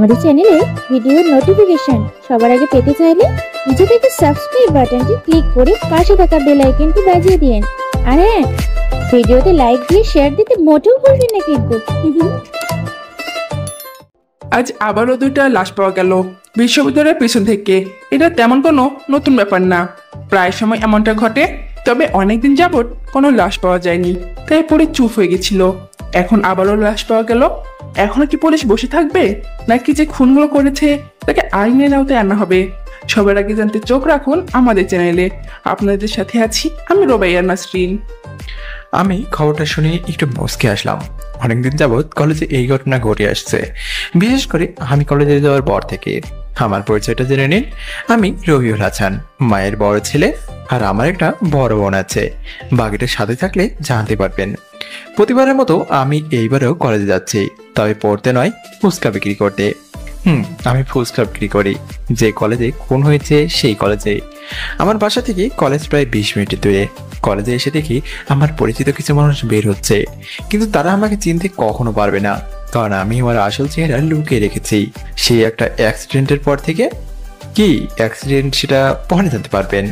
আমাদের চ্যানেলে ভিডিওর নোটিফিকেশন সবার আগে পেতে চাইলে নিচে থেকে সাবস্ক্রাইব বাটনটি ক্লিক করে পাশে থাকা বেল আইকনটি বাজিয়ে দিন। আর হ্যাঁ, ভিডিওতে লাইক দিয়ে শেয়ার দিতে মোটেও ভুলবেন না কিন্তু। আজ আবারও 2টা লাশ পাওয়া গেল বিশ্ববিদ্যালয়ের পিছন থেকে। এটা তেমন কোনো নতুন ব্যাপার না, প্রায় সময় এমনটা ঘটে। তবে অনেকদিন যাবৎ কোনো লাশ পাওয়া যায়নি, তাই পরে চুপ হয়ে গেছিল। এখন আবারও লাশ পাওয়া গেল। এখনো কি পুলিশ বসে থাকবে, নাকি যে খুনগুলো করেছে তাকে আইনের আওতায় আনা হবে? সবার আগে জানতে চোখ রাখুন আমাদের চ্যানেলে। আপনাদের সাথে আছি আমি রোবাইয়া নাসরিন। আমি খবরটা শুনে একটু মুচকে আসলাম। অনেকদিন যাবৎ কলেজে এই ঘটনা ঘটে আসছে, বিশেষ করে আমি কলেজে যাওয়ার পর থেকে। আমার পরিচয়টা জেনে নিন, আমি রবিউল হাসান, মায়ের বড় ছেলে, আর আমার একটা বড় বোন আছে। বাকিটা সাথে থাকলে জানতে পারবেন। প্রতিবারের মতো আমি এইবারেও কলেজে যাচ্ছি, তবে পড়তে নয়, ফুচকা বিক্রি করতে। আমি ফুচকা বিক্রি করি যে কলেজে খুন হয়েছে সেই কলেজে। আমার বাসা থেকে কলেজ প্রায় 20 মিনিটের দূরে। কলেজে এসে দেখি আমার পরিচিত কিছু মানুষ বের হচ্ছে, কিন্তু তারা আমাকে চিনতে কখনো পারবে না, কারণ আমি আমার আসল চেহারা লুকিয়ে রেখেছি সেই একটা অ্যাক্সিডেন্টের পর থেকে। কি অ্যাক্সিডেন্ট সেটা পরে জানতে পারবেন।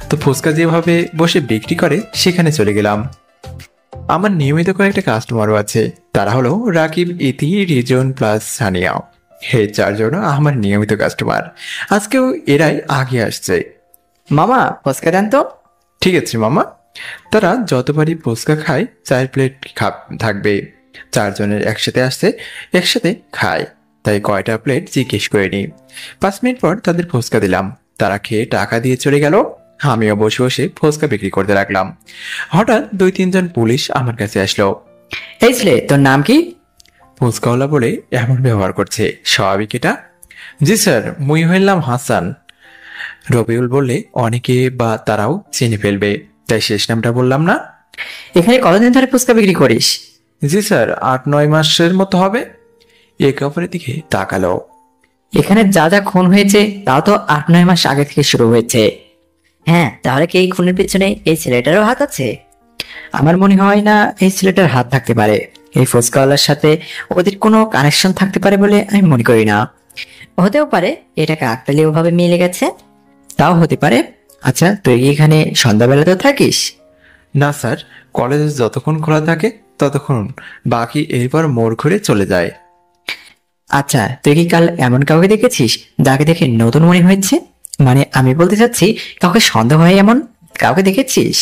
তো ফুচকা যেভাবে বসে বিক্রি করে সেখানে চলে গেলাম। আমার নিয়মিত কয়েকটা কাস্টমারও আছে, তারা হলো রাকিব, ইতি, রিজন প্লাস সানিয়া। এই 4 জন আমার নিয়মিত কাস্টমার। আজকেও এরাই আগে আসছে। মামা ফুচকা দেন তো। ঠিক আছে মামা। তারা যতবারই ফুচকা খায় 4 প্লেট থাকবে। 4 জনের একসাথে আসছে, একসাথে খায়, তাই কয়টা প্লেট জিজ্ঞেস করে নি। 5 মিনিট পর তাদের ফুচকা দিলাম, তারা খেয়ে টাকা দিয়ে চলে গেল। আমিও বসে বসে ফুচকা বিক্রি করতে লাগলাম। হঠাৎ 2-3 জন পুলিশ আমার কাছে আসলো। এই ছেলে, তোর নাম কি? ফুচকাওয়ালা বলে এমন ব্যবহার করছে, স্বাভাবিক এটা? জি স্যার, মুই হইলাম হাসান। রবিউল বললে অনেকে বা তারাও চিনে ফেলবে, তাই শেষ নামটা বললাম না। এখানে কতদিন ধরে ফুচকা বিক্রি করিস? জি স্যার, 8-9 মাসের মতো হবে। একে অপরের দিকে তাকালো। এখানে যা যা খুন হয়েছে তাও তো 8-9 মাস আগে থেকে শুরু হয়েছে। হ্যাঁ, তাহলে কি এই খুনের পিছনে এই ছেলেটারও হাত আছে? আমার মনে হয় না এই ছেলেটার হাত থাকতে পারে। এই ফুচকাওয়ালার সাথে ওদের কোনো কানেকশন থাকতে পারে বলে আমি মনে করি না। হতেও পারে এটা কাকতালীয় ভাবে মিলে গেছে, তাও হতে পারে। আচ্ছা, তুই কি এখানে সন্ধ্যাবেলাতেও থাকিস? না স্যার, কলেজ যতক্ষণ খোলা থাকে ততক্ষণ, বাকি এরপর মোড় ঘুরে চলে যায়। আচ্ছা, তুই কি কাল এমন কাউকে দেখেছিস যাকে দেখে নতুন মনে হয়েছে? মানে আমি বলতে চাচ্ছি, কাউকে সন্দেহ হয় এমন কাউকে দেখেছিস?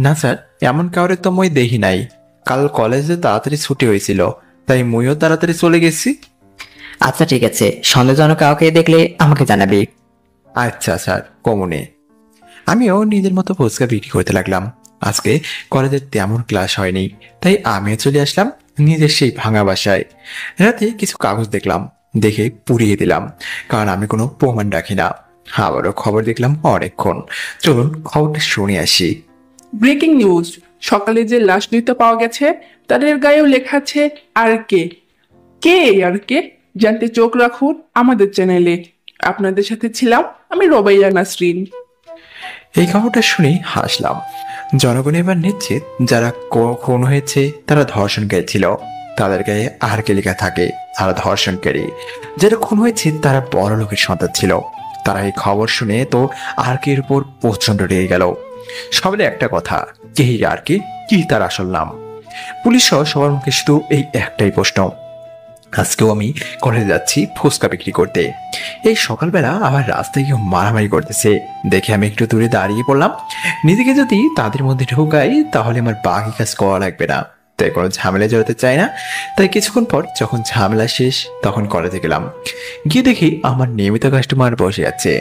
না স্যার, এমন কাউরে তো মই দেখি নাই। কাল কলেজে তাড়াতাড়ি ছুটি হয়েছিল, তাই মইও তাড়াতাড়ি চলে গেছি। আচ্ছা ঠিক আছে, সন্দেহজনক কাউকে দেখলে আমাকে জানাবি। আচ্ছা স্যার, কমনে। আমিও নিজের মতো ফুচকা বিক্রি করতে লাগলাম। আজকে কলেজের তেমন ক্লাস হয়নি, তাই আমিও চলে আসলাম নিজের সেই ভাঙা বাসায়। রাতে কিছু কাগজ দেখলাম, দেখে পুড়িয়ে দিলাম, কারণ আমি কোনো প্রমাণ রাখি না। আবারও খবর দেখলাম অনেকক্ষণ। চলুন খবরটা শুনে আসি। ব্রেকিং নিউজ, সকালে যে লাশ 2টা পাওয়া গেছে তাদের গায়েও লেখা আছে আর কে। কে আর কে জানতে চোখ রাখুন আমাদের চ্যানেলে। আপনাদের সাথে ছিলাম আমি রোবাইয়া নাসরিন। এই খবরটা শুনে হাসলাম। জনগণ এবার নিশ্চিত, যারা খুন হয়েছে তারা ধর্ষণকারী ছিল, তাদের গায়ে আর কে লেখা থাকে তারা ধর্ষণকারী। যারা খুন হয়েছে তারা বড় লোকের সন্তান ছিল। তারা এই খবর শুনে তো আর কের উপর প্রচন্ড রেগে গেল। সবাই একটা কথা, কে আর কে, কি তার আসল নাম? পুলিশ সহ সবার মুখে শুধু এই একটাই প্রশ্ন। আজকেও আমি কলেজে যাচ্ছি ফুচকা বিক্রি করতে। এই সকালবেলা আবার রাস্তায় কেউ মারামারি করতেছে দেখে আমি একটু দূরে দাঁড়িয়ে পড়লাম। নিজেকে যদি তাদের মধ্যে ঢুকাই তাহলে আমার বাকি কাজ করা লাগবে না, তাই কোনো ঝামেলা জড়াতে চাই না। তাই কিছুক্ষণ পর যখন ঝামেলা শেষ তখন কলেজে গেলাম। গিয়ে দেখি আমার নিয়মিত কাস্টমার বসে আছে।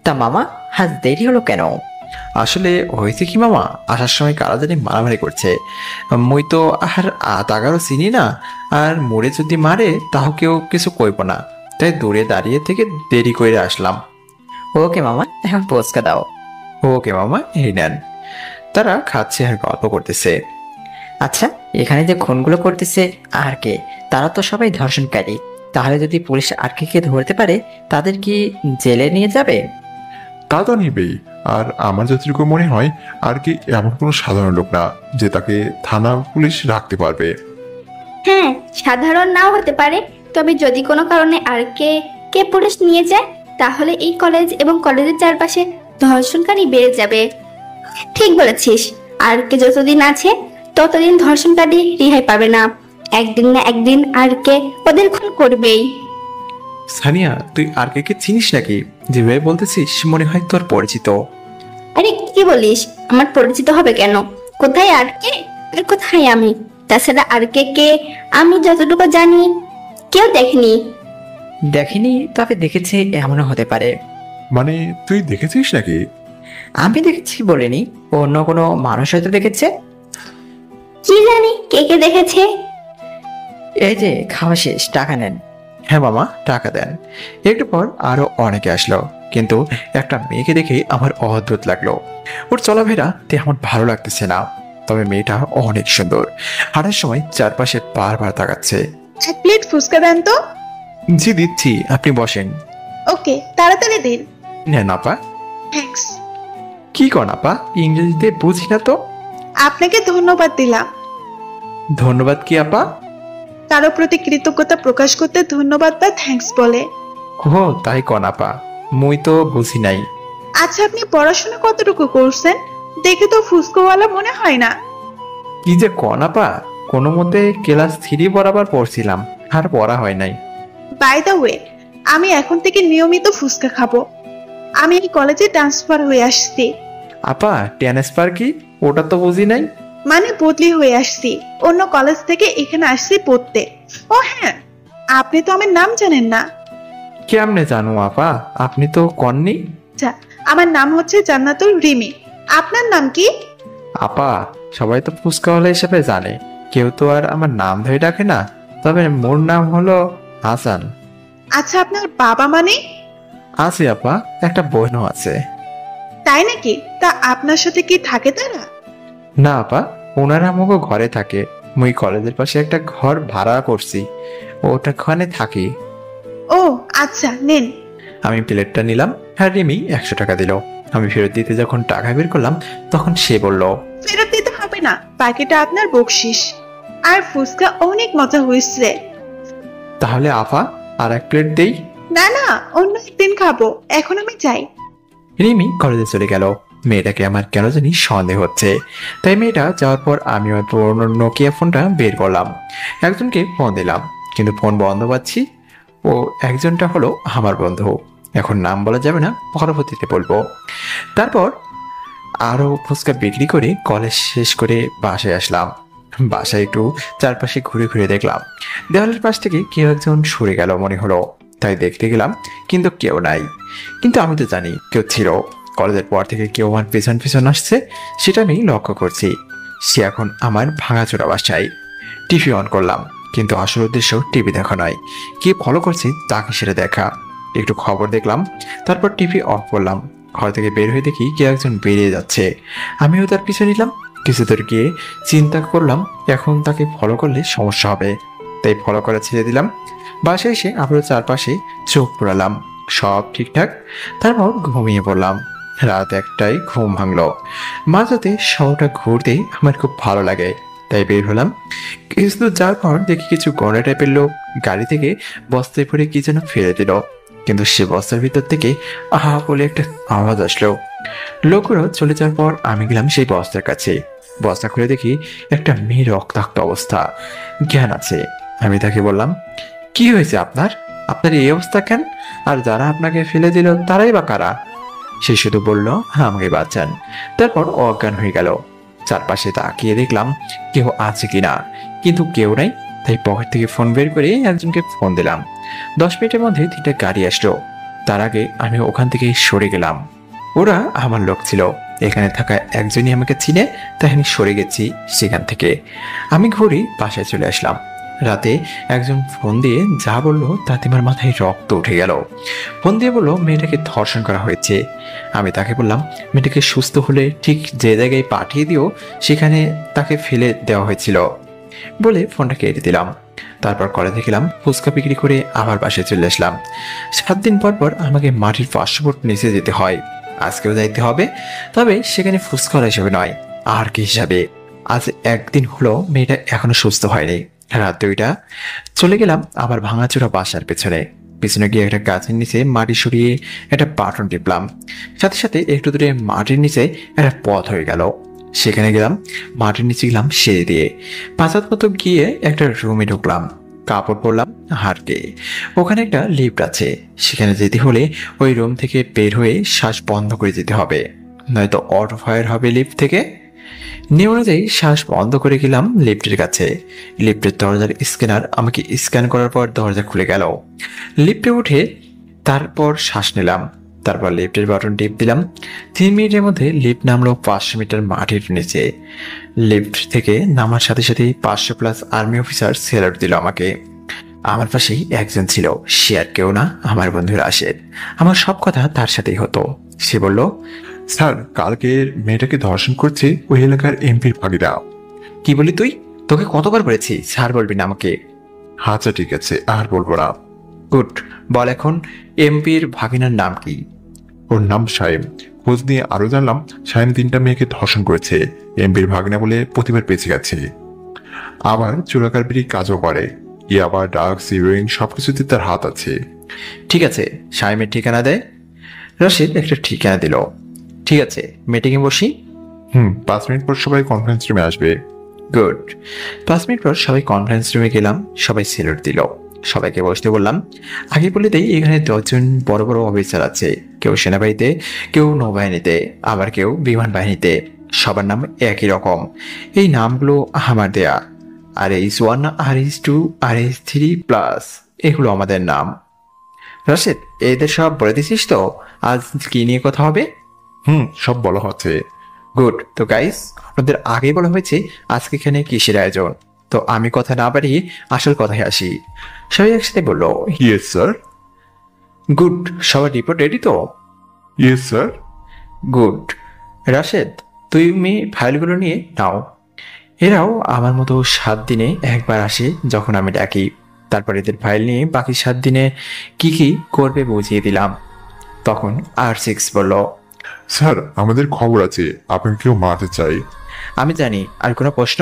তা মামা, আজ দেরি হলো কেন? আসলে হয়েছে কি মামা, আসার সময় কারা জানি মারামারি করছে। মই তো আর তাগারও চিনি না, আর মোড়ে যদি মারে তাও কেউ কিছু কইব না, তাই দূরে দাঁড়িয়ে থেকে দেরি করে আসলাম। ওকে মামা, এখন ফুচকা দাও। ওকে মামা, এই নেন। তারা খাচ্ছে আর গল্প করতেছে। আচ্ছা, এখানে যে খুনগুলো করতেছে আর কে, তারা তো সবাই ধর্ষণকারী। তাহলে যদি পুলিশ আর কে ধরতে পারে, তাদের কি জেলে নিয়ে যাবে? তা তো নিবেই। আর আমার যতটুকু মনে হয় আর কি এমন কোনো সাধারণ লোক না যে তাকে থানা পুলিশ রাখতে পারবে। হ্যাঁ, সাধারণ নাও হতে পারে, তবে যদি কোনো কারণে আর কে কে পুলিশ নিয়ে যায়, তাহলে এই কলেজ এবং কলেজের চারপাশে ধর্ষণকারী বেড়ে যাবে। ঠিক বলেছিস, আর কে যতদিন আছে ততদিন ধর্ষণকারী রেহাই পাবে না। একদিন না একদিন আর কে ওদের খুন করবেই। সানিয়া, তুই আর কে চিনিস নাকি? যেভাবে বলতেছিস মনে হয় তোর পরিচিত। আরে কি বলিস, আমার পরিচিত হবে কেন? কোথায় আর কে আর কোথায় আমি? তাছাড়া আর কে কে আমি যতটুকু জানি কেউ দেখেনি। দেখেনি, তবে দেখেছে এমনও হতে পারে। মানে তুই দেখেছিস নাকি? আমি দেখেছি বলিনি, অন্য কোনো মানুষ হয়তো দেখেছে। কি জানি কে কে দেখেছে। এই যে খাওয়া শেষ, টাকা নেন। হ্যাঁ মামা, টাকা দেন। একটু পর আরো অনেকে আসলো, কিন্তু একটা মেয়েকে দেখে আমার অদ্ভুত লাগলো। ওর চলাফেরা আমার ভালো লাগতেছে না, তবে মেয়েটা অনেক সুন্দর। হাঁটার সময় চারপাশে বারবার তাকাচ্ছে। এক প্লেট ফুচকা দেন তো। জি দিচ্ছি, আপনি বসেন। ওকে, তাড়াতাড়ি দিন। নেন আপা। থ্যাঙ্কস। কি কন আপা, ইংরেজিতে বুঝি না তো। আপনাকে ধন্যবাদ দিলাম। ধন্যবাদ কি আপা? কারো প্রতি কৃতজ্ঞতা প্রকাশ করতে ধন্যবাদ বা থ্যাঙ্কস বলে। ও তাই কন আপা, মুই তো বুঝি নাই। আচ্ছা, আপনি পড়াশোনা কতটুকু করছেন? দেখে তো ফুচকাওয়ালা মনে হয় না। কি যে কন আপা, কোনো মতে ক্লাস 3 বরাবর পড়ছিলাম, আর পড়া হয় নাই। বাই দ্য ওয়ে, আমি এখন থেকে নিয়মিত ফুচকা খাবো। আমি এই কলেজে ট্রান্সফার হয়ে আসছি। আপা ট্রান্সফার কি? ওটা তো বুঝি নাই। মানে বদলি হয়ে আসছি, অন্য কলেজ থেকে এখানে আসছি পড়তে। ও হ্যাঁ, আপনি তো আমার নাম জানেন না। কেমনে জানো আপা, আপনি তো কননি। আচ্ছা, আমার নাম হচ্ছে জান্নাতুল রিমি। আপনার নাম কি? আপা সবাই তো ফুচকাওয়ালা হিসেবে জানে, কেউ তো আর আমার নাম ধরে ডাকে না। তবে মোর নাম হলো হাসান। আচ্ছা, আপনার বাবা মানে? আছে আপা, একটা বোনও আছে। তাই নাকি? তা আপনার সাথে কি থাকে তারা? না আপা, ওনারা আমাকে ঘরে থাকে। মুই কলেজের পাশে একটা ঘর ভাড়া করছি, ওটাখানে থাকি। ও আচ্ছা, নেন। আমি প্লেটটা নিলাম, আর রিমি 100 টাকা দিল। আমি ফেরত দিতে যখন টাকা বের করলাম, তখন সে বলল, ফেরত দিতে হবে না, বাকিটা আপনার বকশিস। আর ফুচকা অনেক মজা হয়েছে। তাহলে আপা আর এক প্লেট দেই। না না, অন্য একদিন খাবো, এখন আমি যাই। রিমি কলেজে চলে গেল। মেয়েটাকে আমার কেন জানি সন্দেহ হচ্ছে। তাই মেয়েটা যাওয়ার পর আমি আমার পুরোনো নোকিয়া ফোনটা বের করলাম, একজনকে ফোন দিলাম, কিন্তু ফোন বন্ধ পাচ্ছি। ও একজনটা হলো আমার বন্ধু, এখন নাম বলা যাবে না, পরবর্তীতে বলবো। তারপর আরো ফুচকা বিক্রি করে কলেজ শেষ করে বাসায় আসলাম। বাসায় একটু চারপাশে ঘুরে ঘুরে দেখলাম, দেওয়ালের পাশ থেকে কেউ একজন সরে গেল মনে হলো, তাই দেখতে গেলাম, কিন্তু কেউ নাই। কিন্তু আমি তো জানি কেউ ছিল। কলেজের পর থেকে কেউ আমার পেছন পেছন আসছে, সেটা আমি লক্ষ্য করছি। সে এখন আমার ভাঙাচোরা বাসায়। টিভি অন করলাম, কিন্তু আসল উদ্দেশ্য টিভি দেখা নয়, কে ফলো করছে তাকে সেটা দেখা। একটু খবর দেখলাম, তারপর টিভি অফ করলাম। ঘর থেকে বের হয়ে দেখি কেউ একজন বেরিয়ে যাচ্ছে, আমিও তার পিছু নিলাম। কিছু দূর গিয়ে চিন্তা করলাম, এখন তাকে ফলো করলে সমস্যা হবে, তাই ফলো করা ছেড়ে দিলাম। বাসায় এসে আবারও চারপাশে চোখ পোড়ালাম, সব ঠিকঠাক। তারপর ঘুমিয়ে পড়লাম। রাত 1টায় ঘুম ভাঙলো। মাঝরাতে শহরটা ঘুরতে আমার খুব ভালো লাগে, তাই বের হলাম। কিছু দূর যাওয়ার পর দেখি কিছু গন্ডা টাইপের লোক গাড়ি থেকে বস্তায় ভরে কি যেন ফেলে দিল, কিন্তু সে বস্তার ভিতর থেকে আহা বলে একটা আওয়াজ আসলো। লোকগুলো চলে যাওয়ার পর আমি গেলাম সেই বস্তার কাছে। বস্তা খুলে দেখি একটা মেয়ে রক্তাক্ত অবস্থা, জ্ঞান আছে। আমি তাকে বললাম, কি হয়েছে আপনার? আপনার এই অবস্থা কেন? আর যারা আপনাকে ফেলে দিল তারাই বা কারা? সে শুধু বলল, আমাকে বাঁচান। তারপর অজ্ঞান হয়ে গেল। চারপাশে তাকিয়ে দেখলাম কেউ আছে কিনা, কিন্তু কেউ নাই। তাই পকেট থেকে ফোন বের করে একজনকে ফোন দিলাম। 10 মিনিটের মধ্যে 3টা গাড়ি আসলো। তার আগে আমি ওখান থেকে সরে গেলাম। ওরা আমার লোক ছিল, এখানে থাকা একজনই আমাকে চিনে, তাই আমি সরে গেছি সেখান থেকে। আমি ঘুরে বাসায় চলে আসলাম। রাতে একজন ফোন দিয়ে যা বললো তাতে আমার মাথায় রক্ত উঠে গেল। ফোন দিয়ে বললো মেয়েটাকে ধর্ষণ করা হয়েছে। আমি তাকে বললাম, মেয়েটাকে সুস্থ হলে ঠিক যে জায়গায় পাঠিয়ে দিও, সেখানে তাকে ফেলে দেওয়া হয়েছিল বলে ফোনটা কেটে দিলাম। তারপর কলেজে গেলাম, ফুচকা বিক্রি করে আবার বাসায় চলে আসলাম। 7 দিন পর পর আমাকে মাটির 500 ফুট নিচে যেতে হয়। আজকেও যাইতে হবে, তবে সেখানে ফুচকা হিসেবে নয়, আর কি হিসাবে। আজ 1 দিন হলো মেয়েটা এখনো সুস্থ হয়নি। রাত 2টা। চলে গেলাম আবার ভাঙাচোরা বাসার পেছনে। পিছনে গিয়ে একটা গাছের নিচে মাটি সরিয়ে একটা বাটন টিপলাম। সাথে সাথে একটু দূরে মাটির নিচে একটা পথ হয়ে গেল। সেখানে গেলাম, মাটির নিচে গেলাম সিঁড়ি দিয়ে। 5 হাত মতো গিয়ে একটা রুমে ঢুকলাম, কাপড় পরলাম হারকে। ওখানে একটা লিফট আছে, সেখানে যেতে হলে ওই রুম থেকে বের হয়ে শ্বাস বন্ধ করে যেতে হবে, নয়তো অটো ফায়ার হবে লিফট থেকে। নিয়ম অনুযায়ী শ্বাস বন্ধ করে গেলাম লিফটের কাছে। লিফটের দরজার স্ক্যানার আমাকে স্ক্যান করার পর দরজা খুলে গেল। লিফটে উঠে তারপর শ্বাস নিলাম, তারপর লিফটের বাটন টিপ দিলাম। 3 মিনিটের মধ্যে লিফট নামলো 500 মিটার মাটির নিচে। লিফট থেকে নামার সাথে সাথে 500+ আর্মি অফিসার স্যালুট দিল আমাকে। আমার পাশেই একজন ছিল, সে আর কেউ না, আমার বন্ধু রাশেদ। আমার সব কথা তার সাথেই হতো। সে বলল, স্যার, কালকে মেয়েটাকে ধর্ষণ করছে ওই এলাকার এমপির ভাগিরা। কি বলি তুই? তোকে কতবার বলেছি স্যার বলবি না আমাকে? আচ্ছা ঠিক আছে, আর বলবো না। গুড, বল এখন এমপির ভাগিনার নাম কি? ওর নাম সাইম। খোঁজ নিয়ে আরো জানলাম সাইম 3টা মেয়েকে ধর্ষণ করেছে। এমপির ভাগিনা বলে প্রতিবার বেঁচে গেছে। আবার চোরাকারবিরি কাজও করে। আবার ড্রাগস, হিরোইন সবকিছুতে তার হাত আছে। ঠিক আছে, সাইমের ঠিকানা দেয়। রশিদ একটা ঠিকানা দিল। ঠিক আছে, মিটিংয়ে বসি। 5 মিনিট পর সবাই কনফারেন্স রুমে আসবে। গুড। 5 মিনিট পর সবাই কনফারেন্স রুমে গেলাম। সবাই স্যালুট দিল। সবাইকে বসতে বললাম। আগে বলে দেই, এখানে 10 জন বড় বড় অফিসার আছে। কেউ সেনাবাহিনীতে, কেউ নৌবাহিনীতে, আবার কেউ বিমান বাহিনীতে। সবার নাম একই রকম। এই নামগুলো আমার দেয়া। RH1, RH2, RH3+, এগুলো আমাদের নাম। রশিদ, এদের সব বলে দিছিস তো আজ কি নিয়ে কথা হবে? সব বলা হচ্ছে। গুড। তো গাইস, আপনাদের আগেই বলা হয়েছে আজকে এখানে কিসের আয়োজন। তো আমি কথা না বাড়িয়ে আসল কথায় আসি। সবাই একসাথে বললো, ইয়েস স্যার। গুড। সবার রিপোর্ট রেডি তো? Yes sir. গুড। রাশেদ, তুমি ফাইলগুলো নিয়ে নাও। এরাও আমার মতো 7 দিনে একবার আসে যখন আমি ডাকি। তারপর এদের ফাইল নিয়ে বাকি 7 দিনে কি কি করবে বুঝিয়ে দিলাম। তখন R6 বলল, স্যার, আমাদের খবর আছে আপনাকে কেউ মারতে চাই। আমি জানি। আর কোনো প্রশ্ন?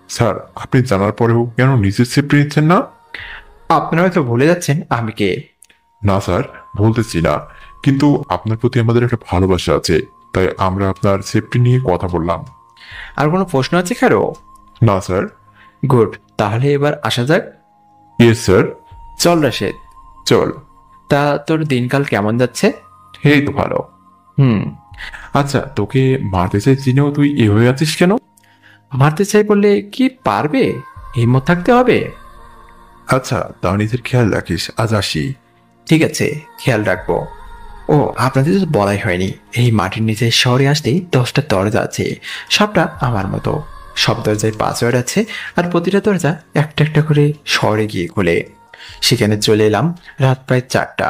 স্যার, আপনি জানার পরেও কেন নিজের সেফটি নিচ্ছেন না? আপনারা হয়তো ভুলে যাচ্ছেন আমি কে। না স্যার, বলতেছি না, কিন্তু আপনার প্রতি আমাদের একটা ভালোবাসা আছে, তাই আমরা আপনার সেফটি নিয়ে কথা বললাম। আর কোনো প্রশ্ন আছে কারো? না স্যার। গুড। তাহলে এবার আসা যাক। Yes sir. চল রাশেদ, চল। তা তোর দিনকাল কেমন যাচ্ছে? এই তো ভালো। হুম। আচ্ছা, তোকে মারতে চাই চিনেও তুই এ হয়ে আছিস কেন? মারতে চাই বললে কি পারবে? হিম্মত থাকতে হবে। আচ্ছা, তা নিজের খেয়াল রাখিস। আজ আসি। ঠিক আছে, খেয়াল রাখবো। ও, আপনাদের তো বলাই হয়নি, এই মাটির নিচে শহরে আসতেই 10টা দরজা আছে। সবটা আমার মতো। সব দরজায় পাসওয়ার্ড আছে, আর প্রতিটা দরজা একটা একটা করে শহরে গিয়ে খুলে। সেখানে চলে এলাম রাত প্রায় 4টা।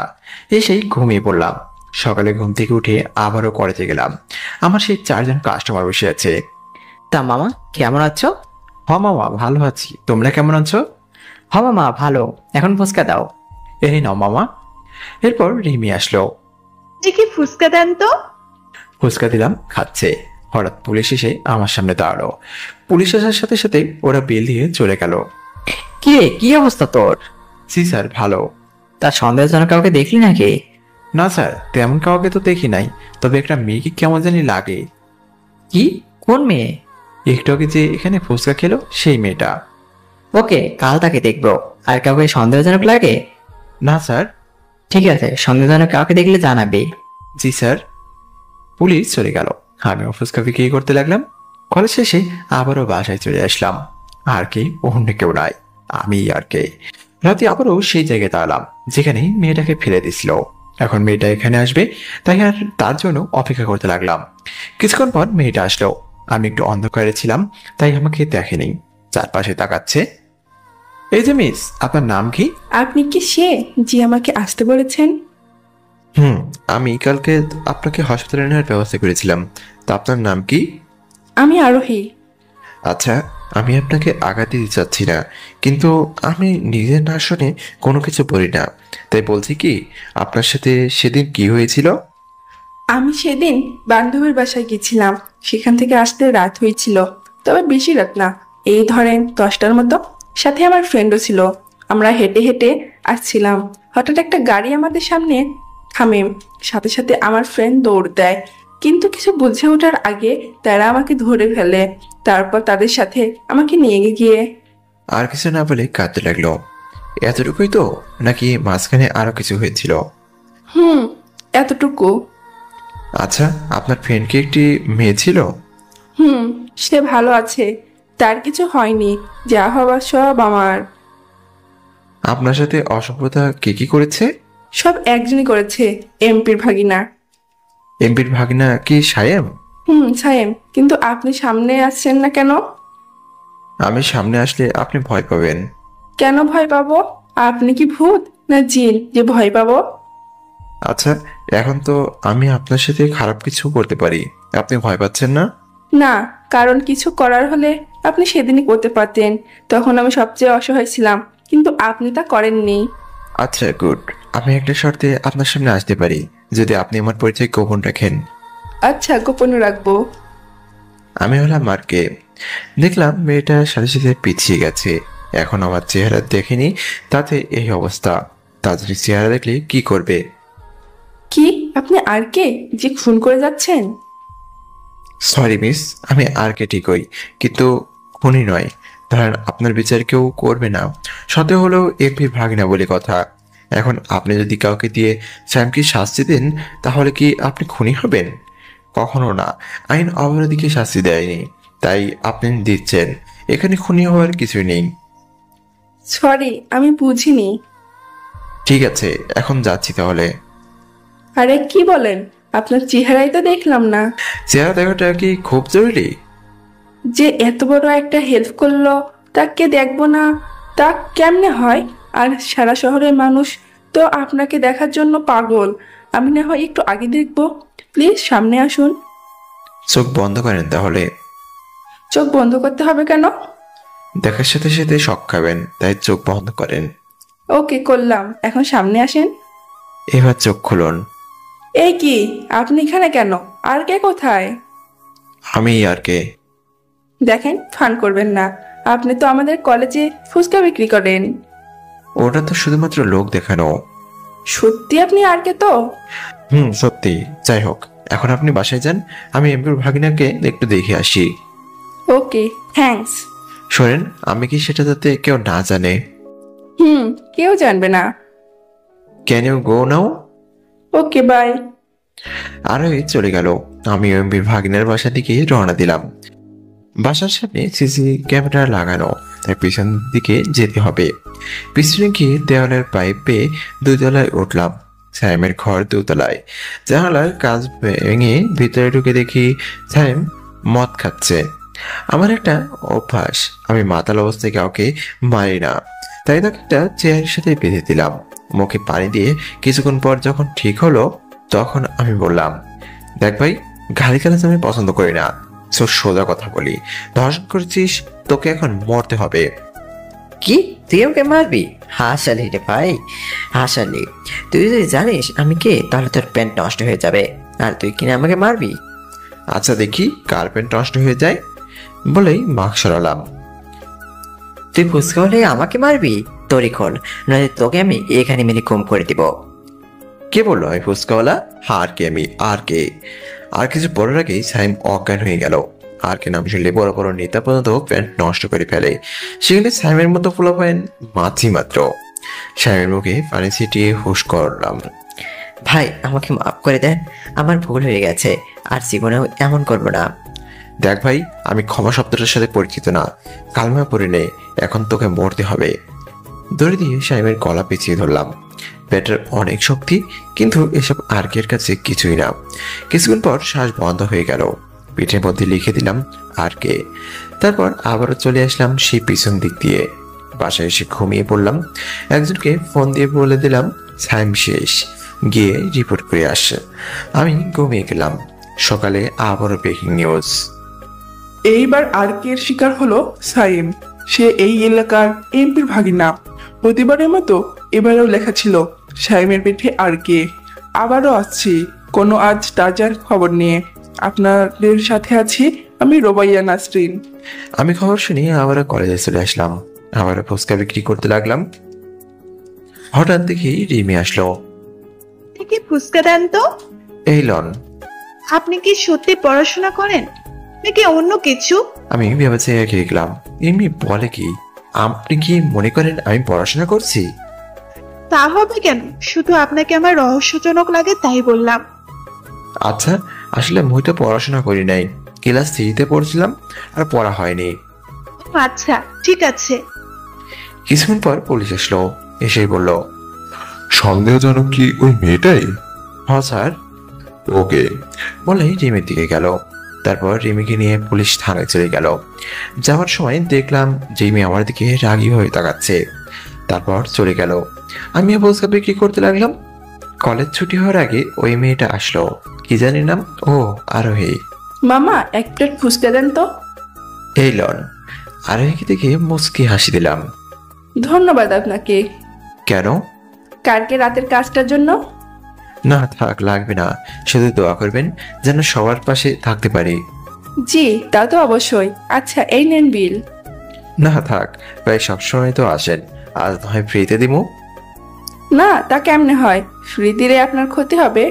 এসেই ঘুমিয়ে পড়লাম। সকালে ঘুম থেকে উঠে আবারও কলেজে গেলাম। আমার সেই 4 জন কাস্টমার বসে আছে। তা মামা কেমন আছো? মামা, ভালো আছি। তোমরা কেমন আছো? মামা ভালো। এখন ফুচকা দাও। এই নাও মামা। এরপর রিমি আসলো। দেখি ফুচকা দেন তো। ফুচকা দিলাম, খাচ্ছে। হঠাৎ পুলিশ এসে আমার সামনে দাঁড়ালো। পুলিশ আসার সাথে সাথে ওরা বেল দিয়ে চলে গেল। কি রে, কি অবস্থা তোর? জি স্যার, ভালো। তা সন্দেহজনক কাউকে দেখলি নাকি? না স্যার, তেমন কাউকে তো দেখি নাই, তবে একটা মেয়েকে কেমন জানি লাগে। কি? কোন মেয়ে? একটু আগে যে এখানে ফুচকা খেলো, সেই মেয়েটা। ওকে, কাল তাকে দেখবো। আর কাউকে সন্দেহজনক লাগে? না স্যার। ঠিক আছে, সন্দেহজনক কাউকে দেখলে জানাবি। জি স্যার। পুলিশ চলে গেল। আমি ফুচকা বিক্রি করতে লাগলাম। কলেজ শেষে আবারও বাসায় চলে আসলাম। আর কি, অন্য কেউ নাই, আমি আর কে। রাতে আবারও সেই জায়গায় দাঁড়ালাম যেখানে মেয়েটাকে ফেলে দিছিল। এখন মেয়েটা এখানে আসবে, তাই আর তার জন্য অপেক্ষা করতে লাগলাম। কিছুক্ষণ পর মেয়েটা আসলো। আমি একটু অন্ধকারে ছিলাম, তাই আমাকে দেখেনি। চারপাশে তাকাচ্ছে। এই যে মিস, আপনার নাম কি? আপনি কি সে যে আমাকে আসতে বলেছেন? আমি কালকে আপনাকে হাসপাতালে নেওয়ার ব্যবস্থা করেছিলাম। তা আপনার নাম কি? আমি আরোহী। আচ্ছা, আমি আপনাকে আঘাত দিতে চাচ্ছি না, কিন্তু আমি নিজের না শুনে কোনো কিছু বলি না। তাই বলছি কি, আপনার সাথে সেদিন কি হয়েছিল? আমি সেদিন বান্ধবীর বাসায় গেছিলাম, সেখান থেকে আসতে রাত হয়েছিল, তবে বেশি রাত না, এই ধরেন 10টার মতো। সাথে আমার ফ্রেন্ডও ছিল। আমরা হেঁটে হেঁটে আসছিলাম, হঠাৎ একটা গাড়ি আমাদের সামনে থামে। সাথে সাথে আমার ফ্রেন্ড দৌড় দেয়, কিন্তু কিছু বুঝে ওঠার আগে তারা আমাকে ধরে ফেলে। তারপর তাদের সাথে আমাকে নিয়ে গিয়ে আর কিছু না বলে কাঁদতে লাগলো। এতটুকুই তো, নাকি মাঝখানে আরো কিছু হয়েছিল? এতটুকু। আচ্ছা, আপনার ফ্রেন্ড কি একটি মেয়ে ছিল? সে ভালো আছে, তার কিছু হয়নি, যা হবার সব আমার। আপনার সাথে অসভ্যতা কে কি করেছে? সব একজনই করেছে, এমপির ভাগিনা। এমপির ভাগনা কি সায়েম? সায়েম। কিন্তু আপনি সামনে আসছেন না কেন? আমি সামনে আসলে আপনি ভয় পাবেন। কেন ভয় পাবো? আপনি কি ভূত না জিন যে ভয় পাবো? আচ্ছা, এখন তো আমি আপনার সাথে খারাপ কিছু করতে পারি, আপনি ভয় পাচ্ছেন না? না, কারণ কিছু করার হলে আপনি সেদিনই করতে পারতেন। তখন আমি সবচেয়ে অসহায় ছিলাম, কিন্তু আপনি তা করেননি। আচ্ছা, গুড। আমি একটা শর্তে আপনার সামনে আসতে পারি, যদি আপনি আমার পরিচয় গোপন রাখেন। আচ্ছা, গোপনে রাখবো। আমি হলাম মার্কে। দেখলাম মেয়েটার সাথে সাথে পিছিয়ে গেছে। এখন আমার চেহারা দেখেনি, তাতে এই অবস্থা। তাড়াতাড়ি চেহারা দেখলে কি করবে? কি আপনি আর কে যে খুন করে যাচ্ছেন? সরি মিস, আমি আর কে ঠিকই, কিন্তু খুনি নয়। ধরেন আপনার বিচার কেউ করবে না, সতে হলেও এমপির ভাগিনা বলে কথা। এখন আপনি যদি কাউকে দিয়ে স্যামকে শাস্তি দেন, তাহলে কি আপনি খুনি হবেন? কখনো না, আইন অপরাধীকে শাস্তি দেয়নি, তাই আপনি দিচ্ছেন। এখানে খুনি হওয়ার কিছুই নেই। সরি, আমি বুঝিনি। ঠিক আছে, এখন যাচ্ছি তাহলে। আরে কি বলেন? আপনার চেহারাই তো দেখলাম না। চেহারা দেখাটা কি খুব জরুরি? যে এত বড় একটা হেল্প করলো তাকে দেখবো না, তা কেমনে হয়? আর সারা শহরের মানুষ তো আপনাকে দেখার জন্য পাগল। আমি না হয় একটু আগে দেখবো। প্লিজ সামনে আসুন। চোখ বন্ধ করেন তাহলে। চোখ বন্ধ করতে হবে কেন? দেখার সাথে সাথে শক খাবেন, তাই চোখ বন্ধ করেন। ওকে, করলাম। এখন সামনে আসেন। এবার চোখ খুলুন। এই কি, আপনি এখানে কেন? আর কে কোথায়? আমি আর কে। দেখেন, ফান করবেন না। আপনি তো আমাদের কলেজে ফুচকা বিক্রি করেন। ওটা তো শুধুমাত্র লোক দেখানো। সত্যি আপনি আর কে তো? সত্যি। যাই হোক, এখন আপনি বাসায় যান, আমি এমপির ভাগিনাকে একটু দেখে আসি। ওকে, থ্যাঙ্কস। শোনেন, আমি কি সেটা যাতে কেউ না জানে? কেউ জানবে না। Can you go now? Okay, bye. আরোই চলে গেল। আমি এমপির ভাগিনার বাসা দিকে রওনা দিলাম। বাসার সামনে সিসি ক্যামেরা লাগানো, তাই পিছন দিকে যেতে হবে। পিছনে গিয়ে দেওয়ালের পাইপ পেয়ে দুতলায় উঠলাম। স্যামের ঘর দোতলায়। জানালার কাজ ভেঙে ভিতরে ঢুকে দেখি স্যাম মদ খাচ্ছে। আমার একটা অভ্যাস, আমি মাতাল অবস্থায় কাউকে মারি না, তাই তাকে একটা চেয়ারের সাথে বেঁধে দিলাম। মুখে পানি দিয়ে কিছুক্ষণ পর যখন ঠিক হলো, তখন আমি বললাম, দেখ ভাই, গালিগালাজ আমি পছন্দ করি না, সোজা কথা বলি। ধর্ষণ করেছিস, তোকে এখন মরতে হবে। কি, তুই আমাকে মারবি? হাসালি রে ভাই, হাসালি। তুই যদি জানিস আমি কে, তাহলে তোর প্যান্ট নষ্ট হয়ে যাবে, আর তুই কিনে আমাকে মারবি? আচ্ছা দেখি কার প্যান্ট নষ্ট হয়ে যায়, বলেই মাস্ক সরালাম। তুই ফুসকা হলে আমাকে মারবি? তরি খোল, নয় তোকে আমি এখানে মেরে কম করে দিব। কে বললো আমি ফুচকাওয়ালা? আর কে আমি? আর কে? আর কিছু বলার আগেই সাইম অজ্ঞান হয়ে গেল। আর কে নাম শুনলে বড় বড় নেতা পর্যন্ত প্যান্ট নষ্ট করে ফেলে, সেখানে সাইমের মতো ফুলা প্যান্ট মাছি মাত্র। সাইমের মুখে পানি ছিটিয়ে হুশ করলাম, ভাই আমাকে মাফ করে দেন, আমার ভুল হয়ে গেছে, আর জীবনেও এমন করবো না। দেখ ভাই, আমি ক্ষমা শব্দটার সাথে পরিচিত না, কালমা পড়ে নে, এখন তোকে মরতে হবে। দড়ি দিয়ে সাইমের গলা পেঁচিয়ে ধরলাম। পেটের অনেক শক্তি, কিন্তু এসব আর্কের কাছে কিছুই না। কিছুক্ষণ পর শ্বাস বন্ধ হয়ে গেল। পিঠের মধ্যে লিখে দিলাম আরকে। তারপর আবারও চলে আসলাম সেই পিছন দিক দিয়ে। বাসায় এসে ঘুমিয়ে পড়লাম। একজনকে ফোন দিয়ে বলে দিলাম সাইম শেষ, গিয়ে রিপোর্ট করে আসে। আমি ঘুমিয়ে গেলাম। সকালে আবারও ব্রেকিং নিউজ। এইবার আরকের শিকার হলো সাইম। সে এই এলাকার এমপির ভাগিনা। প্রতিবারের মতো এবারেও লেখা ছিল সাইমের পেটে আরকে। আবারও আসছি কোনো আজ তাজার খবর নিয়ে। আপনাদের সাথে আছি আমি রোবাইয়া নাসরিন। আমি খবর শুনে আবারও কলেজে চলে আসলাম। আবার ফুচকা বিক্রি করতে লাগলাম। হঠাৎ দেখি রিমি আসলো। থেকে ফুচকা দেন তো। এই লন। আপনি কি সত্যি পড়াশোনা করেন নাকি অন্য কিছু? আমি ভেবেছে দেখলাম এমনি বলে কি, আপনি কি মনে করেন আমি পড়াশোনা করছি? তা হবে কেন, শুধু আপনাকে আমার রহস্যজনক লাগে তাই বললাম। আচ্ছা, আসলে মুই তো পড়াশোনা করি নাই, ক্লাস 3-তে পড়ছিলাম আর পড়া হয়নি। আচ্ছা ঠিক আছে। কিছুক্ষণ পর পুলিশ আসলো, এসেই বলল, সন্দেহজনক কি ওই মেয়েটাই? হ্যাঁ স্যার। ওকে। বলেই রিমির দিকে গেল। তারপর রিমিকে নিয়ে পুলিশ থানায় চলে গেল। যাওয়ার সময় দেখলাম রিমি আমার দিকে রাগী হয়ে তাকাচ্ছে। তারপর চলে গেল। আমিও ফুচকা বিক্রি করতে লাগলাম। কলেজ ছুটি হওয়ার আগে ওই মেয়েটা আসলো, কি জানি নাম, ও আরোহী। মামা, এক প্লেট ফুচকা দেন তো। এই লন। আরোহীকে দেখে মুচকি হাসি দিলাম। ধন্যবাদ আপনাকে। কেন? কালকে রাতের কাজটার জন্য। না থাক, লাগবে না, শুধু দোয়া করবেন যেন সবার পাশে থাকতে পারি। জি, তা তো অবশ্যই। আচ্ছা, এই নেন বিল। না থাক, প্রায় সবসময় তো আসেন, আজ নয় ফ্রিতে দিমু। না, তা কেমনে হয়? ফ্রি দিলে আপনার ক্ষতি হবে।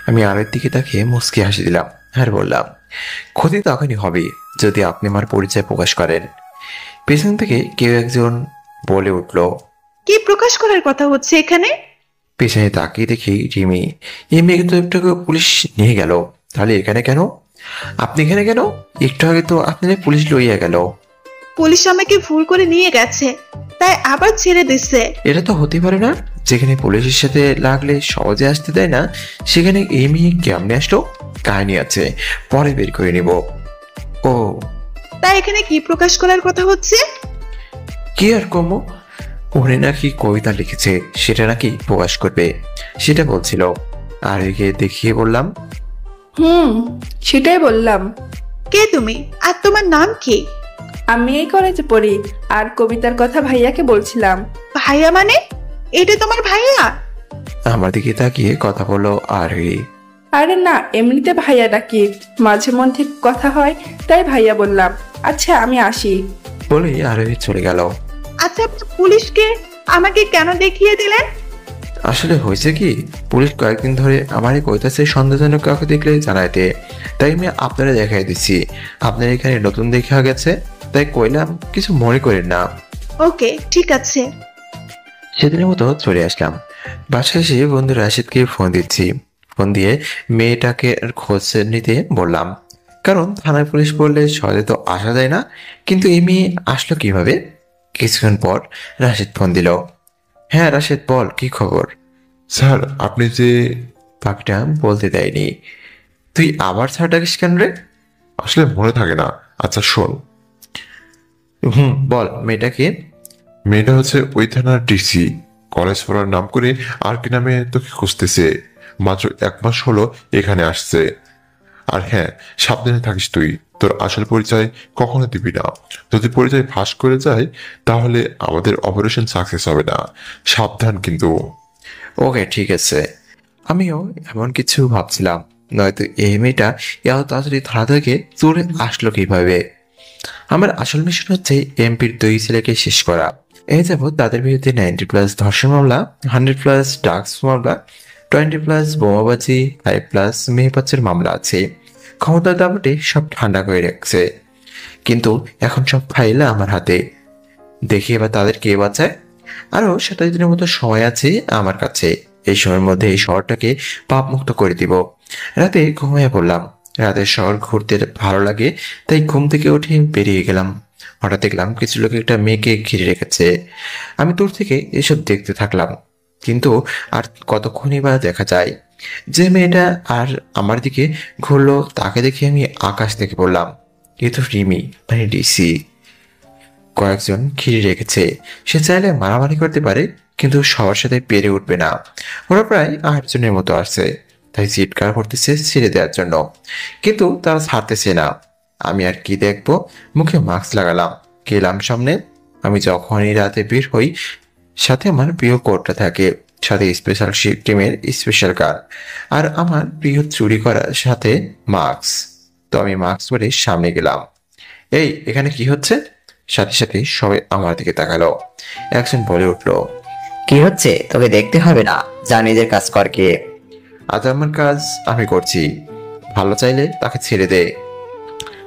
আমি আরের দিকে তাকিয়ে মুচকি হাসি দিলাম আর বললাম, ক্ষতি তখনই হবে যদি আপনি আমার পরিচয় প্রকাশ করেন। পেছন থেকে কেউ একজন বলে উঠল। কি প্রকাশ করার কথা হচ্ছে এখানে? পেছনে তাকিয়ে দেখি রিমি। এই মেয়েকে তো একটু আগে পুলিশ নিয়ে গেল, তাহলে এখানে কেন? আপনি এখানে কেন? একটু আগে তো আপনাদের পুলিশ লইয়া গেল। পুলিশ আমাকে ভুল করে নিয়ে গেছে, তাই আবার ছেড়ে দিচ্ছে। এটা তো হতে পারে না, যেখানে পুলিশের সাথে লাগলে সহজে আসতে দেয় না, সেখানে এই মেয়ে কেমনে আসলো? কাহিনী আছে, পরে বের করে নিব। ও, তাই এখানে কি প্রকাশ করার কথা হচ্ছে? কি আর কমো, উনি নাকি কবিতা লিখেছে, সেটা নাকি প্রকাশ করবে, সেটা বলছিল। আর একে দেখিয়ে বললাম, সেটাই বললাম। কে তুমি আর তোমার নাম কি? আমি এই কলেজে পড়ি, আর কবিতার কথা ভাইয়াকে বলছিলাম। ভাইয়া মানে? এটা তোমার ভাইয়া? আমার দিকে তাকিয়ে কথা বললো আর আরে না, এমনিতে ভাইয়া ডাকি, মাঝে মধ্যে কথা হয়, তাই ভাইয়া বললাম। আচ্ছা, আমি আসি। বলেই আর চলে গেল। আচ্ছা, আপনি পুলিশকে আমাকে কেন দেখিয়ে দিলেন? আসলে হয়েছে কি, পুলিশ কয়েকদিন ধরে আমারই কইতাছে সন্দেহজনক কাউকে দেখলে জানাইতে, তাই আমি আপনারা দেখাই দিচ্ছি। আপনার এখানে নতুন দেখা গেছে, তাই কইলাম, কিছু মনে করেন না। ওকে ঠিক আছে। সেদিনের মতো চলে আসলাম। বাসায় এসে বন্ধু রাশিদকে ফোন দিচ্ছি। ফোন দিয়ে মেয়েটাকে খোঁজ নিতে বললাম, কারণ থানায় পুলিশ বললে সহজে তো আসা যায় না। কিন্তু এই মেয়ে আসলো কিভাবে? কিছুক্ষণ পর রাশিদ ফোন দিল। হ্যাঁ রাশিদ, বল, কি খবর? স্যার, আপনি যে... পাখিটা বলতে দেয়নি। তুই আবার স্যার ডাকিস কেন রে? আসলে মনে থাকে না। আচ্ছা শোন। বল, মেয়েটাকে? মেয়েটা হচ্ছে ওই থানার ডিসি। কলেজ পড়ার নাম করে আর কি নামে তোকে খুঁজতেছে। মাত্র 1 মাস হলো এখানে আসছে। আর হ্যাঁ, সাবধানে থাকিস তুই। তোর আসল পরিচয় কখনো দিবি না। যদি পরিচয় ফাঁস করে যায় তাহলে আমাদের অপারেশন সাকসেস হবে না। সাবধান কিন্তু। ওকে ঠিক আছে। আমিও এমন কিছু ভাবছিলাম, নয়তো এই মেয়েটা এত তাড়াতাড়ি থানা থেকে চলে আসলো কিভাবে। আমার আসল মিশন হচ্ছে এমপির 2 ছেলেকে শেষ করা। এই যাবৎ তাদের বিরুদ্ধে 90+ ধর্ষণ মামলা, 100+ ড্রাগস মামলা, 20+ বোমাবাজি, 5+ মেহেপাচ্ছের মামলা আছে। ক্ষমতার দাপটে সব ঠান্ডা করে রাখছে, কিন্তু এখন সব ফাইল আমার হাতে। দেখি এবার তাদের কে বাঁচায়। আরো 27 দিনের মতো সময় আছে আমার কাছে। এই সময়ের মধ্যে এই শহরটাকে পাপ মুক্ত করে দিব। রাতে ঘুমিয়ে পড়লাম। রাতের শহর ঘুরতে ভালো লাগে, তাই ঘুম থেকে উঠে বেরিয়ে গেলাম। হঠাৎ দেখলাম কিছু লোক একটা মেয়েকে ঘিরে রেখেছে। আমি দূর থেকে এসব দেখতে থাকলাম, কিন্তু আর কতক্ষণই বা দেখা যায়। যে মেয়েটা আর আমার দিকে ঘুরলো তাকে দেখে আমি আকাশ থেকে বললাম, এ তো রিমি, মানে ডিসি। কয়েকজন ঘিরে রেখেছে, সে চাইলে মারামারি করতে পারে, কিন্তু সবার সাথে পেরে উঠবে না। ওরা প্রায় 8 জনের মতো আসছে, তাই চিৎকার করতেছে ছেড়ে দেওয়ার জন্য, কিন্তু তারা ছাড়তেছে না। আমি আর কি দেখবো, মুখে মাস্ক লাগালাম, গেলাম সামনে। আমি যখনই রাতে বের হই, সাথে আমার প্রিয় কোটটা থাকে, সাথে স্পেশাল টিমের স্পেশাল কার, আর আমার প্রিয় চুরি করার সাথে মাস্ক। তো আমি মাস্ক পরে সামনে গেলাম। এই, এখানে কি হচ্ছে? সাথে সাথে সবাই আমার দিকে তাকালো। একজন বলে উঠলো, কি হচ্ছে? তোকে দেখতে হবে না, যা নিজের কাজ কর গিয়ে। আজ আমার কাজ আমি করছি, ভালো চাইলে তাকে ছেড়ে দে।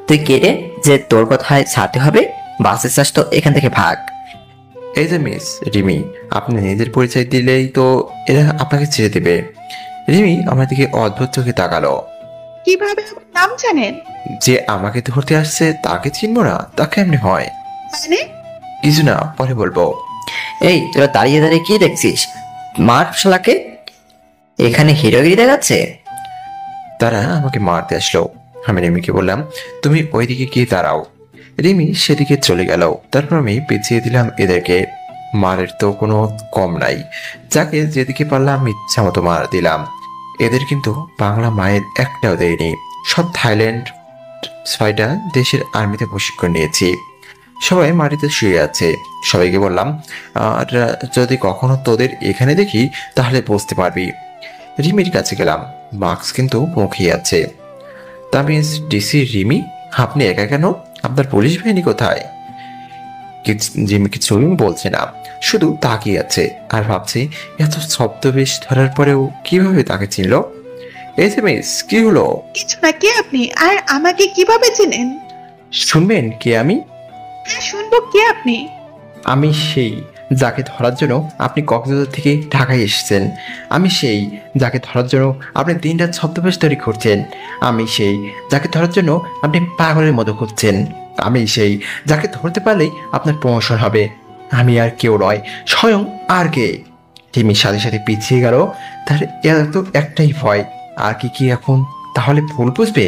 তুই কেটে যে তোর কথায় ছাড়তে হবে, বাসে চাস তো এখান থেকে ভাগ। এই যে মিস রিমি, আপনি নিজের পরিচয় দিলেই তো এরা আপনাকে ছেড়ে দেবে। রিমি আমার দিকে অদ্ভুত চোখে তাকালো। কিভাবে আমার নাম জানেন? যে আমাকে ধরতে আসছে তাকে চিনবো না? তা কেমনে হয়? মানে? কিছু না, পরে বলবো। এই তোরা দাঁড়িয়ে দাঁড়িয়ে কি দেখছিস? মার শালাকে। এখানে হিরোগিরি দেখাচ্ছে। তারা আমাকে মারতে আসলো। আমি রিমিকে বললাম, তুমি ওইদিকে গিয়ে দাঁড়াও। রিমি সেদিকে চলে গেল। তারপর আমি পিছিয়ে দিলাম এদেরকে। মারের তো কোনো কম নাই, যাকে যেদিকে পারলাম ইচ্ছা মতো মার দিলাম। এদের কিন্তু বাংলা মায়ের একটাও দেয়নি। সব থাইল্যান্ড 6টা দেশের আর্মিতে প্রশিক্ষণ নিয়েছি। সবাই মাটিতে শুয়ে আছে। সবাইকে বললাম, আর যদি কখনো তোদের এখানে দেখি তাহলে বুঝতে পারবি। রিমির কাছে গেলাম, মাস্ক কিন্তু মুখে আছে। তামিজ ডিসি রিমি, আপনি একা কেন? আপনার পুলিশ বাহিনী কোথায়? জিমি কিছুই বলছে না, শুধু তাকিয়ে আছে। আর ভাবছি, এত ছদ্মবেশ ধরার পরেও কিভাবে তাকে চিনল। এই যে মিস, কি হলো? কিছু না। কে আপনি? আর আমাকে কিভাবে চেনেন? শুনবেন কে আমি? হ্যাঁ, শুনবো। কে আপনি? আমি সেই যাকে ধরার জন্য আপনি কক্সবাজার থেকে ঢাকায় এসেছেন। আমি সেই যাকে ধরার জন্য আপনি দিনরাত ছদ্মবেশ তৈরি করছেন। আমি সেই যাকে ধরার জন্য আপনি পাগলের মতো খুঁজছেন। আমি সেই যাকে ধরতে পারলেই আপনার প্রমোশন হবে। আমি আর কেউ নয়, স্বয়ং আর কে। টিমির সাথে সাথে পিছিয়ে গেল। তার এত একটাই ভয়, আর কি এখন তাহলে ভুল বুঝবে?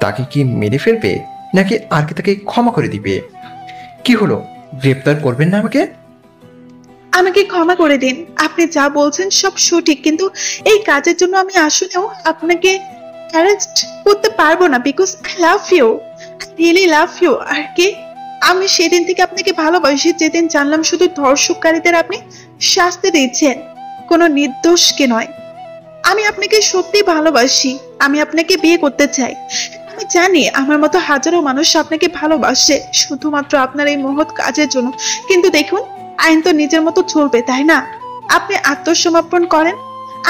তাকে কি মেরে ফেলবে, নাকি আর কি তাকে ক্ষমা করে দিবে? কি হলো, গ্রেপ্তার করবেন না আমাকে? আমাকে ক্ষমা করে দিন। আপনি যা বলছেন সব সঠিক, কিন্তু এই কাজের জন্য আমি আসলেও আপনাকে অ্যারেস্ট করতে পারবো না, because I love you, really love you. আর কি, আমি সেদিন থেকে আপনাকে ভালোবাসি যেদিন জানলাম শুধু ধর্ষককারীদের আপনি শাস্তি দিচ্ছেন, কোনো নির্দোষকে নয়। আমি আপনাকে সত্যি ভালোবাসি। আমি আপনাকে বিয়ে করতে চাই। আমি জানি আমার মতো হাজারো মানুষ আপনাকে ভালোবাসে শুধুমাত্র আপনার এই মহৎ কাজের জন্য, কিন্তু দেখুন, আইন তো নিজের মতো চলবে, তাই না? আপনি আত্মসমর্পণ করেন,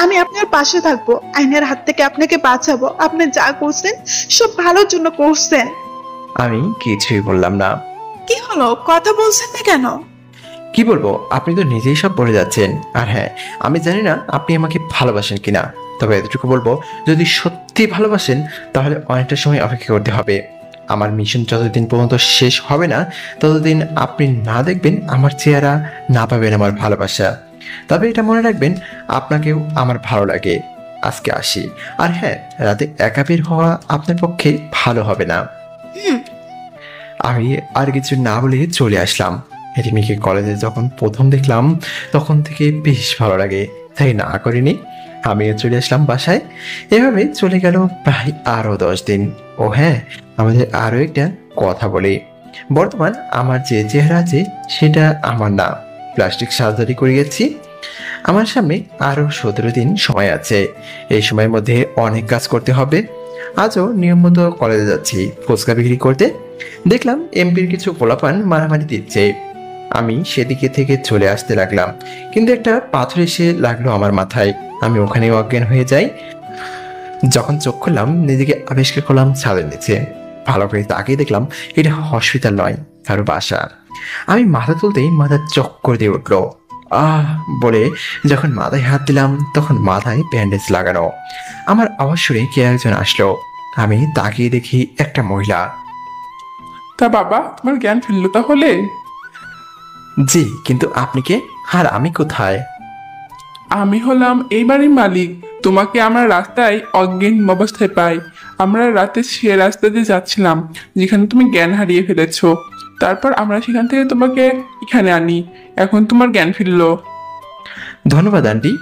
আমি আপনার পাশে থাকবো, আইনের হাত থেকে আপনাকে বাঁচাবো। আপনি যা করছেন সব ভালোর জন্য করছেন। আমি কিছুই বললাম না। কি হলো, কথা বলছেন না কেন? কি বলবো, আপনি তো নিজেই সব বলে যাচ্ছেন। আর হ্যাঁ, আমি জানি না আপনি আমাকে ভালোবাসেন কিনা, তবে এতটুকু বলবো, যদি সত্যি ভালোবাসেন তাহলে অনেকটা সময় অপেক্ষা করতে হবে। আমার মিশন যতদিন পর্যন্ত শেষ হবে না, ততদিন আপনি না দেখবেন আমার চেহারা, না পাবেন আমার ভালোবাসা। তবে এটা মনে রাখবেন, আপনাকেও আমার ভালো লাগে। আজকে আসি। আর হ্যাঁ, রাতে একা বের হওয়া আপনার পক্ষে ভালো হবে না। আমি আর কিছু না বলে চলে আসলাম। রিমিকে কলেজে যখন প্রথম দেখলাম তখন থেকে বেশ ভালো লাগে, তাই না করিনি। আমিও চলে আসলাম বাসায়। এভাবে চলে গেল প্রায় আরো 10 দিন। ও হ্যাঁ, আমাদের আরো একটা কথা বলি। বর্তমান আমার যে চেহারা আছে সেটা আমার না, প্লাস্টিক সার্জারি করে গেছি। আমার সামনে আরো 17 দিন সময় আছে। এই সময়ের মধ্যে অনেক কাজ করতে হবে। আজও নিয়মিত কলেজে যাচ্ছি ফুচকা বিক্রি করতে। দেখলাম এমপির কিছু পোলাপান মারামারি দিচ্ছে। আমি সেদিকে থেকে চলে আসতে লাগলাম, কিন্তু একটা পাথর এসে লাগলো আমার মাথায়। আমি ওখানে অজ্ঞান হয়ে যাই। যখন চোখ খুললাম, নিজেকে আবিষ্কার করলাম ছাদের নিচে। ভালো করে তাকিয়ে দেখলাম এটা হসপিটাল নয়, কারো বাসা। আমি মাথা তুলতেই মাথা চক্কর দিয়ে উঠলো। আহ বলে যখন মাথায় হাত দিলাম তখন মাথায় ব্যান্ডেজ লাগানো। আমার আওয়াজ শুনে কে একজন আসলো। আমি তাকিয়ে দেখি একটা মহিলা। তা বাবা, তোমার জ্ঞান ফিরলো তাহলে? জি, কিন্তু আপনি কে, আর আমি কোথায়? আমি হলাম এই বাড়ির মালিক। তোমাকে আমরা রাস্তায় অজ্ঞান অবস্থায় পাই। আমরা রাতে সে রাস্তা দিয়ে যাচ্ছিলাম যেখানে তুমি জ্ঞান হারিয়ে ফেলেছো। তারপর আমরা সেখান থেকে তোমাকে এখানে আনি। এখন তোমার জ্ঞান ফিরলো। ধন্যবাদ আন্টি।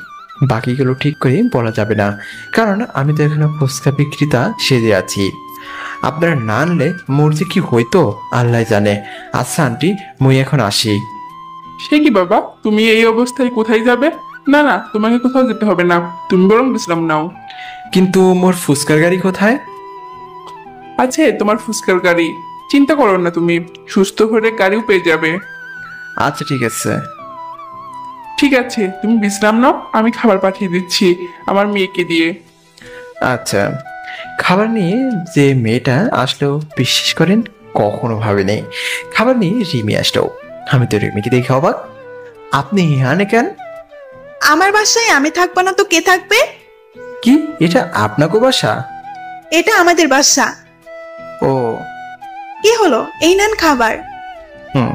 বাকিগুলো ঠিক করে বলা যাবে না, কারণ আমি তো এখানে ফুচকা বিক্রেতা সেজে আছি। আপনারা না আনলে মোর যে কি হইতো আল্লাহ জানে। আচ্ছা আন্টি, মুই এখন আসি। সে কি বাবা, তুমি এই অবস্থায় কোথায় যাবে? না না, তোমাকে কোথাও যেতে হবে না, তুমি বরং বিশ্রাম নাও। কিন্তু মোর ফুচকার গাড়ি কোথায়? আছে তোমার ফুচকার গাড়ি। চিন্তা করো না, তুমি সুস্থ হয়ে গাড়িও পেয়ে যাবে। আচ্ছা ঠিক আছে। ঠিক আছে, তুমি বিশ্রাম নাও, আমি খাবার পাঠিয়ে দিচ্ছি আমার মেয়েকে দিয়ে। আচ্ছা। খাবার নিয়ে যে মেয়েটা আসলো বিশ্বাস করেন কখনো ভাবিনি খাবার নিয়ে রিমি আসলো। আমি তো রিমিকে দেখে অবাক। আপনি এখানে কেন? আমার বাসায় আমি থাকবো না তো কে থাকবে? কি এটা আপনাকে বাসা? এটা আমাদের বাসা। ও কি হলো, এই নেন খাবার। হুম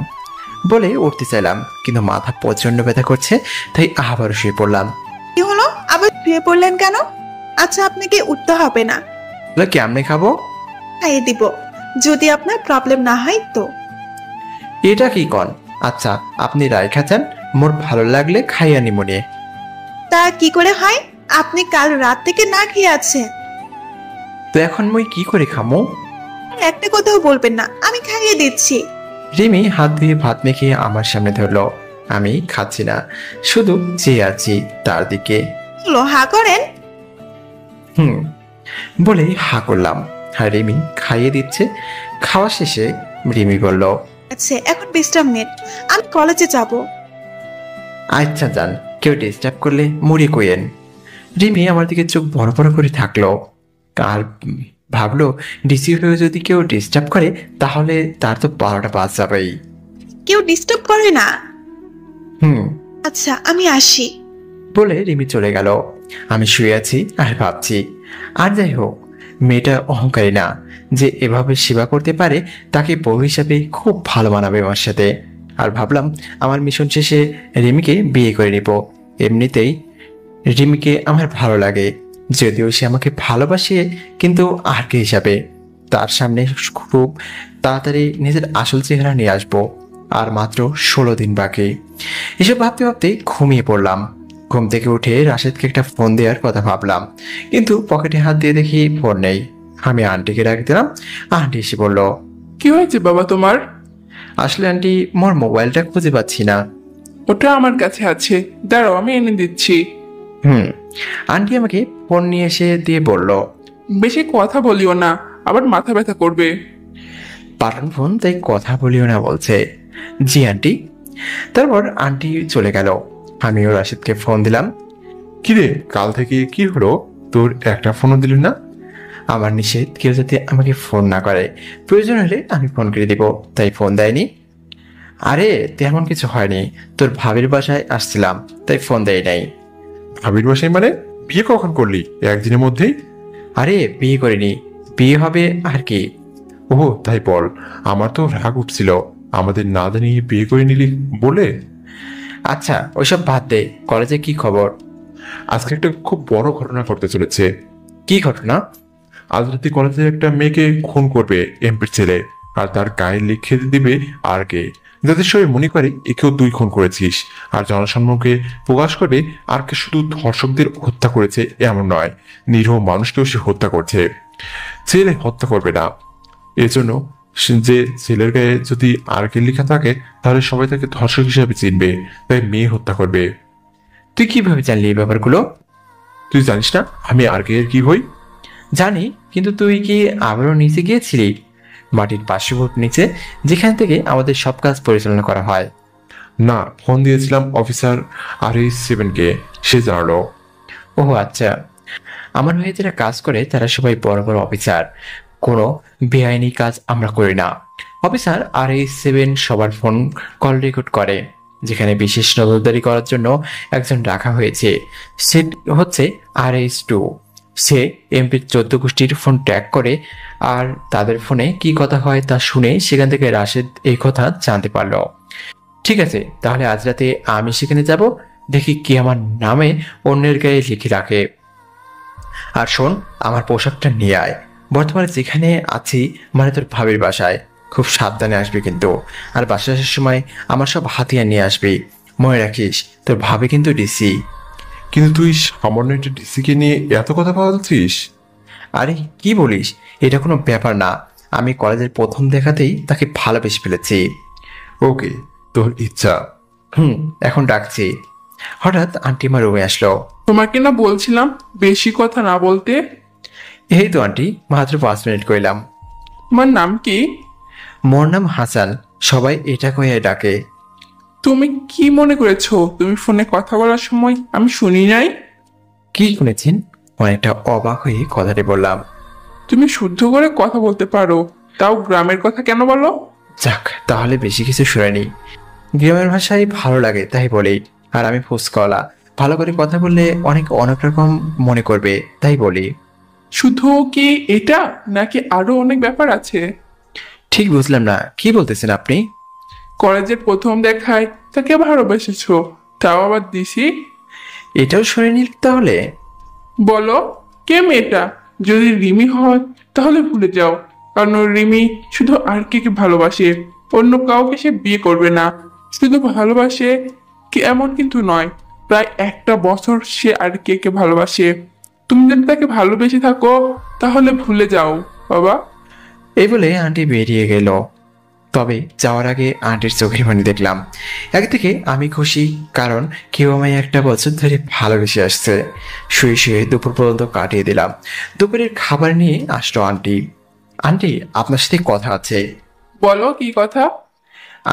বলে উঠতে চাইলাম, কিন্তু মাথা প্রচন্ড ব্যথা করছে, তাই আবারও শুয়ে পড়লাম। কি হলো, আবার শুয়ে পড়লেন কেন? আচ্ছা, আপনাকে উঠতে হবে না, বলে কেমনে খাবো? খাইয়ে দিব, যদি আপনার প্রবলেম না হয় তো। এটা কি কন? আচ্ছা আপনি রায় খাচ্ছেন, মোর ভালো লাগলে খাইয়া নিমনে। তা কি করে হয়? আপনি কাল রাত থেকে না খেয়ে আছেন। তো এখন মই কি করে খামো? একটা কথাও বলবেন না, আমি খাইয়ে দিচ্ছি। রিমি হাত ধুয়ে ভাত মেখে আমার সামনে ধরলো। আমি খাচ্ছি না, শুধু চেয়ে আছি তার দিকে। হলো, হা করেন। হুম বলে হা করলাম, আর রিমি খাইয়ে দিচ্ছে। খাওয়া শেষে রিমি বলল, আচ্ছা এখন বিশ্রাম নিন, আমি কলেজে যাব। আচ্ছা যান, কেউ ডিস্টার্ব করলে মুড়ি কইেন। রিমি আমার দিকে চোখ বড় বড় করে থাকলো, আর ভাবলো ডিসি হয়ে যদি কেউ ডিস্টার্ব করে তাহলে তার তো 12টা বাজ যাবেই। কেউ ডিস্টার্ব করে না। হুম আচ্ছা আমি আসি। বলে রিমি চলে গেল। আমি শুয়ে আছি আর ভাবছি, আর যাই হোক মেয়েটা অহংকারী না, যে এভাবে সেবা করতে পারে তাকে বউ হিসাবে খুব ভালো মানাবে আমার সাথে। আর ভাবলাম আমার মিশন শেষে রিমিকে বিয়ে করে নিব। এমনিতেই রিমিকে আমার ভালো লাগে, যদিও সে আমাকে ভালোবাসে, কিন্তু আর কে হিসাবে। তার সামনে খুব তাড়াতাড়ি নিজের আসল চেহারা নিয়ে আসবো। আর মাত্র 16 দিন বাকি। এসব ভাবতে ভাবতে ঘুমিয়ে পড়লাম। ঘুম থেকে উঠে রাশেদকে একটা ফোন দেওয়ার কথা ভাবলাম, কিন্তু পকেটে হাত দিয়ে দেখি ফোন নেই। আমি আন্টিকে ডাক দিলাম। আন্টি এসে বলল, কি হয়েছে বাবা তোমার? আসলে আন্টি মোর মোবাইলটা খুঁজে পাচ্ছি না। ওটা আমার কাছে আছে, দাঁড়াও আমি এনে দিচ্ছি। আন্টি আমাকে ফোন নিয়ে এসে দিয়ে বলল, বেশি কথা বলিও না, আবার মাথা ব্যথা করবে। পাঠান ফোন, তাই কথা বলিও না বলছে। জি আন্টি। তারপর আন্টি চলে গেল। আমিও রাশেদকে ফোন দিলাম। কিরে, কাল থেকে কি হলো, তোর একটা ফোনও দিলি না? আমার নিষেধ কেউ যাতে আমাকে ফোন না করে, প্রয়োজন হলে আমি ফোন করে দিব, তাই ফোন দেয়নি। আরে তেমন কিছু হয়নি, তোর ভাবির বাসায় আসছিলাম তাই ফোন দেয় নাই। ভাবির বাসায় মানে? বিয়ে কখন করলি, একদিনের মধ্যেই? আরে বিয়ে করিনি, বিয়ে হবে আর কি। ও তাই বল, আমার তো রাগ উঠছিল আমাদের না জানিয়ে বিয়ে করে নিলি বলে। আচ্ছা ওইসব বাদ দে, কলেজে কি খবর? আজকে একটা খুব বড় ঘটনা ঘটতে চলেছে। কি ঘটনা? আজ রাতে কলেজে একটা মেয়েকে খুন করবে এমপির ছেলে, আর তার গায়ে লিখে দিবে আর কে, যাতে সবাই মনে করে একেও তুই খুন করেছিস। আর জনসম্মুখে প্রকাশ করবে আর কে শুধু ধর্ষকদের হত্যা করেছে এমন নয়, নিরীহ মানুষকেও সে হত্যা করছে। ছেলে হত্যা করবে না, এজন্য যে ছেলের গায়ে যদি আর কে লেখা থাকে তাহলে সবাই তাকে ধর্ষক হিসাবে চিনবে, তাই মেয়ে হত্যা করবে। তুই কিভাবে জানলি এই ব্যাপারগুলো? তুই জানিস না আমি আর কে এর কি হই? জানি, কিন্তু তুই কি আবারও নিচে গিয়েছিলি? মাটির 500 ফুট নিচে, যেখান থেকে আমাদের সব কাজ পরিচালনা করা হয়। না, ফোন দিয়েছিলাম অফিসার RA7-কে, সে জানালো। ও আচ্ছা, আমার হয়ে যারা কাজ করে তারা সবাই বড় বড় অফিসার, কোনো বেআইনি কাজ আমরা করি না। অফিসার RA7 সবার ফোন কল রেকর্ড করে। যেখানে বিশেষ নজরদারি করার জন্য একজন রাখা হয়েছে, সে হচ্ছে RS2। সে এমপির 14 গোষ্ঠীর ফোন ট্র্যাক করে, আর তাদের ফোনে কি কথা হয় তা শুনে সেখান থেকে রাশেদ এই কথা জানতে পারলো। ঠিক আছে, তাহলে আজ রাতে আমি সেখানে যাব, দেখি কি আমার নামে অন্যের গায়ে লিখে রাখে। আর শোন, আমার পোশাকটা নিয়ে আয়। বর্তমানে যেখানে আছি মানে তোর ভাবির বাসায়, খুব সাবধানে আসবি কিন্তু। আর বাসায় আসার সময় আমার সব হাতিয়ার নিয়ে আসবি। মনে রাখিস তোর ভাবি কিন্তু ডিসি। কিন্তু তুই সামান্য একটা ডিসিকে নিয়ে এত কথা বলছিস? আরে কি বলিস, এটা কোনো ব্যাপার না। আমি কলেজের প্রথম দেখাতেই তাকে ভালোবেসে ফেলেছি। ওকে, তোর ইচ্ছা। এখন ডাকছি। হঠাৎ আন্টি আমার রুমে আসলো। তোমাকে না বলছিলাম বেশি কথা না বলতে? এই তো আন্টি, মাত্র 5 মিনিট কইলাম। তোমার নাম কি? মোর নাম হাসান, সবাই এটা কয়ে ডাকে। তুমি কি মনে করেছো তুমি ফোনে কথা বলার সময় আমি শুনি নাই? কি শুনেছেন? অনেকটা অবাক হয়ে কথাটি বললাম। তুমি শুদ্ধ করে কথা বলতে পারো, তাও গ্রামের কথা কেন বলো? যাক, তাহলে বেশি কিছু শুনেনি। গ্রামের ভাষায় ভালো লাগে তাই বলি। আর আমি ফুসকলা, ভালো করে কথা বললে অনেক অনেক রকম মনে করবে তাই বলি। শুধু কি এটা নাকি আরো অনেক ব্যাপার আছে? ঠিক বুঝলাম না, কি বলতেছেন আপনি? কলেজের প্রথম দেখায় তাকে ভালোবেসেছো, তাও আবার দিছি। এটাও শুনেনি তাহলে? বলো, কে মেয়েটা? যদি রিমি হয় তাহলে ভুলে যাও, কারণ রিমি শুধু আর কে ভালোবাসে, অন্য কাউকে সে বিয়ে করবে না। শুধু ভালোবাসে কি এমন কিন্তু নয়, প্রায় 1 বছর সে আর কে ভালোবাসে। তুমি যদি তাকে ভালোবেসে থাকো তাহলে ভুলে যাও বাবা। এই বলে আন্টি বেরিয়ে গেল। তবে যাওয়ার আগে আন্টির চোখের পানি দেখলাম। একদিকে আমি খুশি, কারণ কেউ আমায় 1 বছর ধরে ভালোবেসে আসছে। শুয়ে শুয়ে দুপুর পর্যন্ত কাটিয়ে দিলাম। দুপুরের খাবার নিয়ে আসলো আন্টি। আন্টি, আপনার সাথে কথা আছে। বলো, কি কথা?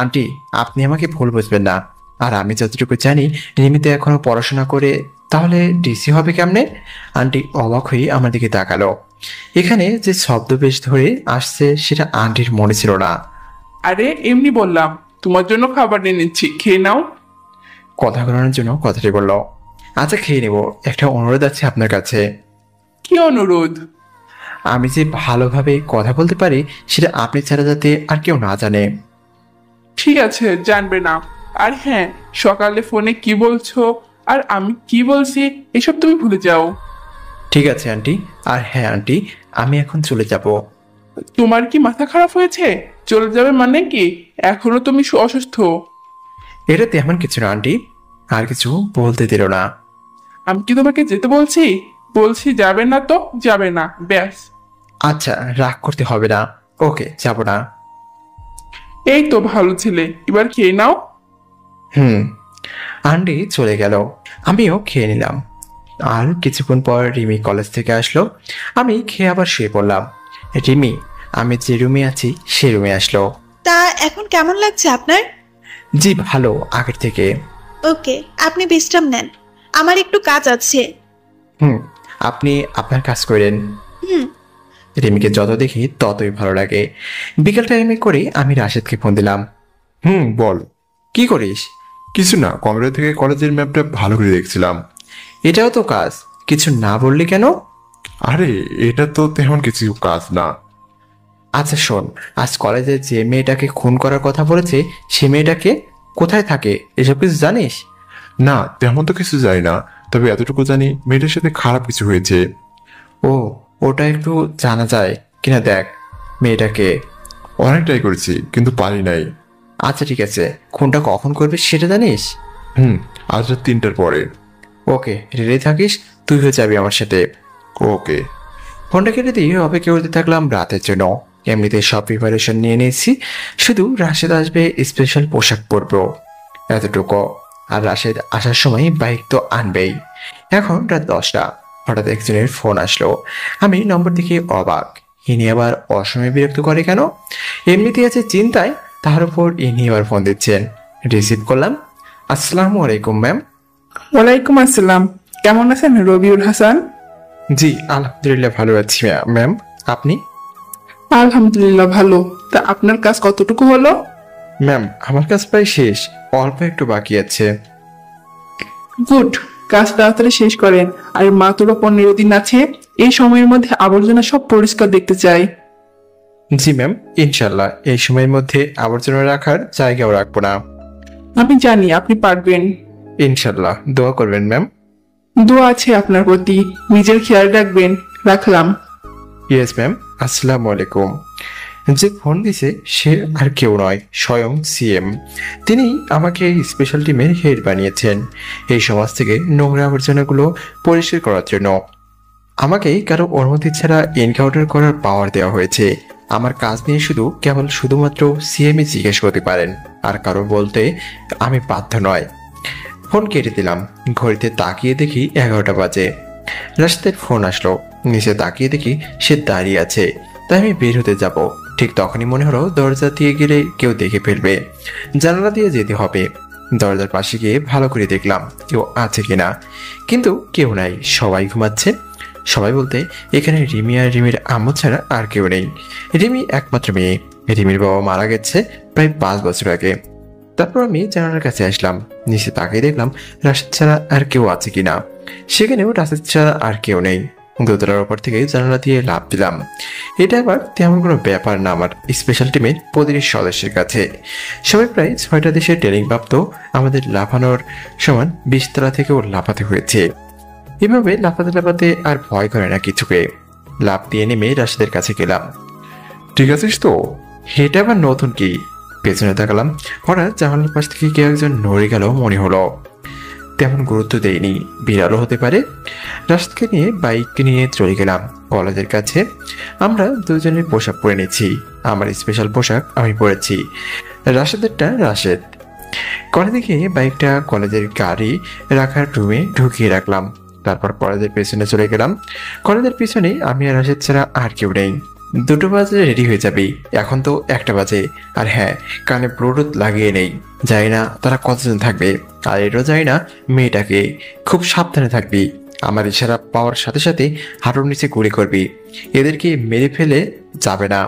আন্টি, আপনি আমাকে ভুল বুঝবেন না। আর আমি যতটুকু জানি রিমিতে এখনো পড়াশোনা করে, তাহলে ডিসি হবে কেমনে? আন্টি অবাক হয়ে আমার দিকে তাকালো। এখানে যে ছদ্মবেশ ধরে আসছে সেটা আন্টির মনে ছিল না। আরে এমনি বললাম, তোমার জন্য খাবার নিয়ে নিচ্ছি, খেয়ে নাও। কথা বলানোর জন্য কথাটি বলল। আচ্ছা, খেয়ে নেব। একটা অনুরোধ আছে আপনার কাছে। কি অনুরোধ? আমি যে ভালোভাবে কথা বলতে পারি সেটা আপনি ছাড়া যাতে আর কেউ না জানে। ঠিক আছে, জানবে না। আর হ্যাঁ, সকালে ফোনে কি বলছো আর আমি কি বলছি এসব তুমি ভুলে যাও। ঠিক আছে আন্টি। আর হ্যাঁ আন্টি, আমি এখন চলে যাব। তোমার কি মাথা খারাপ হয়েছে? চলে যাবে মানে কি? এখনো তুমি অসুস্থ। এটা তেমন কিছু না আন্টি। আর কিছু বলতে দিল না। আমি কি তোমাকে যেতে বলছি? বলছি যাবে না তো যাবে না, ব্যাস। আচ্ছা, রাগ করতে হবে না। ওকে, যাব না। এই তো ভালো ছেলে, এবার খেয়ে নাও। আন্টি চলে গেল, আমিও খেয়ে নিলাম। আর কিছুক্ষণ পর রিমি কলেজ থেকে আসলো। আমি খেয়ে আবার শুয়ে পড়লাম। রিমি আমি যে রুমে আছি সে রুমে আসলো। তা এখন কেমন লাগছে আপনার? জি ভালো, আগের থেকে। ওকে, আপনি বিশ্রাম নেন, আমার একটু কাজ আছে। আপনি আপনার কাজ করেন। হুম। রিমিকে যত দেখি ততই ভালো লাগে। বিকেল টাইমে করে আমি রাশেদকে ফোন দিলাম। বল। কি করিস? কিছু না, কম্পিউটার থেকে কলেজের ম্যাপটা ভালো করে দেখছিলাম। এটাও তো কাজ, কিছু না বললি কেন? আরে এটা তো তেমন কিছু কাজ না। আচ্ছা শোন, আজ কলেজে যে মেয়েটাকে খুন করার কথা বলেছে সে মেয়েটাকে কোথায় থাকে এসব কিছু জানিস? না, তেমন তো কিছু জানি না, তবে এতটুকু জানি মেয়েটার সাথে খারাপ কিছু হয়েছে। ও, ওটা একটু জানা যায় কিনা দেখ। মেয়েটাকে অনেক ট্রাই করেছি কিন্তু পারি নাই। আচ্ছা ঠিক আছে, খুনটা কখন করবে সেটা জানিস? আজ রাত 3টার পরে। ওকে, রেডি থাকিস, তুই হয়ে যাবি আমার সাথে। ওকে। ফোনটা কেটে দিয়ে অপেক্ষা করতে থাকলাম রাতের জন্য। এমনিতে সব প্রিপারেশন নিয়ে নিয়েছি, শুধু রাশেদ আসবে স্পেশাল পোশাক পরবো এতটুকু। আর রাশেদ আসার সময় বাইক তো আনবেই। এখন রাত 10টা। হঠাৎ একজনের ফোন আসলো। আমি নম্বর দেখে অবাক। ইনি আবার অসময়ে বিরক্ত করে কেন? এমনিতে আছে চিন্তায়, তার উপর ইনি আবার ফোন দিচ্ছেন। রিসিভ করলাম। আসসালামু আলাইকুম ম্যাম। ওয়ালাইকুম আসসালাম। কেমন আছেন রবিউল হাসান? জি আলহামদুলিল্লাহ ভালো আছি ম্যাম, আপনি? আলহামদুলিল্লাহ ভালো। তা আপনার কাজ কতটুকু হলো? ম্যাম আমার কাজ প্রায় শেষ, অল্প একটু বাকি আছে। গুড, কাজ তাড়াতাড়ি শেষ করেন। আর মাত্র 15 দিন আছে, এই সময়ের মধ্যে আবর্জনা সব পরিষ্কার দেখতে চাই। জি ম্যাম, ইনশাল্লাহ এই সময়ের মধ্যে আবর্জনা রাখার জায়গাও রাখবো না। আমি জানি আপনি পারবেন। ইনশাল্লাহ, দোয়া করবেন ম্যাম। দোয়া আছে আপনার প্রতি, নিজের খেয়াল রাখবেন। রাখলাম। Yes ma'am. আসসালামু আলাইকুম। যে ফোন দিছে সে আর কেউ নয়, স্বয়ং সিএম। তিনি আমাকে এই স্পেশাল টিমের হেড বানিয়েছেন এই সমাজ থেকে নোংরা আবর্জনাগুলো পরিষ্কার করার জন্য। আমাকে কারো অনুমতি ছাড়া এনকাউন্টার করার পাওয়ার দেওয়া হয়েছে। আমার কাজ নিয়ে শুধুমাত্র সিএমই জিজ্ঞেস করতে পারেন, আর কারো বলতে আমি বাধ্য নয়। ফোন কেটে দিলাম। ঘড়িতে তাকিয়ে দেখি 11টা বাজে। রাশেদের ফোন আসলো। নিচে তাকিয়ে দেখি সে দাঁড়িয়ে আছে, তাই আমি বের হতে যাব। ঠিক তখনই মনে হলো দরজা দিয়ে গেলে কেউ দেখে ফেলবে, জানালা দিয়ে যেতে হবে। দরজার পাশে গিয়ে ভালো করে দেখলাম কেউ আছে কিনা, কিন্তু কেউ নাই, সবাই ঘুমাচ্ছে। সবাই বলতে এখানে রিমি আর রিমির আম্মু ছাড়া আর কেউ নেই। রিমি একমাত্র মেয়ে, রিমির বাবা মারা গেছে প্রায় 5 বছর আগে। তারপর আমি জানালার কাছে আসলাম, নিচে তাকিয়ে দেখলাম রাশেদ ছাড়া আর কেউ আছে কিনা। সেখানেও রাশেদ ছাড়া আর কেউ নেই। দোতলার ওপর থেকে জানালা দিয়ে লাফ দিলাম। এটা আবার তেমন কোনো ব্যাপার না আমার স্পেশাল টিমের প্রতিটি সদস্যের কাছে। সবাই প্রায় 6টা দেশের ট্রেনিং প্রাপ্ত, আমাদের লাফানোর সমান 20 তলা থেকেও লাফাতে হয়েছে। এভাবে লাফাতে লাফাতে আর ভয় করে না কিছুকে। লাফ দিয়ে নেমে রাশেদের কাছে গেলাম। ঠিক আছিস তো? এটা আবার নতুন কি? পেছনে তাকালাম, হঠাৎ জানালার পাশ থেকে কেউ একজন নড়ে গেল মনে হলো। তেমন গুরুত্ব দেয়নি, বিড়ালও হতে পারে। রাশেদকে নিয়ে বাইক নিয়ে চলে গেলাম কলেজের কাছে। আমরা দুজনের পোশাক পরে নিচ্ছি। আমার স্পেশাল পোশাক আমি পরেছি, রাশেদেরটা রাশেদ। কলেজে গিয়ে বাইকটা কলেজের গাড়ি রাখার রুমে ঢুকিয়ে রাখলাম। তারপর কলেজের পেছনে চলে গেলাম। কলেজের পিছনে আমি আর রাশেদ ছাড়া আর কেউ নেই। 2টো বাজে রেডি হয়ে যাবি, এখন তো 1টা বাজে। আর হ্যাঁ, কানে ব্লুটুথ লাগিয়ে নেই, জানি না তারা কতজন থাকবে। আর এটাও জানি না মেয়েটাকে, খুব সাবধানে থাকবি। আমার ইশারা পাওয়ার সাথে সাথে হাঁটুর নিচে গুলি করবি। এদেরকে মেরে ফেলে যাবে না,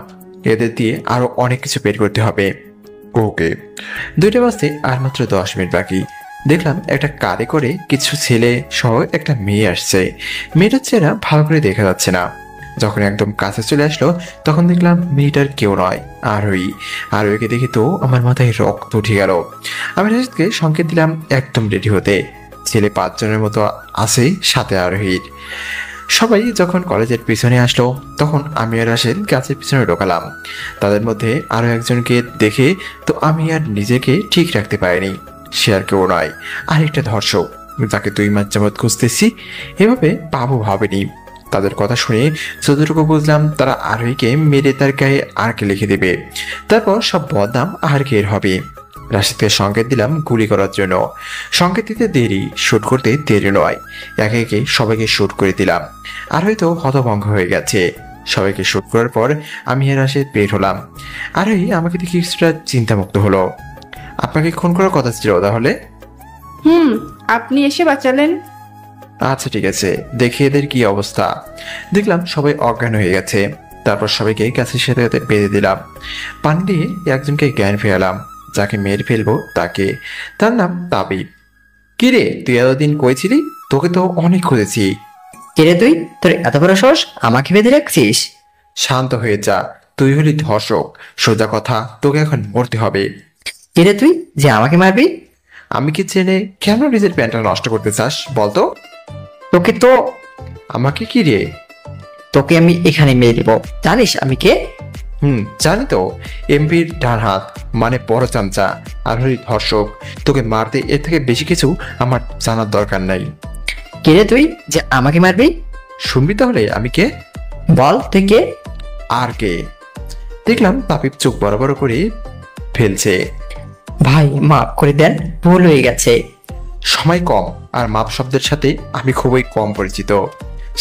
এদের দিয়ে আরো অনেক কিছু বের করতে হবে। ওকে। 2টা বাজতে আর মাত্র 10 মিনিট বাকি। দেখলাম একটা কারে করে কিছু ছেলে সহ একটা মেয়ে আসছে। মেয়েটার চেহারা ভালো করে দেখা যাচ্ছে না। যখন একদম কাছে চলে আসলো তখন দেখলাম মেয়েটার কেউ নয়, আরোহীকে দেখে তো আমার মাথায় রক্ত উঠে গেল। আমি রাশেদকে সংকেত দিলাম একদম রেডি হতে। ছেলে 5 জনের মতো আছে সাথে আরোহীর। সবাই যখন কলেজের পিছনে আসলো তখন আমি আর রাশেদ গাছের পিছনে ঢোকালাম। তাদের মধ্যে আরো একজনকে দেখে তো আমি আর নিজেকে ঠিক রাখতে পারিনি। সে আর কেউ নয়, আরেকটা ধর্ষক, যাকে 2 মাস যাবৎ খুঁজতেছি। এভাবে পাবো ভাবেনি। তাদের কথা শুনে যতটুকু বুঝলাম তারা আরোহীকে মেরে তার গায়ে আরকে লিখে দেবে, তারপর সব বদনাম আরকের হবে। রাশেদকে সংকেত দিলাম গুলি করার জন্য। সংকেত দিতে দেরি, শুট করতে দেরি নয়। একে একে সবাইকে শুট করে দিলাম। আর হয়তো হতভঙ্গ হয়ে গেছে। সবাইকে শুট করার পর আমি আর রাশেদ বের হলাম। আরোহী আমাকে দেখে কিছুটা চিন্তামুক্ত হলো। আপনাকে খুন করার কথা ছিল তাহলে? আপনি এসে বাঁচালেন। আচ্ছা ঠিক আছে, দেখি এদের কি অবস্থা। দেখলাম সবাই অজ্ঞান হয়ে গেছে। তারপর সবাইকে গাছের সাথে বেঁধে দিলাম। পানি দিয়ে একজনকে জ্ঞান ফেরালাম, যাকে মেরে ফেলবো তাকে। তার নাম তাবিব। কিরে, তুই এতদিন কই ছিলি? তোকে তো অনেক খুঁজেছি। কিরে তুই, তোর এত বড় সাহস আমাকে বেঁধে রাখছিস? শান্ত হয়ে যা, তুই হলি ধর্ষক। সোজা কথা, তোকে এখন মরতে হবে। কিরে তুই যে আমাকে মারবি? আমি কি জেনে কেন নিজের প্যান্টটা নষ্ট করতে চাস বলতো? তোকে তো আমাকে কি রে? তোকে আমি এখানে মেরে দেবো। জানিস আমি কে? জানি তো, এমপির ডান হাত, মানে বড় চামচা। আর হলি ধর্ষক। তোকে মারতে এর থেকে বেশি কিছু আমার জানার দরকার নাই। কিরে তুই যে আমাকে মারবি? শুনবি তাহলে আমি কে? বল তুই কে? আর কে? দেখলাম তাবিব চোখ বড় বড় করে ফেলছে। ভাই মাফ করে দেন, ভুল হয়ে গেছে। সময় কম আর মাপ শব্দের সাথে আমি খুবই কম পরিচিত।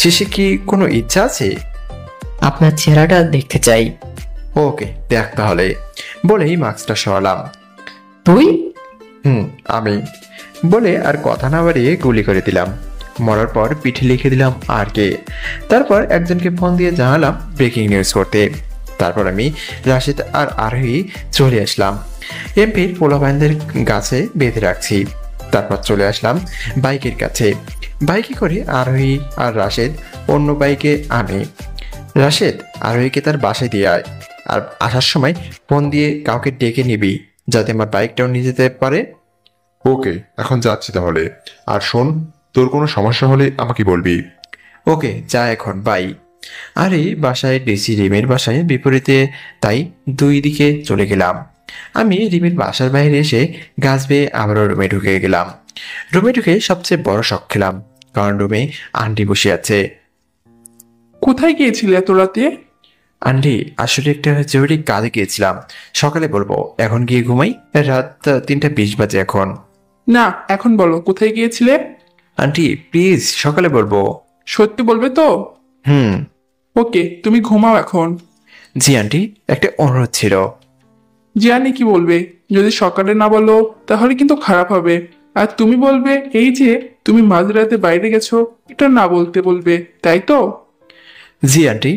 শেষে কি কোনো ইচ্ছা আছে? আপনার চেহারাটা দেখতে চাই। ওকে, দেখ তাহলে, বলেই মাস্কটা সরালাম। তুই? আমি বলে আর কথা না বাড়িয়ে গুলি করে দিলাম। মরার পর পিঠে লিখে দিলাম আর কে। তারপর একজনকে ফোন দিয়ে জানালাম ব্রেকিং নিউজ করতে। তারপর আমি রাশেদ আর আরোহী চলে আসলাম। এমপির পোলাবাইনদের গাছে বেঁধে রাখছি। তারপর চলে আসলাম বাইকের কাছে। বাইকে করে আরোহী আর রাশেদ, অন্য বাইকে আমি। রাশেদ, আরোহীকে তার বাসায় দিয়ে আয়। আর আসার সময় ফোন দিয়ে কাউকে ডেকে নিবি, যাতে আমার বাইকটাও নিয়ে যেতে পারে। ওকে, এখন যাচ্ছি তাহলে। আর শোন, তোর কোনো সমস্যা হলে আমাকে বলবি। ওকে, যা এখন, বাই। আর এই বাসায় ডিসি রিমের বাসায় বিপরীতে, তাই 2 দিকে চলে গেলাম। আমি রিমের বাসার বাইরে এসে গাছ বেয়ে আবারও রুমে ঢুকে গেলাম। রুমে ঢুকে সবচেয়ে বড় শখ খেলাম, কারণ রুমে আন্টি বসে আছে। কোথায় গিয়েছিলে এত রাতে? আন্টি, আসলে একটা জরুরি কাজে গিয়েছিলাম, সকালে বলবো, এখন গিয়ে ঘুমাই। রাত 3:20 বাজে এখন। না, এখন বলো কোথায় গিয়েছিলে। আন্টি প্লিজ, সকালে বলবো। সত্যি বলবে তো? হুম। ওকে, তুমি ঘুমাও এখন। জি আন্টি, একটা অনুরোধ ছিল। জানি কি বলবে, যদি সকালে না বলো তাহলে কিন্তু খারাপ হবে। আর তুমি বলবে এই যে তুমি মাঝরাতে বাইরে গেছো, এটা না বলতে বলবে, তাই তো? জি আন্টি।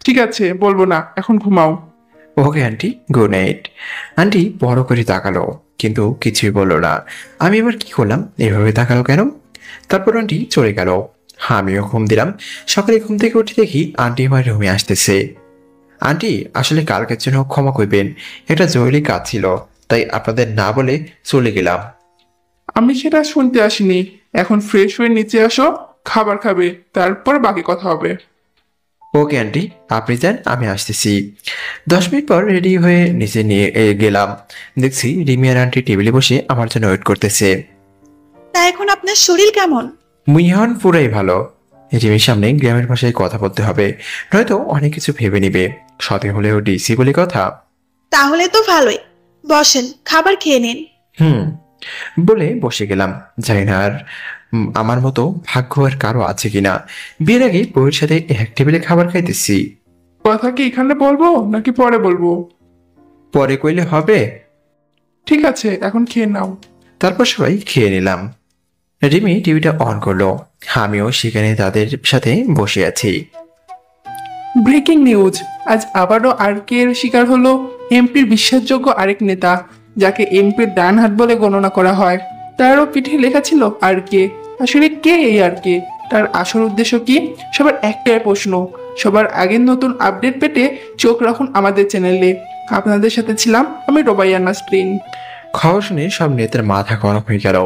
ঠিক আছে, বলবো না, এখন ঘুমাও। Okay aunty, good night. Aunty বড় করে তাকালো, কিন্তু কিছুই বললো না। আমি এবার কি করলাম, এভাবে তাকালো কেন? তারপর আন্টি চলে গেল। আমিও ঘুম দিলাম। সকালে ঘুম থেকে উঠে দেখি আন্টি আমার রুমে আসতেছে। আন্টি, আসলে কালকের জন্য ক্ষমা করবেন, একটা জরুরি কাজ ছিল, তাই আপনাদের না বলে চলে গেলাম। আমি সেটা শুনতে আসিনি। এখন ফ্রেশ হয়ে নিচে আসো, খাবার খাবে, তারপর বাকি কথা হবে। ওকে আন্টি, আপনি যান, আমি আসতেছি। 10 মিনিট পর রেডি হয়ে নিচে নিয়ে গেলাম। দেখছি রিমি আর আন্টি টেবিলে বসে আমার জন্য ওয়েট করতেছে। তা এখন আপনার শরীর কেমন? মুইহন পুরাই ভালো। রিমির সামনে গ্রামের ভাষায় কথা বলতে হবে, নয়তো অনেক কিছু ভেবে নিবে। সাথে হলেও ডিসি বলে কথা। তাহলে তো ভালোই, বসেন, খাবার খেয়ে নিন। বলে বসে গেলাম। জানি না আর আমার মতো ভাগ্য আর কারো আছে কিনা। বিয়ের আগে বউয়ের সাথে এক টেবিলে খাবার খাইতেছি। কথা কি এখানে বলবো নাকি পরে বলবো? পরে কইলে হবে? ঠিক আছে, এখন খেয়ে নাও। তারপর সবাই খেয়ে নিলাম। রিমি টিভিটা অন করলো, আমিও সেখানে তাদের সাথে বসে আছি। ব্রেকিং নিউজ, আজ আবারও আরকে এর শিকার হলো এমপির বিশ্বাসযোগ্য আরেক নেতা, যাকে এমপির ডান হাত বলে গণনা করা হয়। তারও পিঠে লেখা ছিল আরকে। আসলে কে এই আরকে? তার আসল উদ্দেশ্য কি? সবার একটাই প্রশ্ন। সবার আগে নতুন আপডেট পেতে চোখ রাখুন আমাদের চ্যানেলে। আপনাদের সাথে ছিলাম আমি রোবাইয়া নাসরিন। খবর শুনে সব নেতার মাথা গরম হয়ে গেল।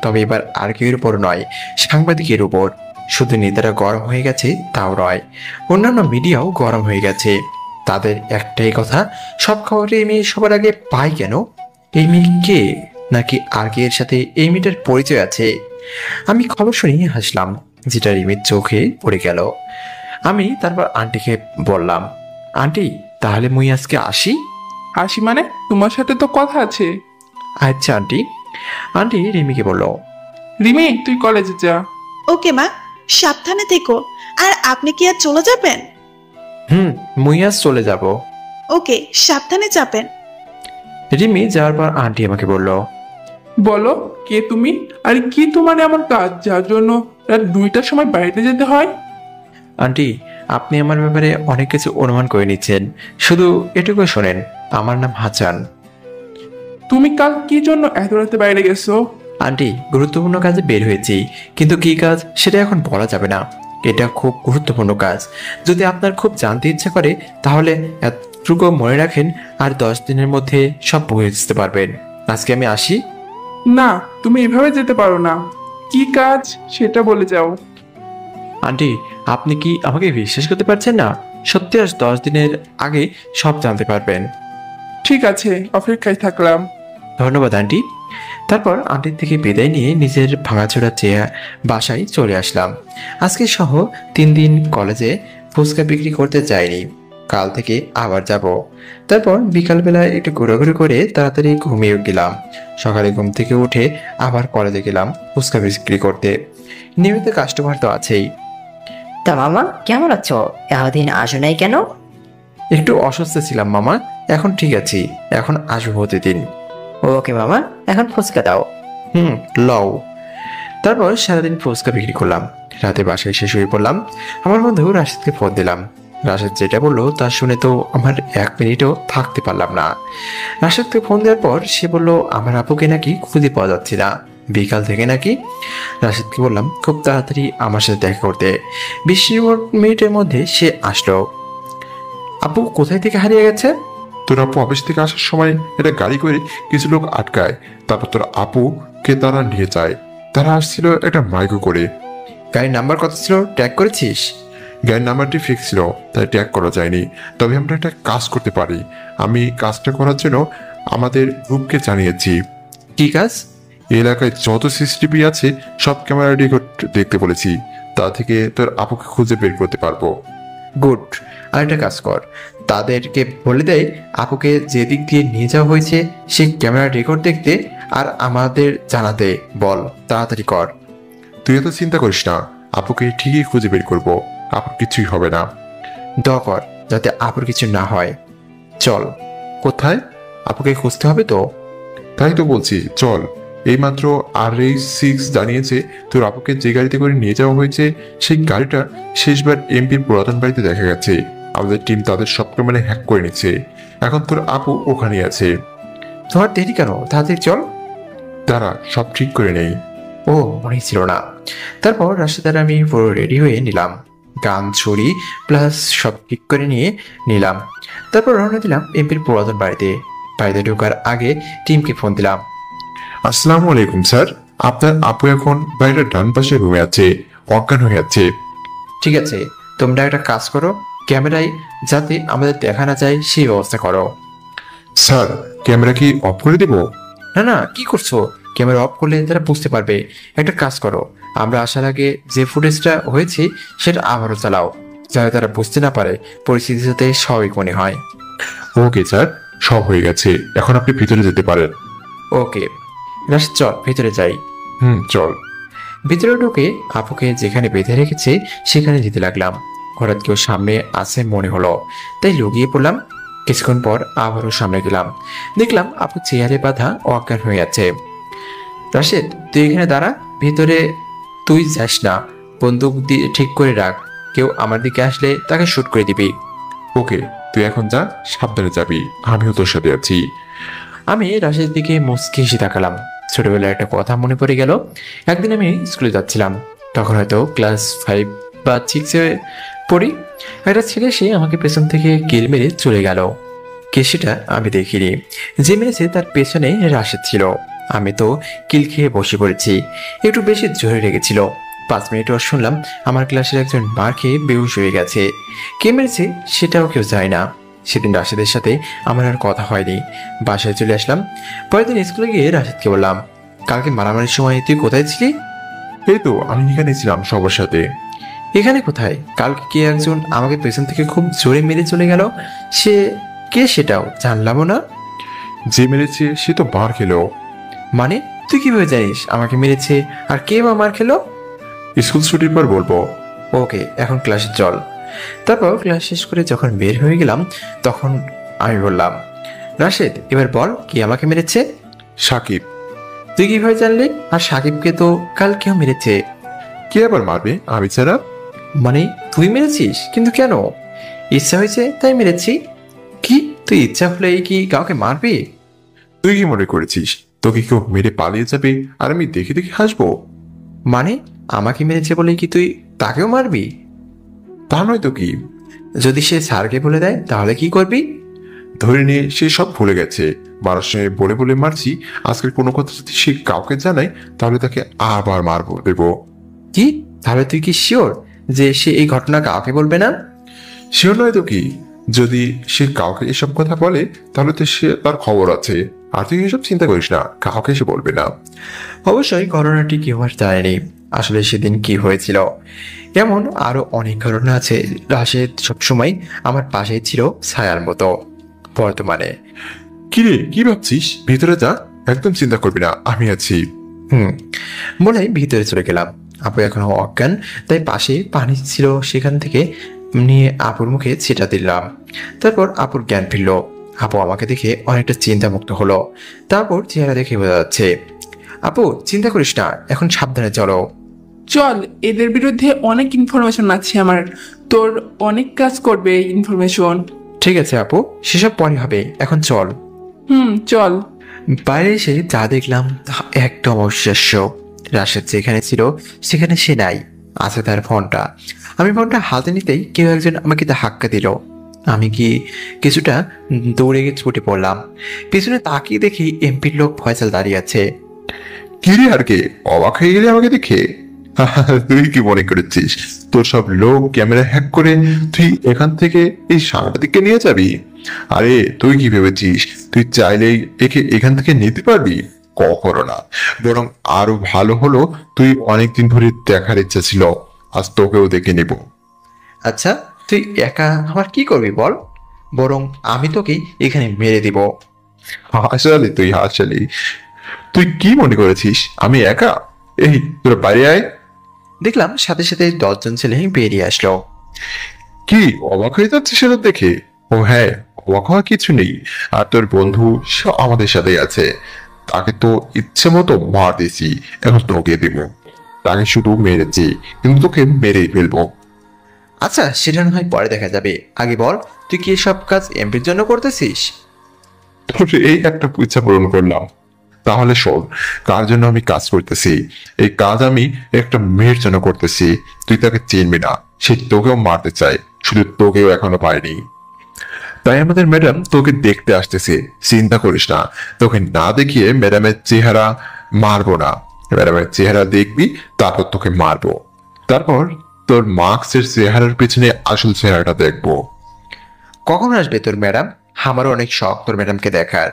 তবে এবার আর কেউর উপর নয়, সাংবাদিকের উপর। শুধু নেতারা গরম হয়ে গেছে তাও নয়, অন্যান্য মিডিয়াও গরম হয়ে গেছে। তাদের একটাই কথা, সব খবরে এই মেয়ে সবার আগে পায় কেন? এই মেয়ে কে? নাকি আর কে এর সাথে এই মেয়েটার পরিচয় আছে? আমি খবর শুনে হাসলাম, যেটা রিমির চোখে পড়ে গেল। আমি তারপর আন্টিকে বললাম, আন্টি তাহলে মুই আজকে আসি? আসি মানে? তোমার সাথে তো কথা আছে। আচ্ছা আন্টি। আন্টি রিমিকে বলল, রিমি, তুই কলেজে যা। ওকে মা, সাবধানে থেকো। আর আপনি কি আর চলে যাবেন? মুই আজ চলে যাব। ওকে, সাবধানে যাবেন। রিমি যাওয়ার পর আন্টি আমাকে বলল, বলো, কে তুমি? আর কি তোমার এমন কাজ যার জন্য রাত 2টার সময় বাইরে যেতে হয়? আন্টি আপনি আমার ব্যাপারে অনেক কিছু অনুমান করে নিচ্ছেন, শুধু এটুকু শোনেন, আমার নাম হাসান। তুমি কাল কি জন্য এত রাতে বাইরে গেছো? আন্টি গুরুত্বপূর্ণ কাজে বের হয়েছি, কিন্তু কি কাজ সেটা এখন বলা যাবে না। এটা খুব গুরুত্বপূর্ণ কাজ। যদি আপনার খুব জানতে ইচ্ছা করে তাহলে এতটুকু মনে রাখেন, আর 10 দিনের মধ্যে সব বুঝতে পারবেন। আজকে আমি আসি। না, তুমি এভাবে যেতে পারো না। কি কাজ সেটা বলে যাও। আন্টি আপনি কি আমাকে বিশ্বাস করতে পারছেন না? সত্যি আজ 10 দিনের আগে সব জানতে পারবেন। ঠিক আছে, অপেক্ষায় থাকলাম। ধন্যবাদ আন্টি। তারপর আন্টির থেকে বিদায় নিয়ে নিজের ভাঙাচোরা চেয়ে বাসায় চলে আসলাম। আজকে সহ 3 দিন কলেজে ফুচকা বিক্রি করতে যাইনি, কাল থেকে আবার যাব। তারপর বিকালবেলায় একটু ঘোরাঘুরি করে তাড়াতাড়ি ঘুমিয়ে গেলাম। সকালে ঘুম থেকে উঠে আবার কলেজে গেলাম ফুচকা বিক্রি করতে। নিয়মিত কাস্টমার তো আছেই। তা মামা কেমন আছো? এতদিন আসো নাই কেন? একটু অসুস্থ ছিলাম মামা, এখন ঠিক আছি, এখন আসবো প্রতিদিন। ওকে মামা, এখন ফুচকা দাও। লও। তারপর সারাদিন ফুচকা বিক্রি করলাম। রাতে বাসায় এসে শুয়ে পড়লাম। আমার বন্ধু রাশিদকে ফোন দিলাম। রাশিদ যেটা বললো তা শুনে তো আমার 1 মিনিটও থাকতে পারলাম না। রাশিদকে ফোন দেওয়ার পর সে বললো আমার আপুকে নাকি খুঁজে পাওয়া যাচ্ছে না, বিকাল থেকে নাকি। রাশিদকে বললাম খুব তাড়াতাড়ি আমার সাথে দেখা করতে। 20 মিনিটের মধ্যে সে আসলো। আপু কোথায় থেকে হারিয়ে গেছে? তোর আপু অফিস থেকে আসার সময় একটা গাড়ি করে কিছু লোক আটকায়, তারপর তোর আপুকে তারা নিয়ে যায়। তারা আসছিল একটা মাইক্রো করে। গাড়ির নাম্বার কত ছিল, ট্র্যাক করেছিস? গাড়ির নাম্বারটি ফিক্স ছিল, তাই ট্যাগ করা যায়নি। তবে আমরা একটা কাজ করতে পারি। আমি কাজটা করার জন্য আমাদের গ্রুপকে জানিয়েছি। কি কাজ? এলাকায় যত সিসিটিভি আছে সব ক্যামেরা রেকর্ড দেখতে বলেছি, তা থেকে তোর আপুকে খুঁজে বের করতে পারবো। গুড। আর একটা কাজ কর, তাদেরকে বলে দেয় আপুকে যে দিক দিয়ে নিয়ে যাওয়া হয়েছে সেই ক্যামেরা রেকর্ড দেখতে আর আমাদের জানাতে বল। তাড়াতাড়ি কর। তুই এত চিন্তা করিস না, আপুকে ঠিকই খুঁজে বের করবো, আপুর কিছুই হবে না। দোয়া কর যাতে আপুর কিছু না হয়। চল। কোথায়? আপুকে খুঁজতে হবে তো। তাই তো বলছি, চল। এইমাত্র RA6 জানিয়েছে তোর আপুকে যে গাড়িতে করে নিয়ে যাওয়া হয়েছে সেই গাড়িটা শেষবার এমপির পুরাতন বাড়িতে দেখা গেছে। আমাদের টিম তাদের সব ক্যামেরা হ্যাক করে নিচ্ছে। এখন তোর আপু ওখানে আছে। তোমার দেরি কেন? তাড়াতাড়ি চল। তারা সব ঠিক করে নেই। ও, মনেই ছিল না। তারপর রাশিদার আমি পুরো রেডি হয়ে নিলাম, গান ছড়ি প্লাস সব ঠিক করে নিয়ে নিলাম। তারপর রওনা দিলাম এমপির পুরাতন বাড়িতে। বাড়িতে ঢোকার আগে টিমকে ফোন দিলাম। আসসালামু আলাইকুম স্যার, আপনার আপু এখন বাড়িটার ডান পাশে রুমে আছে, অজ্ঞান হয়ে আছে। ঠিক আছে, তোমরা একটা কাজ করো, ক্যামেরায় যাতে আমাদের দেখা না যায় সেই ব্যবস্থা করো। স্যার, ক্যামেরা কি অফ করে দিব? না না, কি করছো? ক্যামেরা অফ করলে তারা বুঝতে পারবে। একটা কাজ করো, আমরা আসার আগে যে ফুটেজটা হয়েছে সেটা আবারও চালাও, যাতে তারা বুঝতে না পারে, পরিস্থিতি যাতে স্বাভাবিক মনে হয়। ওকে স্যার, সব হয়ে গেছে, এখন আপনি ভিতরে যেতে পারেন। ওকে রাশিদ, চল ভিতরে যাই। চল। ভিতরে ঢুকে আপুকে যেখানে বেঁধে রেখেছে সেখানে যেতে লাগলাম। হঠাৎ কেউ সামনে আছে মনে হলো, তাই লুকিয়ে পড়লাম। কিছুক্ষণ পর আবারও সামনে গেলাম, দেখলাম আপু চেয়ারে বাঁধা অজ্ঞান হয়ে আছে। রাশিদ, তুই এখানে দাঁড়া, ভিতরে তুই যাস না, বন্দুক দিয়ে ঠিক করে রাখ, কেউ আমার দিকে আসলে তাকে শুট করে দিবি। ওকে, তুই এখন যা, সাবধানে যাবি, আমিও তোর সাথে আছি। আমি রাশিদের দিকে মুচকি হেসে তাকালাম। ছোটবেলায় একটা কথা মনে পড়ে গেল। একদিন আমি স্কুলে যাচ্ছিলাম, তখন হয়তো ক্লাস 5 বা 6-এ পড়ি। একটা ছেলে সে আমাকে পেছন থেকে কিল মেরে চলে গেল। কে সেটা আমি দেখিনি, যে মেরেছে তার পেছনে রাশিদ ছিল। আমি তো কিল খেয়ে বসে পড়েছি, একটু বেশি জোরে লেগেছিল। 5 মিনিট পর শুনলাম আমার ক্লাসের একজন মার খেয়ে বেহুশ হয়ে গেছে। কে মেরেছে সেটাও কেউ যায় না। সেদিন রাশিদের সাথে আমার আর কথা হয়নি, বাসায় চলে আসলাম। পরের দিন স্কুলে গিয়ে রাশিদকে বললাম, কালকে মারামারির সময় তুই কোথায় ছিলি? এই তো আমি এখানে ছিলাম সবার সাথে। এখানে কোথায়? কালকে কে একজন আমাকে পেছন থেকে খুব জোরে মেরে চলে গেল, সে কে সেটাও জানলামও না। যে মেরেছে সে তো মার খেলো। মানে তুই কিভাবে জানিস আমাকে মেরেছে আর কে বা মার খেলো? স্কুল ছুটির পর বলবো। ওকে, এখন ক্লাসে চল। তারপর ক্লাস শেষ করে যখন বের হয়ে গেলাম তখন আমি বললাম, রাশেদ এবার বল কি আমাকে মেরেছে? সাকিব। তুই কিভাবে জানলি? আর সাকিবকে তো কাল কেউ মেরেছে। কে আবার মারবে আমি ছাড়া? মানে তুই মেরেছিস? কিন্তু কেন? ইচ্ছা হয়েছে তাই মেরেছি। কি তুই ইচ্ছা হলে কি কাউকে মারবি? তুই কি মনে করেছিস তোকে কেউ মেরে পালিয়ে যাবে আর আমি দেখে দেখে হাসবো? মানে আমাকে মেরেছে বলে কি তুই তাকেও মারবি? তা নয় তো কি। যদি সে স্যারকে বলে দেয় তাহলে কি করবি? ধরে নিয়ে সে সব ভুলে গেছে, মারার সময় বলে বলে মারছি, আজকের কোনো কথা যদি সে কাউকে জানায় তাহলে তাকে আবার মারবো দেবো। কি? তাহলে তুই কি শিওর যে সে এই ঘটনা কাউকে বলবে না? শিওর নয় তো কি। যদি সে কাউকে এসব কথা বলে তাহলে তো সে তার খবর আছে, আর তুই এসব চিন্তা করিস না, কাউকে সে বলবে না। অবশ্যই ঘটনাটি কেউ আর জানেনি আসলে সেদিন কি হয়েছিল। এমন আরো অনেক ঘটনা আছে। রাশেদ সবসময় আমার পাশেই ছিল ছায়ার মতো। বর্তমানে কিরে কি ভাবছিস? ভিতরে যা, একদম চিন্তা করবি না, আমি আছি। বলে ভিতরে চলে গেলাম। আপু এখনো অজ্ঞান, তাই পাশে পানি ছিল সেখান থেকে নিয়ে আপুর মুখে ছিটা দিলাম। তারপর আপুর জ্ঞান ফিরল। আপু আমাকে দেখে অনেকটা চিন্তামুক্ত হলো। তারপর চেহারা দেখে বোঝা যাচ্ছে। আপু চিন্তা করিস না, এখন সাবধানে চলো। চল, এদের বিরুদ্ধে অনেক ইনফরমেশন আছে আমার, তোর অনেক কাজ করবে এই ইনফরমেশন। ঠিক আছে আপু, সেসব পরে হবে, এখন চল। চল। বাইরে এসে যা দেখলাম তা একদম অবিশ্বাস্য। রাশেদ যেখানে ছিল সেখানে সে নাই, আছে তার ফোনটা। আমি ফোনটা হাতে নিতেই কেউ একজন আমাকে ধাক্কা দিল। আমি কি কিছুটা দৌড়ে গিয়ে ছুটে পড়লাম। পিছনে তাকিয়ে দেখি এমপির লোক ফয়সাল দাঁড়িয়ে আছে। কিরে আর কে অবাক হয়ে গেলে আমাকে দেখে? তুই কি মনে করেছিস তোর সব লোক ক্যামেরা হ্যাক করে তুই এখান থেকে এই সাংবাদিককে নিয়ে যাবি? আরে তুই কি ভেবেছিস তুই চাইলেই একে এখান থেকে নিতে পারবি? কখনো না। বরং আরো ভালো হলো, তুই অনেকদিন ধরে দেখার ইচ্ছা ছিল, আজ তোকেও দেখে নিব। আচ্ছা তুই একা আমার কি করবি বল, বরং আমি তোকে এখানে মেরে দিব। হাসালি তুই, হাসালি। তুই কি মনে করেছিস আমি একা? এই তোরা বাইরে আয়। দেখলাম সাথে সাথে 10 জন ছেলে বেরিয়ে আসলো। কি অবাক হয়ে যাচ্ছে সেটা দেখে? ও হ্যাঁ, অবাক হওয়ার কিছু নেই। আর তোর বন্ধু সে আমাদের সাথেই আছে। তাকে তো ইচ্ছে মতো মার দিয়েছি, এখন তোকে দিব। তাকে শুধু মেরেছি, কিন্তু তোকে মেরেই ফেলবো। আচ্ছা, সেটা না হয় পরে দেখা যাবে। আগে বল, তুই কি সব কাজ এমপির জন্য করতেছিস? তোর এই একটা ইচ্ছা পূরণ করলাম। তাহলে শোন, কার জন্য আমি কাজ করতেছি। এই কাজ আমি একটা মেয়ের জন্য করতেছি। তুই তাকে চিনবি না, সে তোকেও মারতে চায়, শুধু তোকেও এখনো পায়নি। তাই আমাদের ম্যাডাম তোকে দেখতে আসতেছে। চিন্তা করিস না, তোকে না দেখিয়ে ম্যাডামের চেহারা মারবো না। ম্যাডামের চেহারা দেখবি, তারপর তোকে মারবো। তারপর তোর মার্কসের চেহারার পিছনে আসল চেহারাটা দেখবো। কখন আসবে তোর ম্যাডাম? আমারও অনেক শখ তোর ম্যাডামকে দেখার।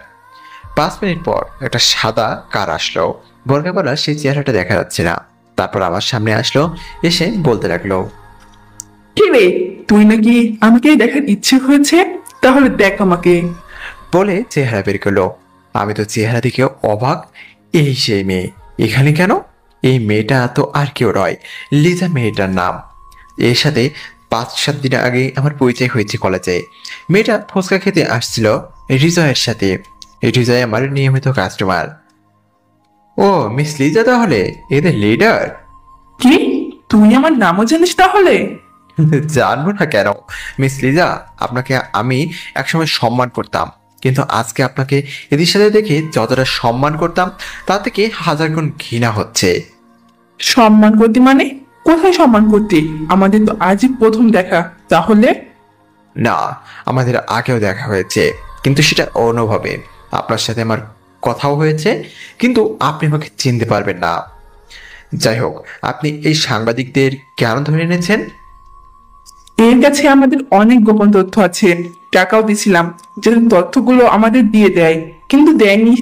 5 মিনিট পর একটা সাদা কার আসলো। ভোরবেলা সেই চেহারাটা দেখা যাচ্ছে না। তারপর আমার সামনে আসলো, এসে বলতে লাগলো, কি রে, তুই নাকি আমাকে দেখার ইচ্ছে হয়েছে? তাহলে দেখ আমাকে। বলে চেহারা বের করলো। আমি তো চেহারা দেখে অবাক। এই সেই মেয়ে এখানে কেন? এই মেয়েটা তো আর কেউ নয়, লিজা মেয়েটার নাম। এর সাথে 5-7 দিন আগে আমার পরিচয় হয়েছে কলেজে। মেয়েটা ফুচকা খেতে আসছিল হৃদয়ের সাথে। হৃদয় আমার নিয়মিত কাস্টমার। ও মিস লিজা তাহলে এদের লিডার? কি, তুই আমার নামও জানিস তাহলে? জানবো না কেন মিস লিজা, আপনাকে আমি একসময় সম্মান করতাম, কিন্তু আজকে আপনাকে এদের সাথে দেখে যতটা সম্মান করতাম তার থেকে 1000 গুণ ঘৃণা হচ্ছে। সম্মান করতে মানে? কোথায় সম্মান করতে? আমাদের তো আজই প্রথম দেখা। তাহলে না, আমাদের আগেও দেখা হয়েছে, কিন্তু সেটা অনুভবে। আপনার সাথে আমার কথাও হয়েছে, কিন্তু আপনি আমাকে চিনতে পারবেন না। যাই হোক, আপনি এই সাংবাদিকদের কেন ধরে এনেছেন? এর কাছে আমাদের অনেক গোপন তথ্য আছে। টাকাও দিছিলাম যাতে তথ্যগুলো আমাদের দিয়ে দেয়, কিন্তু দেয়নি।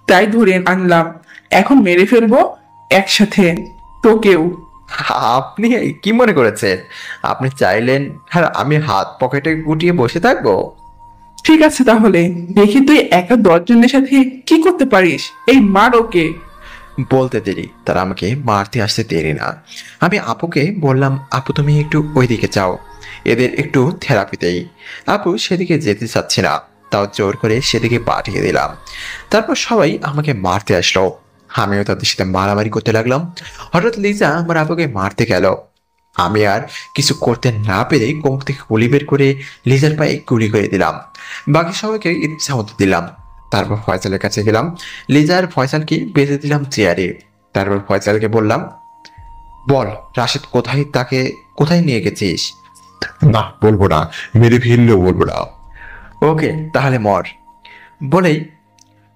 তাই ধরে আনলাম। এখন মেরে ফেলবো একসাথে তোকেও। আপনি কি মনে করেছেন আপনি চাইলেন আর আমি হাত পকেটে গুটিয়ে বসে থাকবো? ঠিক আছে, তাহলে দেখি তুই একা 10 জনের সাথে কি করতে পারিস। এই মার ওকে। বলতে দেরি, তারা আমাকে মারতে আসতে দেরি না। আমি আপুকে বললাম, আপু তুমি একটু ওইদিকে যাও, এদের একটু থেরাপি দেই। আপু সেদিকে যেতে চাচ্ছে না, তাও জোর করে সেদিকে পাঠিয়ে দিলাম। তারপর সবাই আমাকে মারতে আসলো। আমিও তাদের সাথে মারামারি করতে লাগলাম। হঠাৎ লিজা আমার আপুকে মারতে গেল। আমি আর কিছু করতে না পেরে কোমর থেকে গুলি বের করে লিজার পায়ে গুলি করে দিলাম। বাকি সবাইকে ইচ্ছা মতো দিলাম। তারপর ফয়সালের কাছে গেলাম। লিজার ফয়সালকে বেঁধে দিলাম চেয়ারে। তারপর ফয়সালকে বললাম, বল রাশেদ কোথায়, তাকে কোথায় নিয়ে গেছিস? না, বলবো না। মেরে ফেললেও বলবো না। ওকে তাহলে মর। বলেই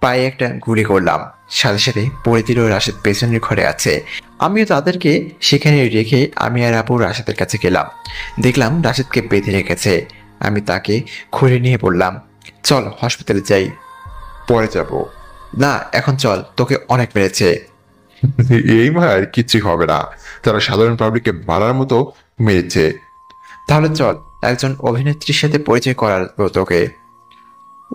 পায়ে একটা গুলি করলাম। সাথে সাথে পড়ে দিল রাশেদ পেছনের ঘরে আছে। আমিও তাদেরকে সেখানে রেখে আমি আর আপু রাশেদের কাছে গেলাম। দেখলাম রাশেদকে বেঁধে রেখেছে। আমি তাকে খুঁড়ে নিয়ে বললাম, চল হসপিটালে যাই। পরে যাবো। না, এখন চল, তোকে অনেক মেরেছে। এই মার কিচ্ছু হবে না, তারা সাধারণ পাবলিককে মারার মতো মেরেছে। তাহলে চল, একজন অভিনেত্রীর সাথে পরিচয় করার তোকে।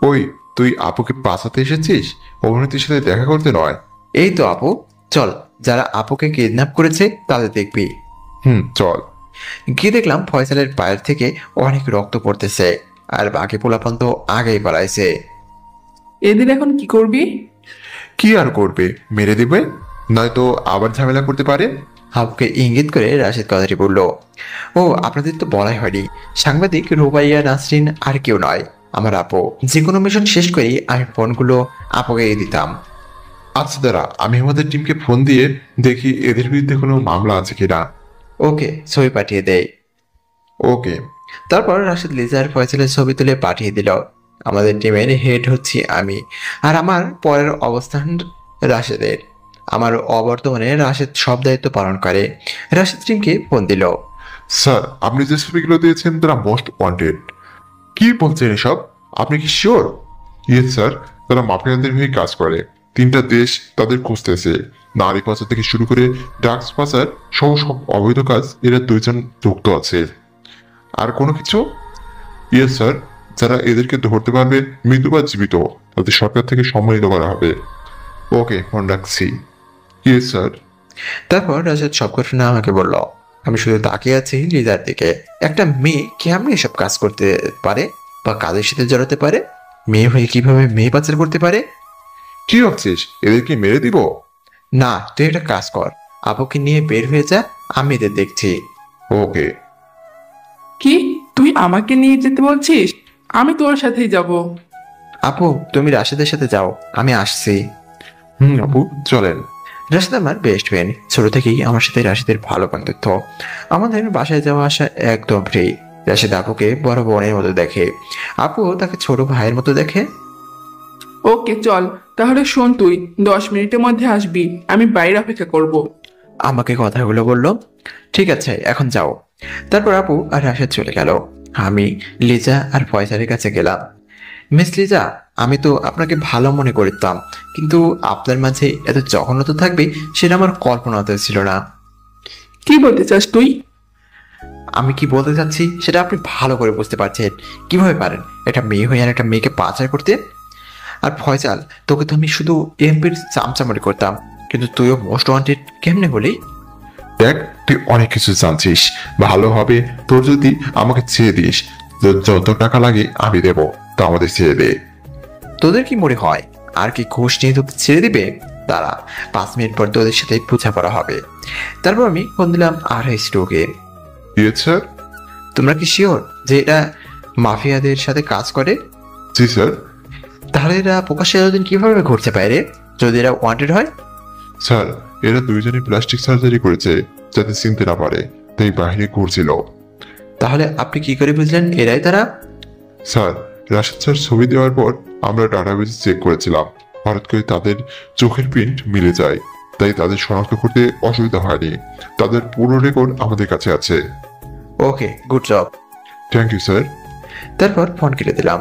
ওই, তুই আপুকে বাঁচাতে এসেছিস, অভিনেত্রীর সাথে দেখা করতে নয়। এই তো আপু, চল, যারা আপুকে কিডন্যাপ করেছে তাদের দেখবি। চল। গিয়ে দেখলাম ফয়সালের পায়ের থেকে অনেক রক্ত পড়তেছে, আর বাকি পোলাপান তো আগেই পালাইছে। এদের এখন কি করবি? কি আর করবে, মেরে দেবে, নয়তো আবার ঝামেলা করতে পারে। আপুকে ইঙ্গিত করে রাশেদ কথাটি বলল, ও আপনাদের তো বলাই হয়নি, সাংবাদিক রুবাইয়া নাসরিন আর কেউ নয়, আমার আপু। যে কোনো মিশন শেষ করেই আমি ফোনগুলো আপুকে দিতাম। আচ্ছা দাঁড়া, আমি আমাদের টিমকে ফোন দিয়ে দেখি এদের বিরুদ্ধে কোনো মামলা আছে কিনা। ওকে, ছবি পাঠিয়ে দেয়। ওকে। তারপর রাশেদ লিজার ফয়সালের ছবি তুলে পাঠিয়ে দিল। আমাদের টিমের হেড হচ্ছি আমি, আর আমার পরের অবস্থান রাশেদের। আমার অবর্তমানে রাশেদ সব দায়িত্ব পালন করে। রাশেদ টিমকে ফোন দিল। স্যার, আপনি যে ছবিগুলো দিয়েছেন তারা মোস্ট ওয়ান্টেড। কি বলছেন এসব? আপনি কি শিওর? ইয়েস স্যার, তারা মাফিয়াদের হয়ে কাজ করে। 3টা দেশ তাদের খুঁজতেছে। নারী পাচার থেকে শুরু করে ড্রাগস পাচার সহ সব অবৈধ কাজ এরা 2 জন যুক্ত আছে। আর কোনো কিছু? ইয়েস স্যার, যারা এদেরকে ধরতে পারবে, মৃত বা জীবিত, তাদের সরকার থেকে সম্মানিত করা হবে। ওকে, ফোন রাখছি। Yes sir. তারপর রাশেদ সব ঘটনা আমাকে বলল। আমি শুধু তাকিয়ে আছি লিজার দিকে। একটা মেয়ে কেমন এসব কাজ করতে পারে বা কাজের সাথে জড়াতে পারে? মেয়ে হয়ে কিভাবে মেয়ে পাচার করতে পারে? কি ভাবছিস এদেরকে মেরে দিব? না, তুই একটা কাজ কর, আপুকে নিয়ে বের হয়ে যা, আমি এদের দেখছি। ওকে। কি তুই আমাকে নিয়ে যেতে বলছিস? আমি তোর সাথেই যাব। আপু তুমি রাশেদের সাথে যাও, আমি আসছি। আপু চলেন। রাশেদ আমার বেস্ট ফ্রেন্ড, ছোট থেকেই আমার সাথে রাশেদের ভালো বন্ধুত্ব। আমাদের বাসায় যাওয়া আসা একদম ফ্রি। রাশেদ আপুকে বড় বোনের মতো দেখে, আপু তাকে ছোট ভাইয়ের মতো দেখে। ওকে চল, তাহলে শোন, তুই 10 মিনিটের মধ্যে আসবি, আমি বাইরে অপেক্ষা করব। আমাকে কথাগুলো বললো। ঠিক আছে এখন যাও। তারপর আপু আর রাশেদ চলে গেল। আমি লিজা আর ফয়সালের কাছে গেলাম। মিস লিজা, আমি তো আপনাকে ভালো মনে করতাম, কিন্তু আপনার মাঝে এত জঘন্যতা থাকবে সেটা আমার কল্পনাতেও ছিল না। কি বলতে চাস তুই? আমি কি বলতে চাচ্ছি সেটা আপনি ভালো করে বুঝতে পারছেন। কিভাবে পারেন একটা মেয়ে হয়ে আর একটা মেয়েকে পাচার করতে? আর ফয়সাল, তোকে তো আমি শুধু এমপির চামচামারি করতাম, কিন্তু তুইও মোস্ট ওয়ান্টেড কেমনে হলি? দেখ তুই অনেক কিছু জানছিস, ভালো হবে তোর যদি আমাকে ছেড়ে দিস। যত টাকা লাগে আমি দেবো, তা আমাদের ছেড়ে দে। তোদের কি মনে হয় আর কি ঘুষ নিয়ে তোকে ছেড়ে দিবে? তারা 5 মিনিট পর তোদের সাথে বোঝাপড়া হবে। তারপর আমি ফোন দিলাম RH2-কে। স্যার। তোমরা কি শিওর যে এটা মাফিয়াদের সাথে কাজ করে? জি স্যার। তাহলে এরা প্রকাশ্যে এতদিন কিভাবে ঘুরতে পারে যদি এরা ওয়ান্টেড হয়? স্যার এরা দুইজনে প্লাস্টিক সার্জারি করেছে যাতে চিনতে না পারে, তাই বাইরে ঘুরছিল। তাহলে আপনি কি করে বুঝলেন এরাই তারা? স্যার রাশেদ স্যার ছবি দেওয়ার পর আমরা ডাটাবেস চেক করেছিলাম, হঠাৎ করে তাদের চোখের প্রিন্ট মিলে যায়, তাই তাদের শনাক্ত করতে অসুবিধা হয়নি। তাদের পুরো রেকর্ড আমাদের কাছে আছে। Okay, good job. Thank you sir. তারপর ফোন কেটে দিলাম।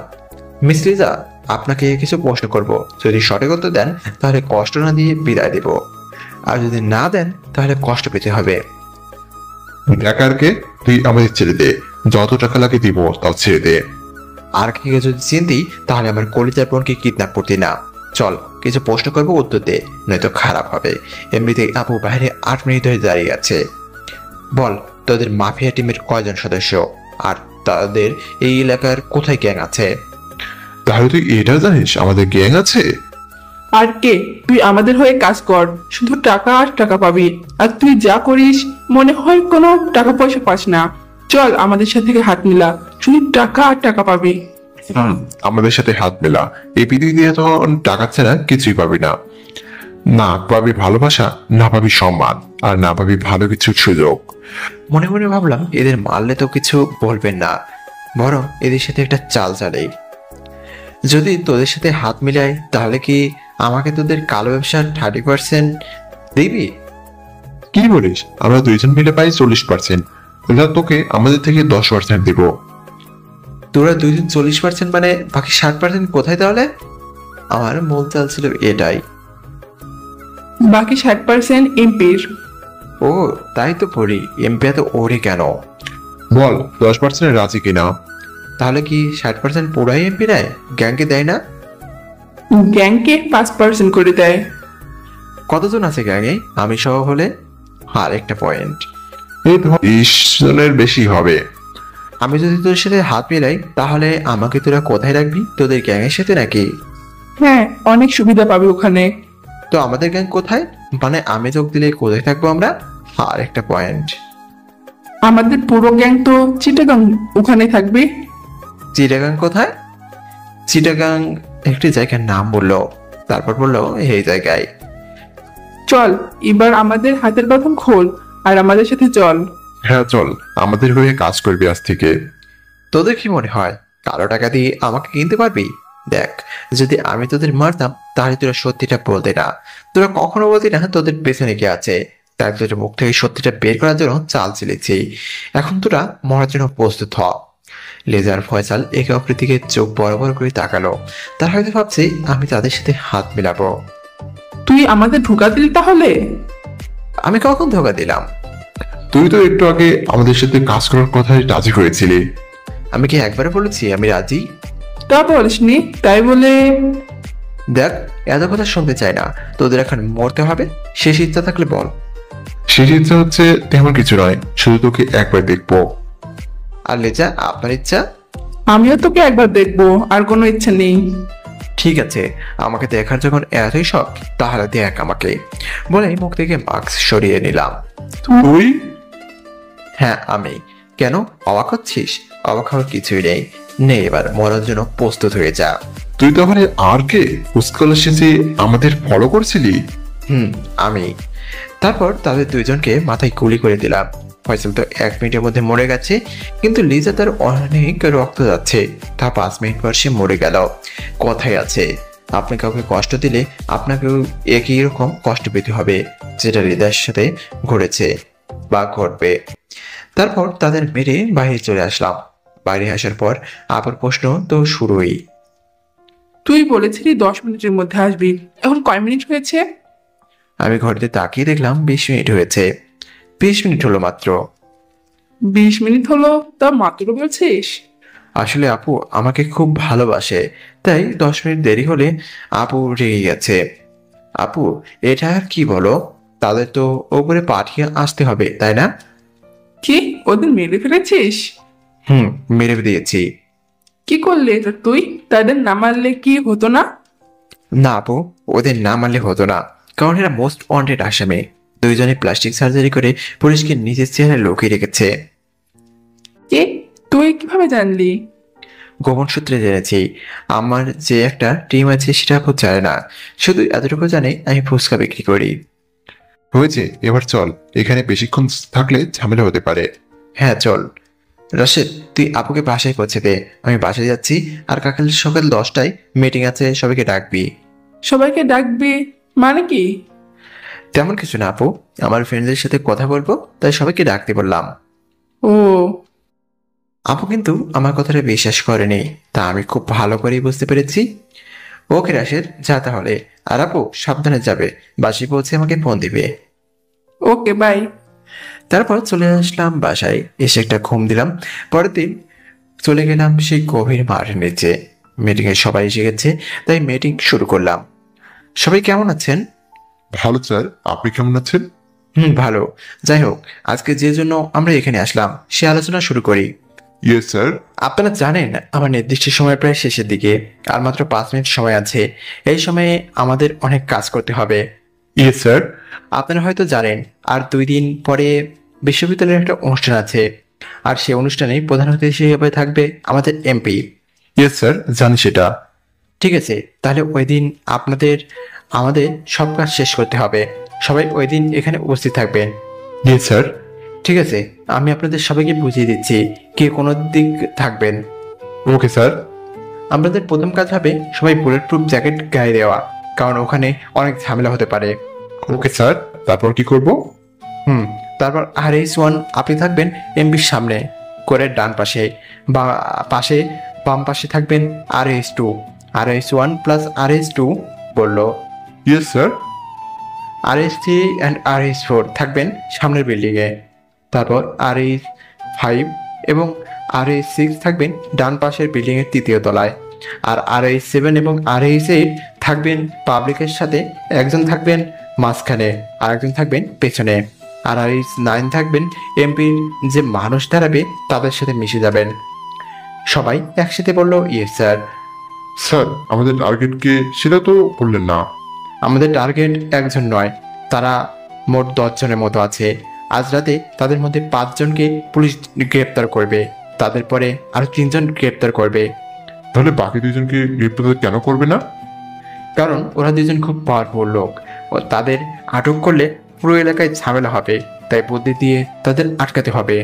মিস লিজা, আপনাকে কিছু প্রশ্ন করব, যদি সঠিক উত্তর দেন তাহলে কষ্ট না দিয়ে বিদায় দেব, আর যদি না দেন তাহলে কষ্ট পেতে হবে। দেখারকে তুই আমাদের ছেড়ে দে, যত টাকা লাগে দিব তাও ছেড়ে দে। আর কি যদি চিনতি তাহলে আমার কলিজার বোনকে কিডন্যাপ করতি না। চল কিছু প্রশ্ন করবো, উত্তর দে, নয়তো খারাপ হবে। এমনিতে আপু বাইরে 8 মিনিট ধরে দাঁড়িয়ে আছে। বল, তোদের মাফিয়া টিমের কয়জন সদস্য, আর তাদের এই এলাকার কোথায় গ্যাং আছে? তাহলে তুই এটা জানিস আমাদের গ্যাং আছে? আর কে, তুই আমাদের হয়ে কাজ কর, শুধু টাকা আর টাকা পাবি। আর তুই যা করিস মনে হয় কোনো টাকা পয়সা পাস না। চল আমাদের সাথে হাত মিলা, শুধু টাকা আর টাকা পাবি। আমাদের সাথে হাত মেলা, এই পৃথিবীতে তখন টাকা ছাড়া কিছুই পাবি না। না পাবি ভালোবাসা, না পাবি সম্মান, আর না পাবি ভালো কিছুর সুযোগ। মনে মনে ভাবলাম এদের মারলে তো কিছু বলবেন না, বরং এদের সাথে একটা চাল চালাই। যদি তোদের সাথে হাত মিলাই তাহলে কি আমাকে তোদের কালো ব্যবসার 30% দিবি? কি বলিস? আমরা দুইজন মিলে পাই 40%, তোকে আমাদের থেকে 10% দিব। তোরা দুইজন 40% মানে বাকি 60% কোথায় তাহলে? আমার মূল চাল ছিল এটাই। বাকি 60% এমপির। ও তাই তো পড়ি, এমপি তো ওরে কেন? বল 10% রাজি কিনা? তাহলে কি 60% পুরাই এমপি নেয়, গ্যাংকে দেয় না? গ্যাংকে 5% করে দেয়। কতজন আছে গ্যাংয়ে আমি সহ হলে? আর একটা পয়েন্ট, এই ধর 20 জনের বেশি হবে। আমি যদি তোর সাথে হাত মিলাই তাহলে আমাকে তোরা কোথায় রাখবি, তোদের গ্যাংয়ের সাথে নাকি? হ্যাঁ, অনেক সুবিধা পাবি ওখানে। তো আমাদের গ্যাং কোথায়, মানে আমি যোগ দিলে কোথায় থাকবো আমরা? আর একটা পয়েন্ট, আমাদের পুরো গ্যাং তো চিটাগাং, ওখানে থাকবে। চিটাগাং কোথায়? চিটাগাং একটি জায়গার নাম বললো, তারপর বললো এই জায়গায়। চল এবার আমাদের হাতের বাঁধন খোল আর আমাদের সাথে চল। হ্যাঁ চল, আমাদের হয়ে কাজ করবি আজ থেকে। তোদের কি মনে হয় কালো টাকা দিয়ে আমাকে কিনতে পারবি? দেখ, যদি আমি তোদের মারতাম তাহলে তোরা সত্যিটা বলতে না, তোরা কখনো বলতি না তোদের পেছনে কে আছে। তাই তোদের মুখ থেকে সত্যিটা বের করার জন্য চাল চেলেছি। এখন তোরা মরার জন্য প্রস্তুত হ। লেজার ফয়সাল একে অপরের দিকে চোখ বড় বড় করে তাকালো। তারা হয়তো ভাবছে আমি তাদের সাথে হাত মিলাবো। তুই আমাদের ঢুকা দিলি তাহলে? আমি কখন ধোকা দিলাম? তুই তো একটু আগে আমাদের সাথে কাজ করার কথাই রাজি হয়েছিলি। আমি কি একবারে বলেছি আমি রাজি? তা বলিসনি, তাই বলে। দেখ, এত কথা শুনতে চাই না, তোদের এখন মরতে হবে, শেষ ইচ্ছা থাকলে বল। শেষ ইচ্ছা হচ্ছে তেমন কিছু নয়, শুধু তোকে একবার দেখবো। আর লিজা, আপনার ইচ্ছা? আমিও তোকে একবার দেখবো, আর কোনো ইচ্ছে নেই। ঠিক আছে, আমাকে দেখার যখন এতই শখ তাহলে দেখ আমাকে, বলে মুখ থেকে মাস্ক সরিয়ে নিলাম। তুই? হ্যাঁ আমি। কেন অবাক হচ্ছিস? অবাক হওয়ার কিছুই নেই। নে এবার মরার জন্য প্রস্তুত হয়ে যা। তুই তাহলে আর কে স্কুল শেষে আমাদের ফলো করছিলি? আমি। তারপর তাদের দুইজনকে মাথায় গুলি করে দিলাম। ফয়সাল তো 1 মিনিটের মধ্যে মরে গেছে, কিন্তু লিজা তার অনেক রক্ত যাচ্ছে, তা 5 মিনিট পর সে মরে গেল। কথাই আছে, আপনি কাউকে কষ্ট দিলে আপনাকেও একই রকম কষ্ট পেতে হবে, যেটা হৃদয়ের সাথে ঘটেছে বা ঘটবে। তারপর তাদের মেরে বাইরে চলে আসলাম। বাইরে আসার পর আবার প্রশ্ন তো শুরুই। তুই বলেছিলি 10 মিনিটের মধ্যে আসবি, এখন কয় মিনিট হয়েছে? আমি ঘড়িতে তাকিয়ে দেখলাম 20 মিনিট হয়েছে। 20 মিনিট হলো মাত্র। 20 মিনিট হলো, তা মাত্র বলছিস? আসলে আপু আমাকে খুব ভালোবাসে, তাই 10 মিনিট দেরি হলে আপু রেগে গেছে। আপু এটা আর কি বলো, তাদের তো ওপরে পাঠিয়ে আসতে হবে তাই না? কি, ওদের মেরে ফেলেছিস? মেরে দিয়েছি। কি করলে এটা তুই? তাদের না মারলে কি হতো না? না আপু, ওদের না মারলে হতো না, কারণ এরা মোস্ট ওয়ান্টেড আসামি। দুইজনে প্লাস্টিক সার্জারি করে পুলিশকে নিজের চেহারায় লুকিয়ে রেখেছে। কে? তুই কিভাবে জানলি? গোপন সূত্রে জেনেছি। আমার যে একটা টিম আছে সেটা আপু জানে না, শুধু এতটুকু জানে আমি ফুচকা বিক্রি করি। হয়েছে, এবার চল, এখানে বেশিক্ষণ থাকলে ঝামেলা হতে পারে। হ্যাঁ চল। রাশেদ তুই আপুকে বাসায় পৌঁছে দে, আমি বাসায় যাচ্ছি। আর কাল সকাল 10টায় মিটিং আছে, সবাইকে ডাকবি। সবাইকে ডাকবি মানে কি? তেমন কিছু না আপু, আমার ফ্রেন্ডদের সাথে কথা বলবো, তাই সবাইকে ডাকতে বললাম। ও, আপু কিন্তু আমার কথাটা বিশ্বাস করেনি, তা আমি খুব ভালো করেই বুঝতে পেরেছি। ওকে রাশেদ, যা তাহলে। আর আপু সাবধানে যাবে, বাসায় পৌঁছে আমাকে ফোন দিবে। Okay bye. তারপর চলে আসলাম বাসায়, এসে একটা ঘুম দিলাম। পরের দিন চলে গেলাম সেই গভীর মাঠের নিচে। মিটিং এ সবাই এসে গেছে, তাই মিটিং শুরু করলাম। সবাই কেমন আছেন? ভালো স্যার, আপনি কেমন আছেন? ভালো। যাই হোক, আজকে যে জন্য আমরা এখানে আসলাম সে আলোচনা শুরু করি। Yes sir. আপনারা জানেন আমার নির্দিষ্ট সময় প্রায় শেষের দিকে, আর মাত্র 5 মিনিট সময় আছে। এই সময়ে আমাদের অনেক কাজ করতে হবে। Yes sir. আপনারা হয়তো জানেন আর 2 দিন পরে বিশ্ববিদ্যালয়ের একটা অনুষ্ঠান আছে, আর সেই অনুষ্ঠানে প্রধান অতিথি হিসেবে থাকবে আমাদের এমপি। ইয়েস স্যার, জানি সেটা। ঠিক আছে, তাহলে ওই দিন আমাদের সব কাজ শেষ করতে হবে। সবাই ওই দিন এখানে উপস্থিত থাকবেন। Yes sir. ঠিক আছে, আমি আপনাদের সবাইকে বুঝিয়ে দিচ্ছি কে কোন দিক থাকবেন। Okay sir. আমাদের প্রথম কাজ হবে সবাই বুলেট প্রুফ জ্যাকেট গায়ে দেওয়া, কারণ ওখানে অনেক ঝামেলা হতে পারে। ওকে স্যার, তারপর কি করব? তারপর RS1 আপনি থাকবেন এমবির সামনে করে ডান পাশে, বা বাম পাশে থাকবেন RS2। RS1 প্লাস RS2 বললো। Yes sir. RS3 and RS4 থাকবেন সামনের বিল্ডিংয়ে। তারপর RS5 এবং RS6 থাকবেন ডান পাশের বিল্ডিংয়ের 3য় তলায়। আর RS7 এবং RS8 থাকবেন পাবলিকের সাথে, একজন থাকবেন মাঝখানে আর একজন থাকবেন পেছনে। আর RS9 থাকবেন এমপির যে মানুষ দাঁড়াবে তাদের সাথে মিশে যাবেন। সবাই একসাথে বললো ইয়েস স্যার। স্যার, আমাদের টার্গেটকে সেটা তো বললেন না। আমাদের টার্গেট একজন নয়, তারা মোট 10 জনের মতো আছে। আজ রাতে তাদের মধ্যে 5 জনকে পুলিশ গ্রেপ্তার করবে, তাদের পরে আরো 3 জন গ্রেপ্তার করবে। তাহলে বাকি 2 জনকে গ্রেপ্তার কেন করবে না? কারণ ওরা 2 জন খুব পাওয়ারফুল লোক, ও তাদের আটক করলে পুরো এলাকায় ঝামেলা হবে, তাই বুদ্ধি দিয়ে তাদের আটকাতে হবে।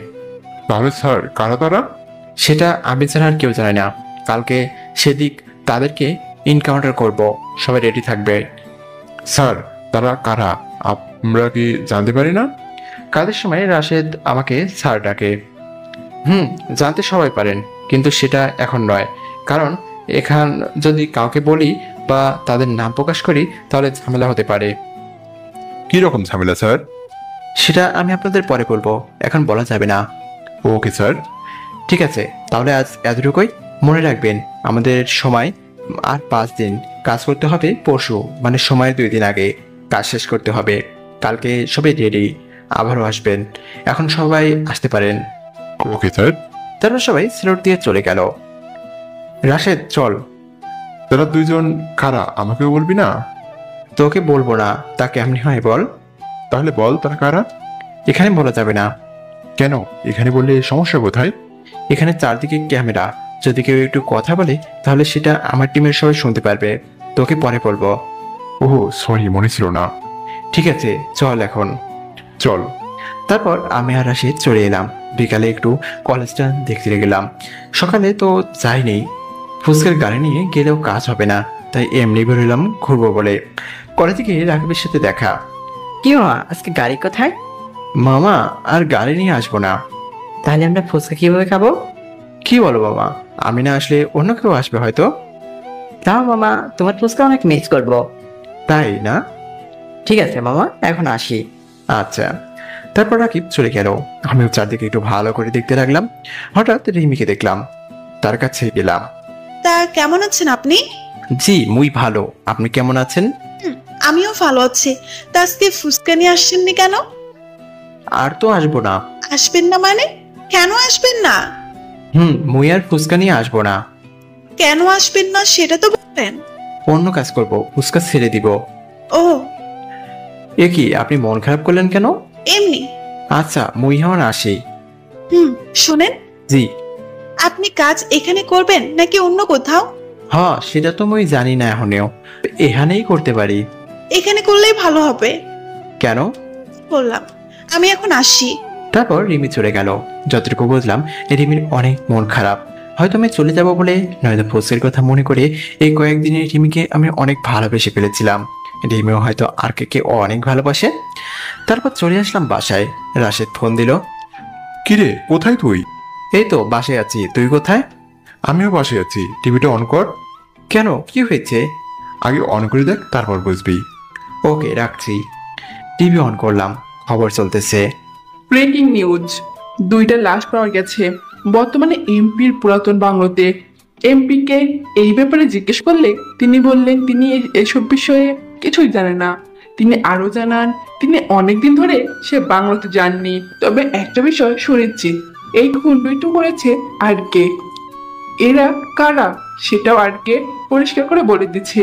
তাহলে স্যার, কারা তারা? সেটা আমি ছাড়া আর কেউ জানে না। কালকে সেদিক তাদেরকে ইনকাউন্টার করব, সবাই রেডি থাকবে। স্যার, তারা কারা আমরা কি জানতে পারি না? কাজের সময় রাশেদ আমাকে স্যার ডাকে। জানতে সবাই পারেন, কিন্তু সেটা এখন নয়, কারণ এখান যদি কাউকে বলি বা তাদের নাম প্রকাশ করি তাহলে ঝামেলা হতে পারে। কি রকম ঝামেলা স্যার? সেটা আমি আপনাদের পরে বলবো, এখন বলা যাবে না। Okay sir. ঠিক আছে, তাহলে আজ এতটুকুই। মনে রাখবেন আমাদের সময় আর 5 দিন, কাজ করতে হবে পরশু, মানে সময়ের 2 দিন আগে কাজ শেষ করতে হবে। কালকে সবাই রেডি, আবারও আসবেন, এখন সবাই আসতে পারেন। ওকে স্যার। তারপর সবাই স্যালুট দিয়ে চলে গেল। রাশেদ চল। তারা দুইজন কারা আমাকেও বলবি না? তোকে বলবো না, তা কেমনি হয় বল? তাহলে বল তারা কারা। এখানে বলা যাবে না। কেন? এখানে বললে সমস্যা কোথায়? এখানে চারদিকে ক্যামেরা, যদি কেউ একটু কথা বলে তাহলে সেটা আমার টিমের সবাই শুনতে পারবে। তোকে পরে বলবো। ওহ সরি, মনে ছিল না। ঠিক আছে চল এখন। চল। তারপর আমি আর রাশিদ চলে এলাম। বিকালে একটু কলেজটা দেখতে গেলাম। সকালে তো যাইনি, ফুচকার গাড়ি নিয়ে গেলেও কাজ হবে না, তাই এমনি বেরোলাম ঘুরবো বলে। কলেজে গিয়ে রাকিবের সাথে দেখা। কি মামা, আজকে গাড়ি কোথায়? মামা আর গাড়ি নিয়ে আসবো না। তাহলে আমরা ফুচকা কিভাবে খাবো? কি বলো বাবা, আমি না আসলে অন্য কেউ আসবে হয়তো। তাও মামা, তোমার ফুচকা অনেক মিস করবো। তাই না? ঠিক আছে মামা, এখন আসি। আচ্ছা। তারপর রাকিব চলে গেল। আমিও চারদিকে একটু ভালো করে দেখতে লাগলাম। হঠাৎ রিমিকে দেখলাম, তার কাছে গেলাম। তা কেমন আছেন আপনি? জি মুই ভালো, আপনি কেমন আছেন? আমিও ভালো আছি। তা আজকে ফুচকা নিয়ে আসছেননি কেন? আর তো আসবো না। আসবেন না মানে? কেন আসবেন না? মুই আর ফুচকা নিয়ে আসবো না। কেন আসবেন না সেটা তো বলবেন। অন্য কাজ করব, ফুচকা ছেড়ে দিব। ও এ কি, আপনি মন খারাপ করলেন কেন? এমনি। আচ্ছা মুই এখন আসি। শুনেন, জি। আপনি কাজ এখানে করবেন নাকি অন্য কোথাও? হ্যাঁ সেটা তো মুই জানি না এখনেও, এখানেই করতে পারি। এখানে করলেই ভালো হবে। কেন? বললাম, আমি এখন আসি। তারপর রিমি চলে গেল। যতটুকু বুঝলাম রিমির অনেক মন খারাপ। হয়তো আমি চলে যাব বলে, নয়তো ফুচকের কথা মনে করে এই কয়েকদিনে রিমিকে আমি অনেক ভালোবেসে ফেলেছিলাম। রিমিও হয়তো আর কে অনেক ভালোবাসে। তারপর চলে আসলাম বাসায়। রাশেদ ফোন দিল। কিরে, কোথায় তুই? এই তো বাসায় আছি, তুই কোথায়? আমিও পাশে আছি। টিভিটা অন কর। কেন, কি হয়েছে? আগে অন করে দেখ, তারপর বুঝবি। ওকে রাখছি। টিভি অন করলাম, খবর চলতেছে। ব্রেকিং নিউজ, 2টা লাশ পাওয়া গেছে বর্তমানে এমপির পুরাতন বাংলোতে। এমপিকে এই ব্যাপারে জিজ্ঞেস করলে তিনি বললেন তিনি এসব বিষয়ে কিছুই জানেন না। তিনি আরো জানান তিনি অনেকদিন ধরে সে বাংলোতে যাননি, তবে একটা বিষয় সুনিশ্চিত, এই খুন দুইটো করেছে আর কে। এরা কারা সেটাও আর কে পরিষ্কার করে বলে দিচ্ছে।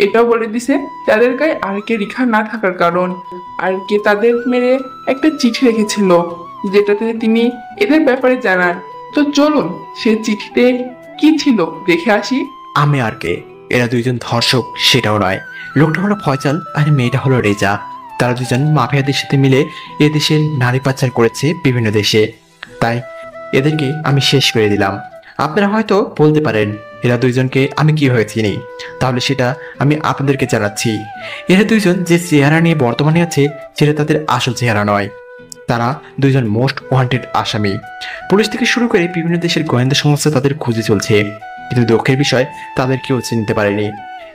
এটাও বলে দিছে তাদের গায়ে আর কে রেখা না থাকার কারণ। আর কে তাদের মেরে একটা চিঠি রেখেছিল যেটাতে তিনি এদের ব্যাপারে জানান। তো চলুন সে চিঠিতে কি ছিল দেখে আসি। আমি আর কে, এরা দুইজন ধর্ষক সেটাও নয়। লোকটা হলো ফয়সাল আর মেয়েটা হলো রেজা। তারা দুজন মাফিয়াদের সাথে মিলে এদেশের নারী পাচার করেছে বিভিন্ন দেশে, তাই এদেরকে আমি শেষ করে দিলাম। আপনারা হয়তো বলতে পারেন এরা দুইজনকে আমি কিভাবে চিনি, তাহলে সেটা আমি আপনাদেরকে জানাচ্ছি। এরা দুইজন যে চেহারা নিয়ে বর্তমানে আছে সেটা তাদের আসল চেহারা নয়। তারা দুইজন মোস্ট ওয়ান্টেড আসামি। পুলিশ থেকে শুরু করে বিভিন্ন দেশের গোয়েন্দা সংস্থা তাদের খুঁজে চলছে, কিন্তু দুঃখের বিষয় তাদের কেউ চিনতে পারেনি।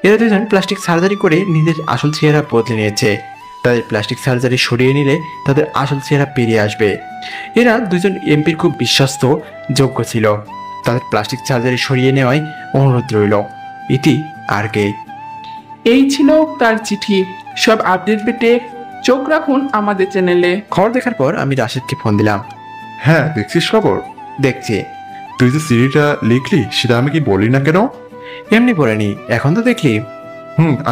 এরা দুজন প্লাস্টিক সার্জারি করে নিজের আসল চেহারা বদলে নিয়েছে। তাদের প্লাস্টিক সার্জারি সরিয়ে নিলে তাদের আসল চেহারা বেরিয়ে আসবে। এরা দুজন এমপির খুব বিশ্বস্ত যোগ্য ছিল। তাদের প্লাস্টিক সার্জারি সরিয়ে নেওয়ায় অনুরোধ রইল। ইতি আর কে। এই ছিল তার চিঠি। সব আপডেট পেতে চোখ রাখুন আমাদের চ্যানেলে। খবর দেখার পর আমি রাশেদকে ফোন দিলাম। হ্যাঁ, দেখছিস খবর? দেখছি। তুই যে সিডিটা লিখলি সেটা আমি কি বলি না কেন? এমনি পড়েনি, এখন তো দেখলি।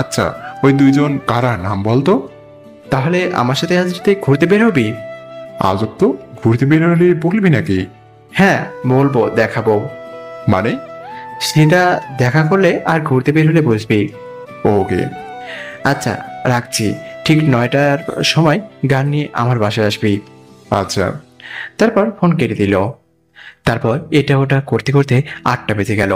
আচ্ছা, ওই দুইজন কারা নাম বলতো? তাহলে আমার সাথে আজ রাতে ঘুরতে বের হবি? আজব তো, ঘুরতে বের হলে বলবি নাকি? হ্যাঁ বলবো, দেখাবো। মানে? সেটা দেখা করলে আর ঘুরতে বের হলে বুঝবি। ওকে। আচ্ছা রাখছি, ঠিক 9টার সময় গান নিয়ে আমার বাসায় আসবি। আচ্ছা। তারপর ফোন কেটে দিল। তারপর এটা ওটা করতে করতে 8টা বেজে গেল।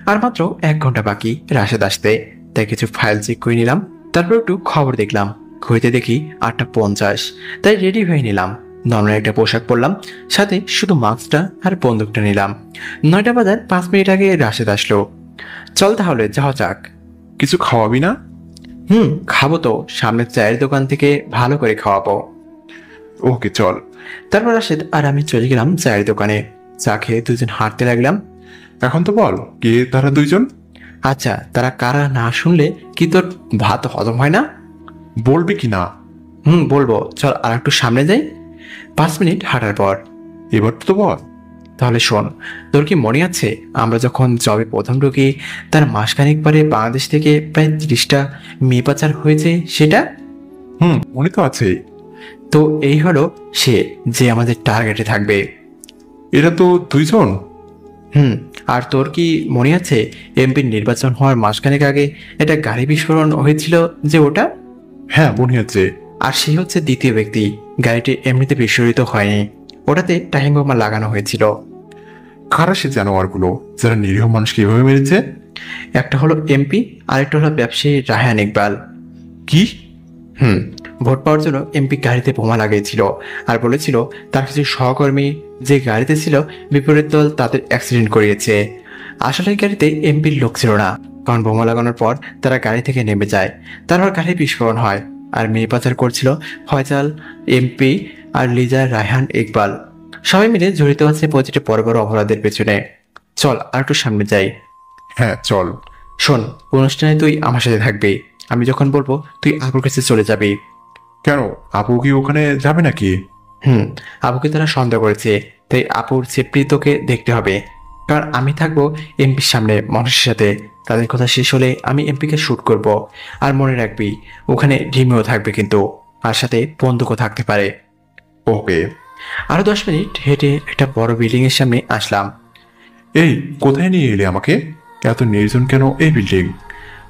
আর মাত্র 1 ঘন্টা বাকি রাশেদ আসতে, তাই কিছু ফাইল চেক করে নিলাম। তারপর একটু খবর দেখলাম, ঘুরতে দেখি 8:50, তাই রেডি হয়ে নিলাম। নর্মাল একটা পোশাক পরলাম, সাথে শুধু মাস্কটা আর বন্দুকটা নিলাম। 9টা বাজার 5 মিনিট আগে রাশেদ আসলো। চল তাহলে যাওয়া যাক। কিছু খাওয়াবি না? খাবো তো, সামনের চায়ের দোকান থেকে ভালো করে খাওয়াবো। ওকে চল। তারপর রাশেদ আর আমি চলে গেলাম চায়ের দোকানে। চা খেয়ে দুজন হাঁটতে লাগলাম। এখন তো বল, কে তারা দুইজন? আচ্ছা, তারা কারা না শুনলে কি তোর ভাত হজম হয় না? বলবি কি না? বলবো, চল আর একটু সামনে যাই। 5 মিনিট হাঁটার পর, এবার তো বল। তাহলে শোন, তোর কি মনে আছে আমরা যখন জবে প্রথম ঢুকি তার মাসখানেক পরে বাংলাদেশ থেকে প্রায় 30টা মেয়ে পাচার হয়েছে সেটা? মনে তো আছে। তো এই হলো সে, যে আমাদের টার্গেটে থাকবে। এরা তো 2 জন। আর তোর কি মনে আছে এমপির নির্বাচন হওয়ার মাসখানেক আগে একটা গাড়ি বিস্ফোরণ হয়েছিল যে ওটা? হ্যাঁ, মনে আছে। আর সে হচ্ছে দ্বিতীয় ব্যক্তি। গাড়িটি এমনিতে বিস্ফোরিত হয়নি, ওটাতে টাইম বোমা লাগানো হয়েছিল। কারা সে জানোয়ারগুলো যারা নিরীহ মানুষকে এভাবে মেরেছে? একটা হলো এমপি, আরেকটা হলো ব্যবসায়ী রায়হান ইকবাল। কি? ভোট পাওয়ার জন্য এমপি গাড়িতে বোমা লাগিয়েছিল আর বলেছিল তার কিছু সহকর্মী যে গাড়িতে ছিল বিপরীত দল তাদের অ্যাক্সিডেন্ট করিয়েছে। আসলে এই গাড়িতে এমপির লোক ছিল না, কারণ বোমা লাগানোর পর তারা গাড়ি থেকে নেমে যায়। তারপর গাড়ি বিস্ফোরণ হয় আর মেয়ে পাচার করছিল ফয়সাল, এমপি আর লিজা, রায়হান ইকবাল। সবাই মিলে জড়িত আছে প্রতিটি বড় বড় অপরাধের পেছনে। চল আর একটু সামনে যাই। হ্যাঁ চল। শোন, অনুষ্ঠানে তুই আমার সাথে থাকবি। আমি যখন বলবো তুই আপুর কাছে চলে যাবি। কেন, আপু কি ওখানে যাবে নাকি? আপুকে তারা সন্দেহ করেছে, তাই আপুর সেফটি তোকে দেখতে হবে। কারণ আমি থাকবো এমপির সামনে মানুষের সাথে। তাদের কথা শেষ হলে আমি এমপিকে শুট করব। আর মনে রাখবি ওখানে রিমিও থাকবে কিন্তু, আর সাথে বন্দুকও থাকতে পারে। ওকে। আরো 10 মিনিট হেঁটে একটা বড় বিল্ডিং এর সামনে আসলাম। এই, কোথায় নিয়ে এলে আমাকে? এত নির্জন কেন এই বিল্ডিং?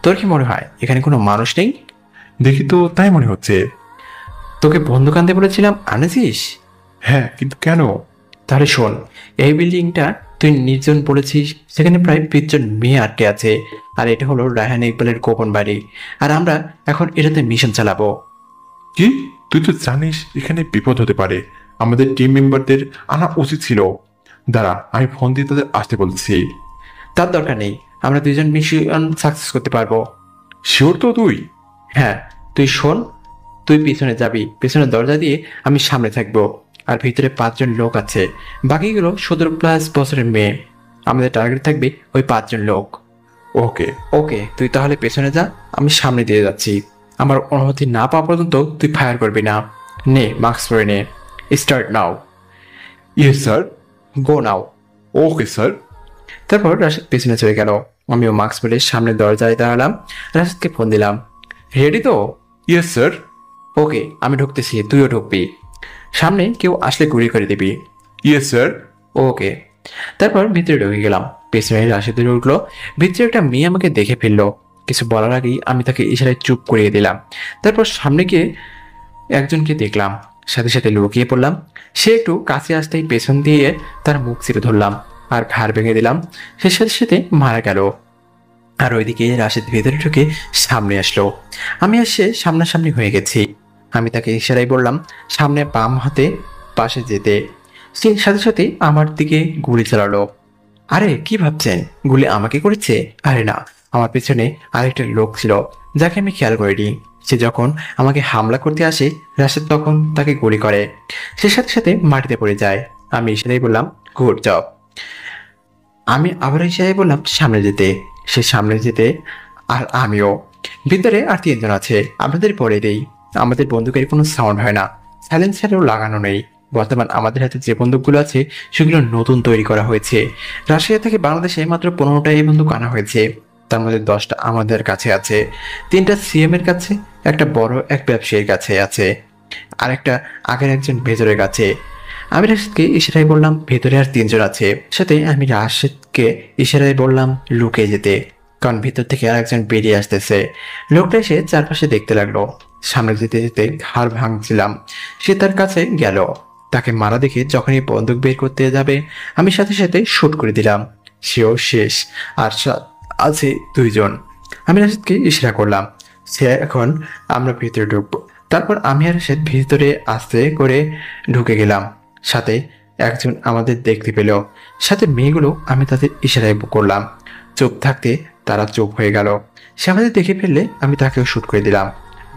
তোর কি মনে হয় এখানে কোনো মানুষ নেই? দেখি তো তাই মনে হচ্ছে। তোকে বন্দুক আনতে বলেছিলাম, আনেছিস? হ্যাঁ, কিন্তু কেন? তাহলে শোন, এই বিল্ডিংটা তুই নির্জন বলেছিস, সেখানে প্রায় 20 জন মেয়ে আটকে আছে। আর এটা হলো রায়হান ইকবালের গোপন বাড়ি। আর আমরা এখন এটাতে মিশন চালাবো। কি? তুই তো জানিস এখানে বিপদ হতে পারে। আমাদের টিম মেম্বারদের আনা উচিত ছিল। দাঁড়া, আমি ফোন দিয়ে তাদের আসতে বলছি। তার দরকার নেই, আমরা 2জন মিশন সাকসেস করতে পারবো। শিওর তো তুই? হ্যাঁ, তুই শোন, তুই পিছনে যাবি, পিছনের দরজা দিয়ে আমি সামনে থাকবো। আর ভিতরে 5 জন লোক আছে, বাকিগুলো 17+ বছরের মেয়ে। আমাদের টার্গেট থাকবে ওই 5 জন লোক। ওকে। ওকে, তুই তাহলে পেছনে যা, আমি সামনে দিয়ে যাচ্ছি। আমার অনুমতি না পাওয়া পর্যন্ত তুই ফায়ার করবি না। নে, মাস্ক পরে নে। Start now. Yes sir. Go now. Okay sir. তারপর রাশেদ পেছনে চলে গেল। আমিও মাস্ক পরে সামনে দরজায় দাঁড়ালাম। রাশেদকে ফোন দিলাম। রেডি তো? Yes sir. ওকে, আমি ঢুকতেছি, তুইও ঢুকবি। সামনে কেউ আসলে গুলি করে দিবি। Yes sir. ওকে। তারপর ভিতরে ঢুকে গেলাম। পেছনে রাশেদের উঠলো। ভিতরে একটা মেয়ে আমাকে দেখে ফেললো। কিছু বলার আগেই আমি তাকে ইশারায় চুপ করিয়ে দিলাম। তারপর সামনে গিয়ে একজনকে দেখলাম, সাথে সাথে লুকিয়ে পড়লাম। সে একটু কাছে আসতেই পেছন দিয়ে তার মুখ চেপে ধরলাম আর ঘাড় ভেঙে দিলাম। সে সাথে সাথে মারা গেল। আর ওইদিকে রাশেদ ভেতরে ঢুকে সামনে আসলো। আমি এসে সামনাসামনি হয়ে গেছি। আমি তাকে ইশারায় বললাম সামনে বাম হাতে পাশে যেতে। সে সাথে সাথে আমার দিকে গুলি চালালো। আরে কি ভাবছেন গুলি আমাকে করেছে? আরে না, আমার পেছনে আরেকটা লোক ছিল যাকে আমি খেয়াল করিনি। সে যখন আমাকে হামলা করতে আসে রাশেদ তখন তাকে গুলি করে। সে সাথে সাথে মাটিতে পড়ে যায়। আমি ইশারায় বললাম গুড জব। আমি আবার ইশারায় বললাম সামনে যেতে। সে সামনে যেতে আর আমিও। ভিতরে আর 3 জন আছে। আপনাদের পরে দেই, আমাদের বন্দুকের কোনো সাউন্ড হয় না, সাইলেন্সারও লাগানো নেই। বর্তমান আমাদের হাতে যে বন্দুকগুলো আছে সেগুলো নতুন তৈরি করা হয়েছে। রাশিয়া থেকে বাংলাদেশে মাত্র 15টা এই বন্দুক আনা হয়েছে। তার মধ্যে 10টা আমাদের কাছে আছে, 3টা সিএম এর কাছে, একটা বড় এক ব্যবসায়ীর কাছে আছে, আর একটা আগের একজন ভেতরের কাছে। আমি রাশেদকে ইশারায় বললাম ভেতরে আর 3 জন আছে। সাথে আমি রাশেদকে ইশারায় বললাম লুকিয়ে যেতে, কারণ ভিতর থেকে আর একজন বেরিয়ে আসতেছে। লোকটা এসে চারপাশে দেখতে লাগলো। সামনে যেতে যেতে ঘাড় ভাঙছিলাম। সে তার কাছে গেল। তাকে মারা দেখে যখনই বন্দুক বের করতে যাবে আমি সাথে সাথে শুট করে দিলাম। সেও শেষ। আর আছে 2 জন। আমি রাশেদকে ইশারা করলাম সে এখন আমরা ভিতরে ঢুকবো। তারপর আমি আর রাশেদ ভিতরে আস্তে করে ঢুকে গেলাম। সাথে একজন আমাদের দেখতে পেল। সাথে মেয়েগুলো আমি তাদের ইশারায় করলাম চুপ থাকতে, তারা চুপ হয়ে গেল। সে আমাদের দেখে ফেললে আমি তাকেও শুট করে দিলাম।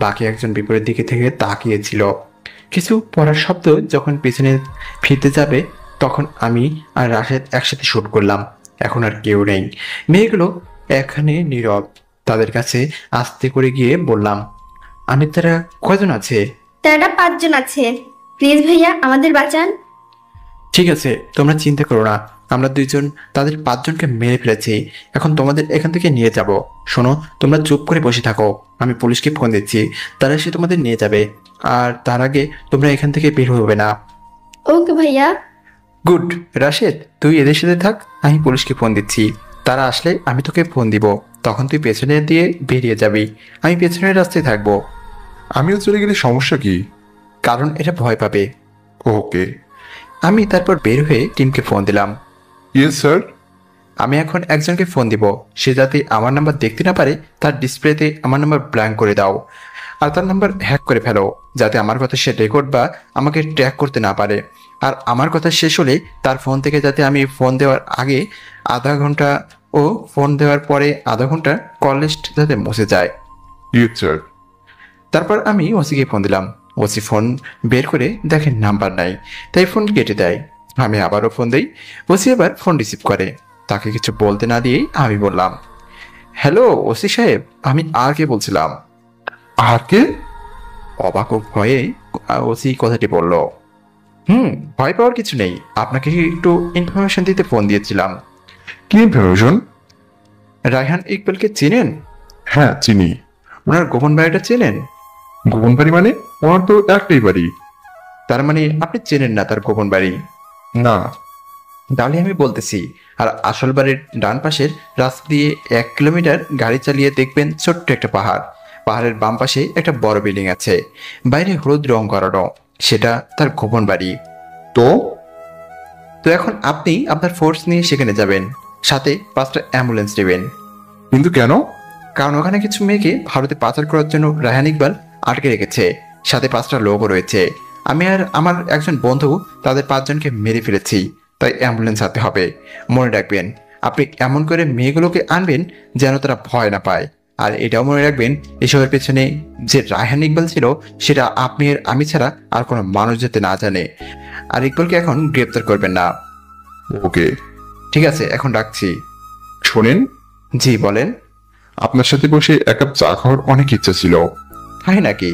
বাকি একজন বিপরীত দিকে থেকে তাকিয়েছিল। কিছু পড়ার শব্দ যখন পিছনে ফিরতে যাবে তখন আমি আর রাশেদ একসাথে শুট করলাম। এখন আর কেউ নেই। মেয়েগুলো এখানে নীরব। তাদের কাছে আস্তে করে গিয়ে বললাম আমি তারা কয়জন আছে? তারা 5 জন আছে। প্লিজ ভাইয়া আমাদের বাঁচান। ঠিক আছে, তোমরা চিন্তা করো না, আমরা 2 জন তাদের 5 জনকে মেরে ফেলেছি। এখন তোমাদের এখান থেকে নিয়ে যাব। শোনো, তোমরা চুপ করে বসে থাকো, আমি পুলিশকে ফোন দিচ্ছি, তারা এসে তোমাদের নিয়ে যাবে। আর তার আগে তোমরা এখান থেকে বের হবে না। ওকে ভাইয়া। গুড। রাশেদ, তুই এদের সাথে থাক, আমি পুলিশকে ফোন দিচ্ছি। তারা আসলে আমি তোকে ফোন দিব, তখন তুই পেছনে দিয়ে বেরিয়ে যাবি, আমি পেছনের রাস্তায় থাকবো। আমিও চলে গেলে সমস্যা কি? কারণ এটা ভয় পাবে। ওকে। আমি তারপর বের হয়ে টিমকে ফোন দিলাম। Yes sir. আমি এখন একজনকে ফোন দিব, সে যাতে আমার নাম্বার দেখতে না পারে তার ডিসপ্লেতে আমার নাম্বার ব্ল্যাঙ্ক করে দাও, আর তার নাম্বার হ্যাক করে ফেলো, যাতে আমার কথা সে রেকর্ড বা আমাকে ট্র্যাক করতে না পারে। আর আমার কথা শেষ হলে তার ফোন থেকে যাতে আমি ফোন দেওয়ার আগে আধা ঘন্টা ও ফোন দেওয়ার পরে আধা ঘন্টা কল লিস্ট যাতে মুছে যায়। Yes sir. তারপর আমি ওসিকে ফোন দিলাম। ওসি ফোন বের করে দেখেন নাম্বার নাই, তাই ফোন কেটে দেয়। আমি আবারও ফোন দিই, ওসি আবার ফোন রিসিভ করে। তাকে কিছু বলতে না দিয়েই আমি বললাম, হ্যালো ওসি সাহেব, আমি আর কে বলছিলাম। আর কে? অবাক ভয়ে ওসি কথাটি বলল। ভয় পাওয়ার কিছু নেই, আপনাকে একটু ইনফরমেশন দিতে ফোন দিয়েছিলাম। কি ইনফরমেশন? রায়হান ইকবালকে চেনেন? হ্যাঁ চিনি। ওনার গোপন বাড়িটা চেনেন? গোপন বাড়ি মানে? ওনার তো একটাই বাড়ি। তার মানে আপনি চেনেন না তার গোপন বাড়ি? না। তাহলে আমি বলতেছি, আর আসল বাড়ির ডান পাশের রাস্তা দিয়ে 1 কিলোমিটার গাড়ি চালিয়ে দেখবেন ছোট্ট একটা পাহাড়। পাহাড়ের বাম পাশে একটা বড় বিল্ডিং আছে, বাইরে হলুদ রং করানো, সেটা তার গোপন বাড়ি। তো তো এখন আপনি আপনার ফোর্স নিয়ে সেখানে যাবেন, সাথে 5টা অ্যাম্বুলেন্স নেবেন। কিন্তু কেন? কারণ ওখানে কিছু মেয়েকে ভারতে পাচার করার জন্য রায়হান ইকবাল আটকে রেখেছে, সাথে 5টা লোকও রয়েছে। আমি আর আমার একজন বন্ধু তাদের 5 জনকে মেরে ফেলেছি, তাই অ্যাম্বুলেন্স আনতে হবে। মনে রাখবেন, আপনি এমন করে মেয়েগুলোকে আনবেন যেন তারা ভয় না পায়। আর এটাও মনে রাখবেন, এসবের পেছনে যে রায়হান ইকবাল ছিল সেটা আপনি আর আমি ছাড়া আর কোনো মানুষ যাতে না জানে। আর ইকবালকে এখন গ্রেপ্তার করবেন না। ওকে। ঠিক আছে, এখন রাখছি। শোনেন। জি বলেন। আপনার সাথে বসে 1 কাপ চা খাওয়ার অনেক ইচ্ছা ছিল। তাই নাকি?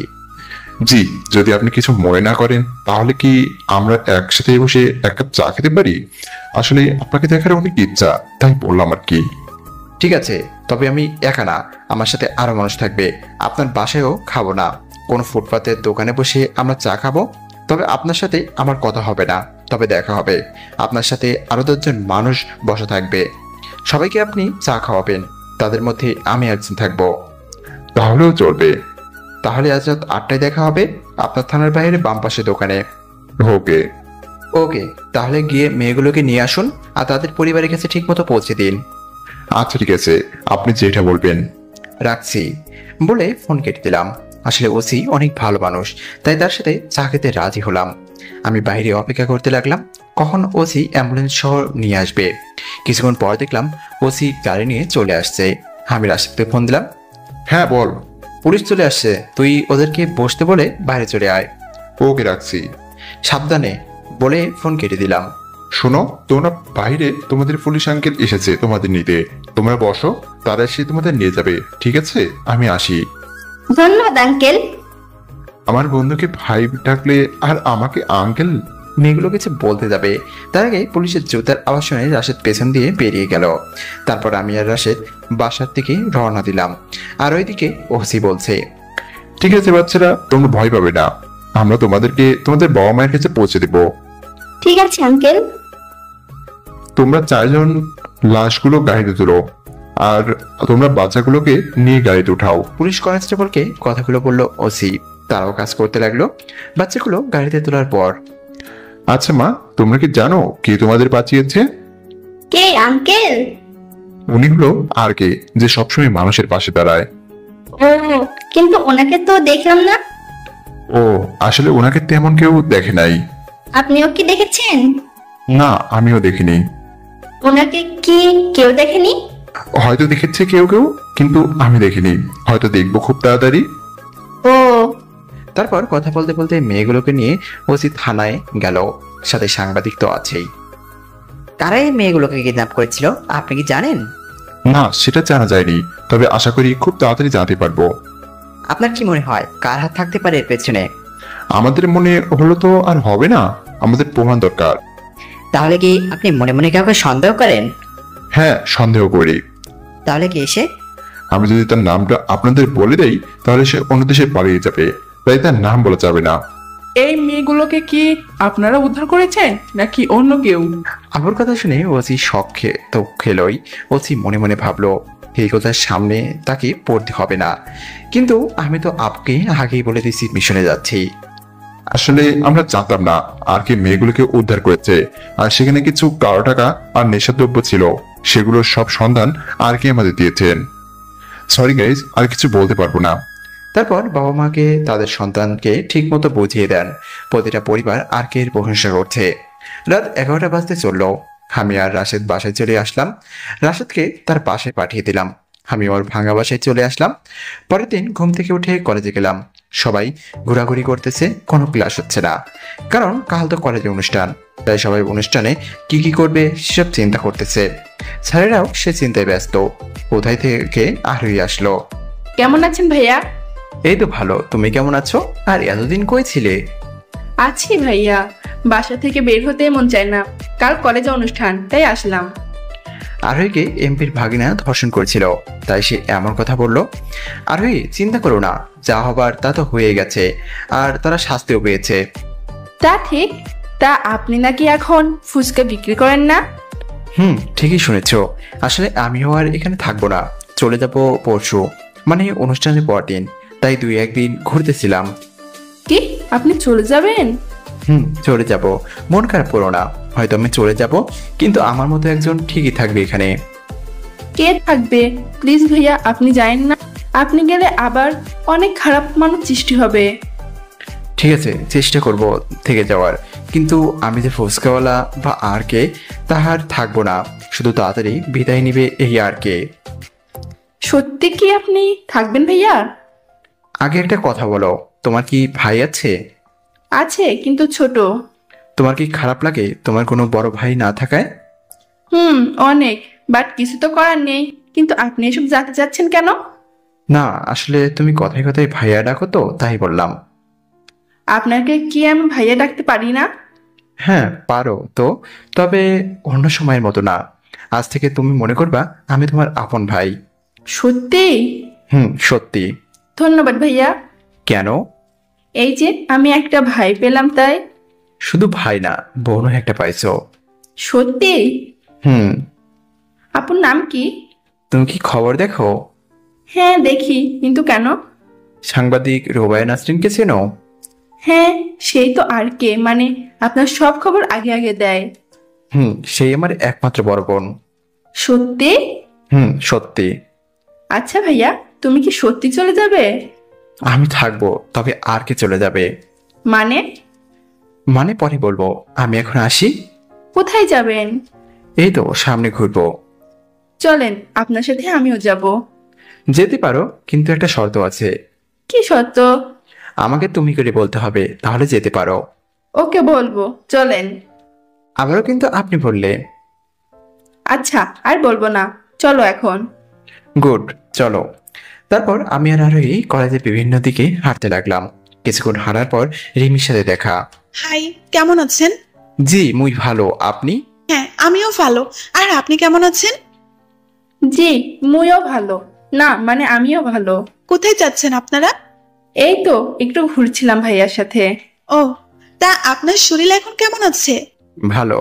জি, যদি আপনি কিছু মনে না করেন তাহলে কি আমরা একসাথে বসে 1 কাপ চা খেতে পারি? আসলে আপনাকে দেখার অনেক ইচ্ছা, তাই বললাম আর কি। ঠিক আছে, তবে আমি একা না, আমার সাথে আরো মানুষ থাকবে। আপনার বাসায়ও খাবো না, কোনো ফুটপাতের দোকানে বসে আমরা চা খাবো। তবে আপনার সাথে আমার কথা হবে না, তবে দেখা হবে। আপনার সাথে আরো 10 জন মানুষ বসা থাকবে, সবাইকে আপনি চা খাওয়াবেন, তাদের মধ্যে আমি একজন থাকবো। তাহলেও চলবে। তাহলে আজ রাত 8টায় দেখা হবে আপনার থানার বাইরে বাম পাশে দোকানে। ওকে। ওকে, তাহলে গিয়ে মেয়েগুলোকে নিয়ে আসুন আর তাদের পরিবারের কাছে ঠিক মতো পৌঁছে দিন। আচ্ছা ঠিক আছে, আপনি যেটা বলবেন। রাখছি বলে ফোন কেটে দিলাম। আসলে ওসি অনেক ভালো মানুষ, তাই তার সাথে চা খেতে রাজি হলাম। আমি বাইরে অপেক্ষা করতে লাগলাম কখন ওসি অ্যাম্বুলেন্স সহ নিয়ে আসবে। কিছুক্ষণ পর দেখলাম ওসি গাড়ি নিয়ে চলে আসছে। আমি রাশেদকে ফোন দিলাম। হ্যাঁ বল। পুলিশ চলে আসছে, তুই ওদেরকে বসতে বলে বাইরে চলে আয়। ওকে, রাখছি। সাবধানে বলে ফোন কেটে দিলাম। শোনো, তোমরা বাইরে, তোমাদের পুলিশ আঙ্কেল এসেছে তোমাদের নিতে। তোমরা বসো, তারা এসে তোমাদের নিয়ে যাবে। ঠিক আছে, আমি আসি। ধন্যবাদ আঙ্কেল। আমার বন্ধুকে ভাই ডাকলে আর আমাকে আঙ্কেল? মেয়েগুলো কিছু বলতে যাবে, তার আগে পুলিশের জুতার আওয়াজ শুনে রাশেদ পেছন দিয়ে বেরিয়ে গেল। তারপর আমি আর রাশেদ বাসার থেকে রওনা দিলাম। আর ওইদিকে ওসি বলছে, ঠিক আছে বাচ্চারা, তোমরা ভয় পাবে না, আমরা তোমাদেরকে তোমাদের বাবা মায়ের কাছে পৌঁছে দেব। ঠিক আছে আঙ্কেল। তোমরা 4 জন লাশগুলো গাড়িতে তুলো, আর তোমরা বাচ্চাগুলোকে নিয়ে গাড়িতে উঠাও। পুলিশ কনস্টেবলকে কথাগুলো বলল ওসি। তারাও কাজ করতে লাগলো। বাচ্চাগুলো গাড়িতে তোলার পর, আচ্ছা মা, তোমরা কি জানো কে তোমাদের বাঁচিয়েছে? কে আঙ্কেল? উনি হলো আর কে, যে সবসময় মানুষের পাশে দাঁড়ায়। ও, কিন্তু ওনাকে তো দেখলাম না। ও, আসলে ওনাকে তেমন কেউ দেখে নাই। আপনিও কি দেখেছেন? না, আমিও দেখিনি। ওনাকে কি কেউ দেখেনি? হয়তো দেখেছে কেউ কেউ, কিন্তু আমি দেখিনি। হয়তো দেখবো খুব তাড়াতাড়ি। ও। তারপর কথা বলতে বলতে মেয়েগুলোকে নিয়ে ওসি থানায় গেল, সাথে সাংবাদিক তো আছেই। কারা এই মেয়েগুলোকে কিডন্যাপ করেছিল আপনি কি জানেন? না, সেটা জানা যায়নি, তবে আশা করি খুব তাড়াতাড়ি জানতে পারবো। আপনার কি মনে হয় কার হাত থাকতে পারে এর পেছনে? আমাদের মনে হলো তো আর হবে না, আমাদের প্রমাণ দরকার। তাহলে কি আপনি মনে মনে কাউকে সন্দেহ করেন? হ্যাঁ, সন্দেহ করি। তাহলে কি এসে? আমি যদি তার নামটা আপনাদের বলে দেই তাহলে সে অন্য দেশে পালিয়ে যাবে, তাই তার নাম বলা যাবে না। এই মেয়েগুলোকে কি আপনারা উদ্ধার করেছেন নাকি অন্য কেউ? আবুর কথা শুনে ওসি শখ তো খেলোই। ওসি মনে মনে ভাবলো এই কথার সামনে তাকে পড়তে হবে না, কিন্তু আমি তো আপুকে আগেই বলে দিয়েছি মিশনে যাচ্ছি। আসলে আমরা জানতাম না আর কি মেয়েগুলোকে উদ্ধার করেছে, আর সেখানে কিছু কালো টাকা আর নেশাদ্রব্য ছিল, সেগুলোর সব সন্ধান আর কি আমাদের দিয়েছেন। সরি গাইজ, আর কিছু বলতে পারবো না। তারপর বাবা মাকে তাদের সন্তানকে ঠিক মতো বুঝিয়ে দেন। প্রতিটা পরিবার আর কে প্রশংসা করছে। রাত 11টা বাজতে চললো। আমি আর রাশেদ বাসায় চলে আসলাম। রাশেদকে তার বাসায় পাঠিয়ে দিলাম। আমি ওর ভাঙা বাসায় চলে আসলাম। পরের দিন ঘুম থেকে উঠে কলেজে গেলাম। সবাই ঘোরাঘুরি করতেছে, কোনো ক্লাস হচ্ছে না, কারণ কাল তো কলেজে অনুষ্ঠান। তাই সবাই অনুষ্ঠানে কি কি করবে সেসব চিন্তা করতেছে। স্যারেরাও সে চিন্তায় ব্যস্ত। কোথায় থেকে আরোই আসলো। কেমন আছেন ভাইয়া? এই তো ভালো, তুমি কেমন আছো? আর এতদিন কই ছিলে? আছি ভাইয়া, বাসা থেকে বের হতে মন চায় না, কাল কলেজে অনুষ্ঠান তাই আসলাম। আরোহীকে এমপির ভাগিনা ধর্ষণ করেছিল, তাই সে এমন কথা বললো। আরোহী, চিন্তা করো না, যা হবার তা তো হয়ে গেছে, আর তারা শাস্তিও পেয়েছে। তা ঠিক, তা আপনি নাকি এখন ফুচকা বিক্রি করেন না? ঠিকই শুনেছ। আসলে আমিও আর এখানে থাকবো না, চলে যাব পরশু, মানে অনুষ্ঠানের পর দিন। তাই 2-1 দিন ঘুরতেছিলাম। কি, আপনি চলে যাবেন? চলে যাব, মন খারাপ করো না। হয়তো আমি চলে যাব, কিন্তু আমার মতো একজন ঠিকই থাকবে এখানে। কে থাকবে? প্লিজ ভাইয়া, আপনি যায়েন না। আপনি গেলে আবার অনেক খারাপ মানুষ সৃষ্টি হবে। ঠিক আছে, চেষ্টা করব থেকে যাওয়ার, কিন্তু আমি যে ফুচকাওয়ালা বা আর কে তাহার থাকবো না, শুধু তাড়াতাড়ি বিদায় নিবে এই আর কে। সত্যি কি আপনি থাকবেন ভাইয়া? আগে একটা কথা বলো, তোমার কি ভাই আছে? আছে, কিন্তু ছোট। তোমার কি খারাপ লাগে তোমার কোনো বড় ভাই না থাকায়? অনেক, বাট কিছু তো করার নেই। কিন্তু আপনি এসব জানতে চাচ্ছেন কেন? না, আসলে তুমি কথায় কথায় ভাইয়া ডাকো তো, তাই বললাম। আপনাকে কি আমি ভাইয়া ডাকতে পারি না? হ্যাঁ পারো তো, তবে অন্য সময়ের মতো না। আজ থেকে তুমি মনে করবা আমি তোমার আপন ভাই। সত্যি? সত্যি। ধন্যবাদ ভাইয়া। কেন? এই যে আমি একটা ভাই পেলাম তাই। শুধু ভাই না, বোনও একটা পাইছো। সত্যি? হুম। আপনার নাম কি? তুমি কি খবর দেখো? হ্যাঁ দেখি, কিন্তু কেন? সাংবাদিক রোবায়া নাসরিনকে চেনো? হ্যাঁ, সেই তো আর কে, মানে আপনার সব খবর আগে আগে দেয়। সেই আমার একমাত্র বড় বোন। সত্যি? সত্যি। আচ্ছা ভাইয়া, তুমি কি সত্যি চলে যাবে? আমি থাকবো, তবে আর কে চলে যাবে। মানে পরে বলবো, আমি এখন আসি। কোথায় যাবেন? এই তো সামনে ঘুরবো। চলেন, আপনার সাথে আমিও যাব। যেতে পারো, কিন্তু একটা শর্ত আছে। কি শর্ত? আমাকে তুমি করে বলতে হবে, তাহলে যেতে পারো। ওকে, বলবো, চলেন। আবারও কিন্তু আপনি বললে। আচ্ছা, আর বলবো না, চলো এখন। গুড, চলো। তারপর আমি আর আরোহী কলেজের বিভিন্ন দিকে হাঁটতে লাগলাম। কিছুক্ষণ হাঁটার পর রিমির সাথে দেখা। হাই, কেমন আছেন? জি মুই ভালো, আপনি? হ্যাঁ, আমিও ভালো। আর আপনি কেমন আছেন? জি, মুইও ভালো। না মানে আমিও ভালো। কোথায় যাচ্ছেন আপনারা? এই তো একটু ঘুরছিলাম ভাইয়ার সাথে। ও, তা আপনার শরীর এখন কেমন আছে? ভালো।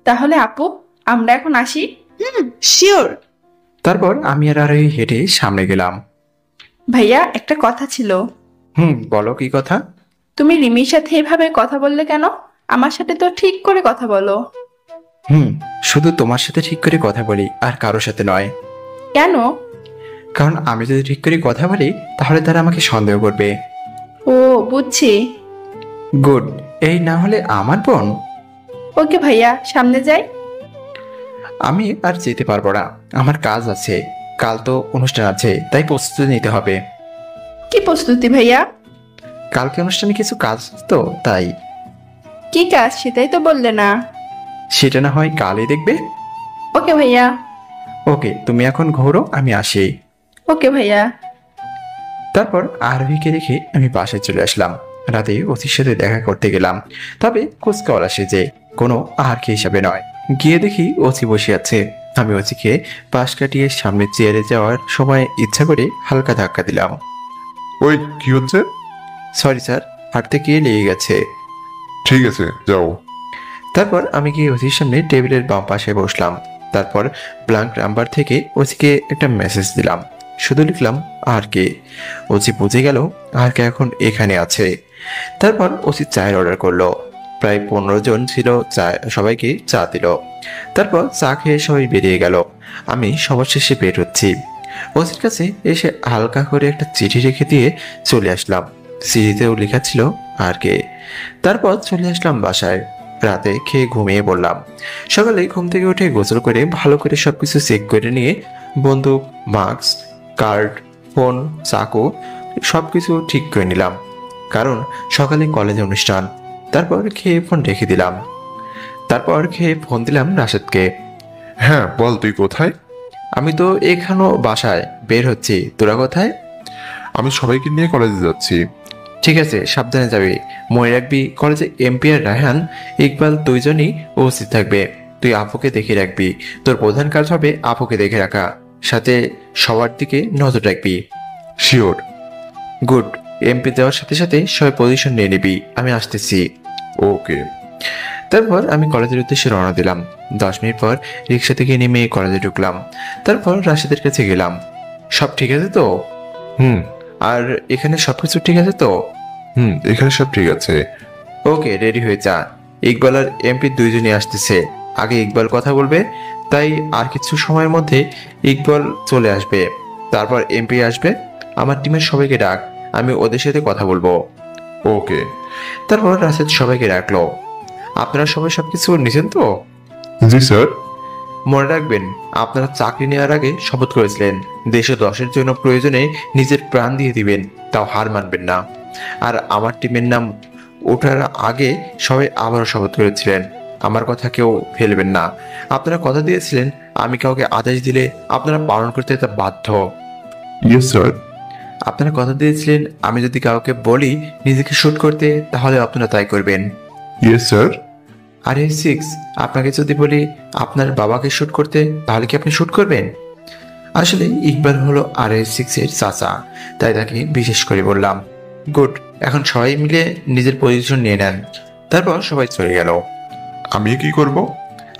তাহলে আপু, আমরা এখন আসি? শিওর। তারপর আমি আর আরোহী হেঁটে সামনে গেলাম। ভাইয়া, একটা কথা ছিল। বলো, কি কথা? তুমি রিমির সাথে এভাবে কথা বললে কেন? আমার সাথে তো ঠিক করে কথা বলো। শুধু তোমার সাথে ঠিক করে কথা বলি, আর কারোর সাথে নয়। কেন? কারণ আমি যদি ঠিক করে কথা বলি তাহলে তারা আমাকে সন্দেহ করবে। ও, বুঝছি। গুড, এই না হলে আমার বোন। ওকে ভাইয়া, সামনে যাই। আমি আর যেতে পারবো না, আমার কাজ আছে। কাল তো অনুষ্ঠান আছে, তাই প্রস্তুতি নিতে হবে। কি প্রস্তুতি ভাইয়া? কালকে অনুষ্ঠানে কিছু কাজ তো, তাই। কি কাজ সেটাই তো বললে না। সেটা না হয় কালই দেখবে। ওকে ভাইয়া। ওকে, তুমি এখন ঘোরো, আমি আসি। ওকে ভাইয়া। তারপর আরোহীকে রেখে আমি বাসায় চলে আসলাম। রাতে ওসির সাথে দেখা করতে গেলাম, তবে কুচকাওয়ালা সেজে, কোনো আহারকে হিসাবে নয়। গিয়ে দেখি ওসি বসে আছে। আমি ওসিকে পাশ কাটিয়ে সামনের চেয়ারে যাওয়ার সময় ইচ্ছা করে হালকা ধাক্কা দিলাম। ওই কি হচ্ছে? সরি স্যার, হাঁটতে গিয়ে লেগে গেছে। ঠিক আছে, যাও। তারপর আমি গিয়ে ওসির সামনে টেবিলের বাম পাশে বসলাম। তারপর ব্ল্যাঙ্ক নাম্বার থেকে ওসিকে একটা মেসেজ দিলাম, শুধু লিখলাম আহারকে। ওসি বুঝে গেল আহারকে এখন এখানে আছে। তারপর ওসি চায়ের অর্ডার করলো। প্রায় 15 জন ছিল, সবাইকে চা দিল। তারপর চা খেয়ে সবাই বেরিয়ে গেল। আমি সবার শেষে বের হচ্ছি। ওসির কাছে এসে হালকা করে একটা চিঠি রেখে দিয়ে চলে আসলাম। চিঠিতেও লেখা ছিল আহারকে। তারপর চলে আসলাম বাসায়। রাতে খেয়ে ঘুমিয়ে পড়লাম। সকালে ঘুম থেকে উঠে গোসল করে ভালো করে সবকিছু চেক করে নিয়ে বন্দুক, মাস্ক, কার্ড, ফোন, চাকু সবকিছু ঠিক করে নিলাম, কারণ সকালে কলেজে অনুষ্ঠান। তারপর খেয়ে ফোন রেখে দিলাম। তারপর খেয়ে ফোন দিলাম রাশেদকে। হ্যাঁ বল, তুই কোথায়? আমি তো এখানো বাসায় বের হচ্ছি, তোরা কোথায়? আমি সবাইকে নিয়ে কলেজে যাচ্ছি। ঠিক আছে, সাবধানে যাবি। মনে রাখবি কলেজে এমপি আর রায়হান, ইকবাল দুইজনই উপস্থিত থাকবে। তুই আপুকে দেখে রাখবি। তোর প্রধান কাজ হবে আপুকে দেখে রাখা, সাথে সবার দিকে নজর রাখবি। শিওর। গুড। এমপি দেওয়ার সাথে সাথে সবাই পজিশন নিয়ে নিবি, আমি আসতেছি। ওকে। তারপর আমি কলেজের উদ্দেশ্যে রওনা দিলাম। 10 মিনিট পর রিক্সা থেকে নেমে কলেজে ঢুকলাম। তারপর রাশেদের কাছে গেলাম। সব ঠিক আছে তো? হুম আর এখানে সবকিছু ঠিক আছে তো? এখানে সব ঠিক আছে। ওকে, রেডি হয়ে যা। ইকবাল আর এমপি দুইজনই আসতেছে। আগে ইকবাল কথা বলবে, তাই আর কিছু সময়ের মধ্যে ইকবাল চলে আসবে। তারপর এমপি আসবে। আমার টিমের সবাইকে ডাক, আমি ওদের সাথে কথা বলবো। ওকে। তারপর রাশেদ সবাইকে ডাকলো। আপনারা সবাই সবকিছু নিছেন তো? জি স্যার। মনে রাখবেন, আপনারা চাকরি নেওয়ার আগে শপথ করেছিলেন দেশে 10-এর জন্য প্রয়োজনে নিজের প্রাণ দিয়ে দিবেন, তাও হার মানবেন না। আর আমার টিমের নাম ওঠার আগে সবাই আবারও শপথ করেছিলেন আমার কথা কেউ ফেলবেন না। আপনারা কথা দিয়েছিলেন আমি কাউকে আদেশ দিলে আপনারা পালন করতে তা বাধ্য। Yes sir. আপনারা কথা দিয়েছিলেন আমি যদি কাউকে বলি নিজেকে শুট করতে, তাহলে আপনারা তাই করবেন। Yes sir. আর এই 6, আপনাকে যদি বলি আপনার বাবাকে শুট করতে, তাহলে কি আপনি শুট করবেন? আসলে ইকবাল হলো RS6 এর চাচা, তাই তাকে বিশেষ করে বললাম। গুড, এখন সবাই মিলে নিজের পজিশন নিয়ে নেন। তারপর সবাই চলে গেল। আমি কি করব?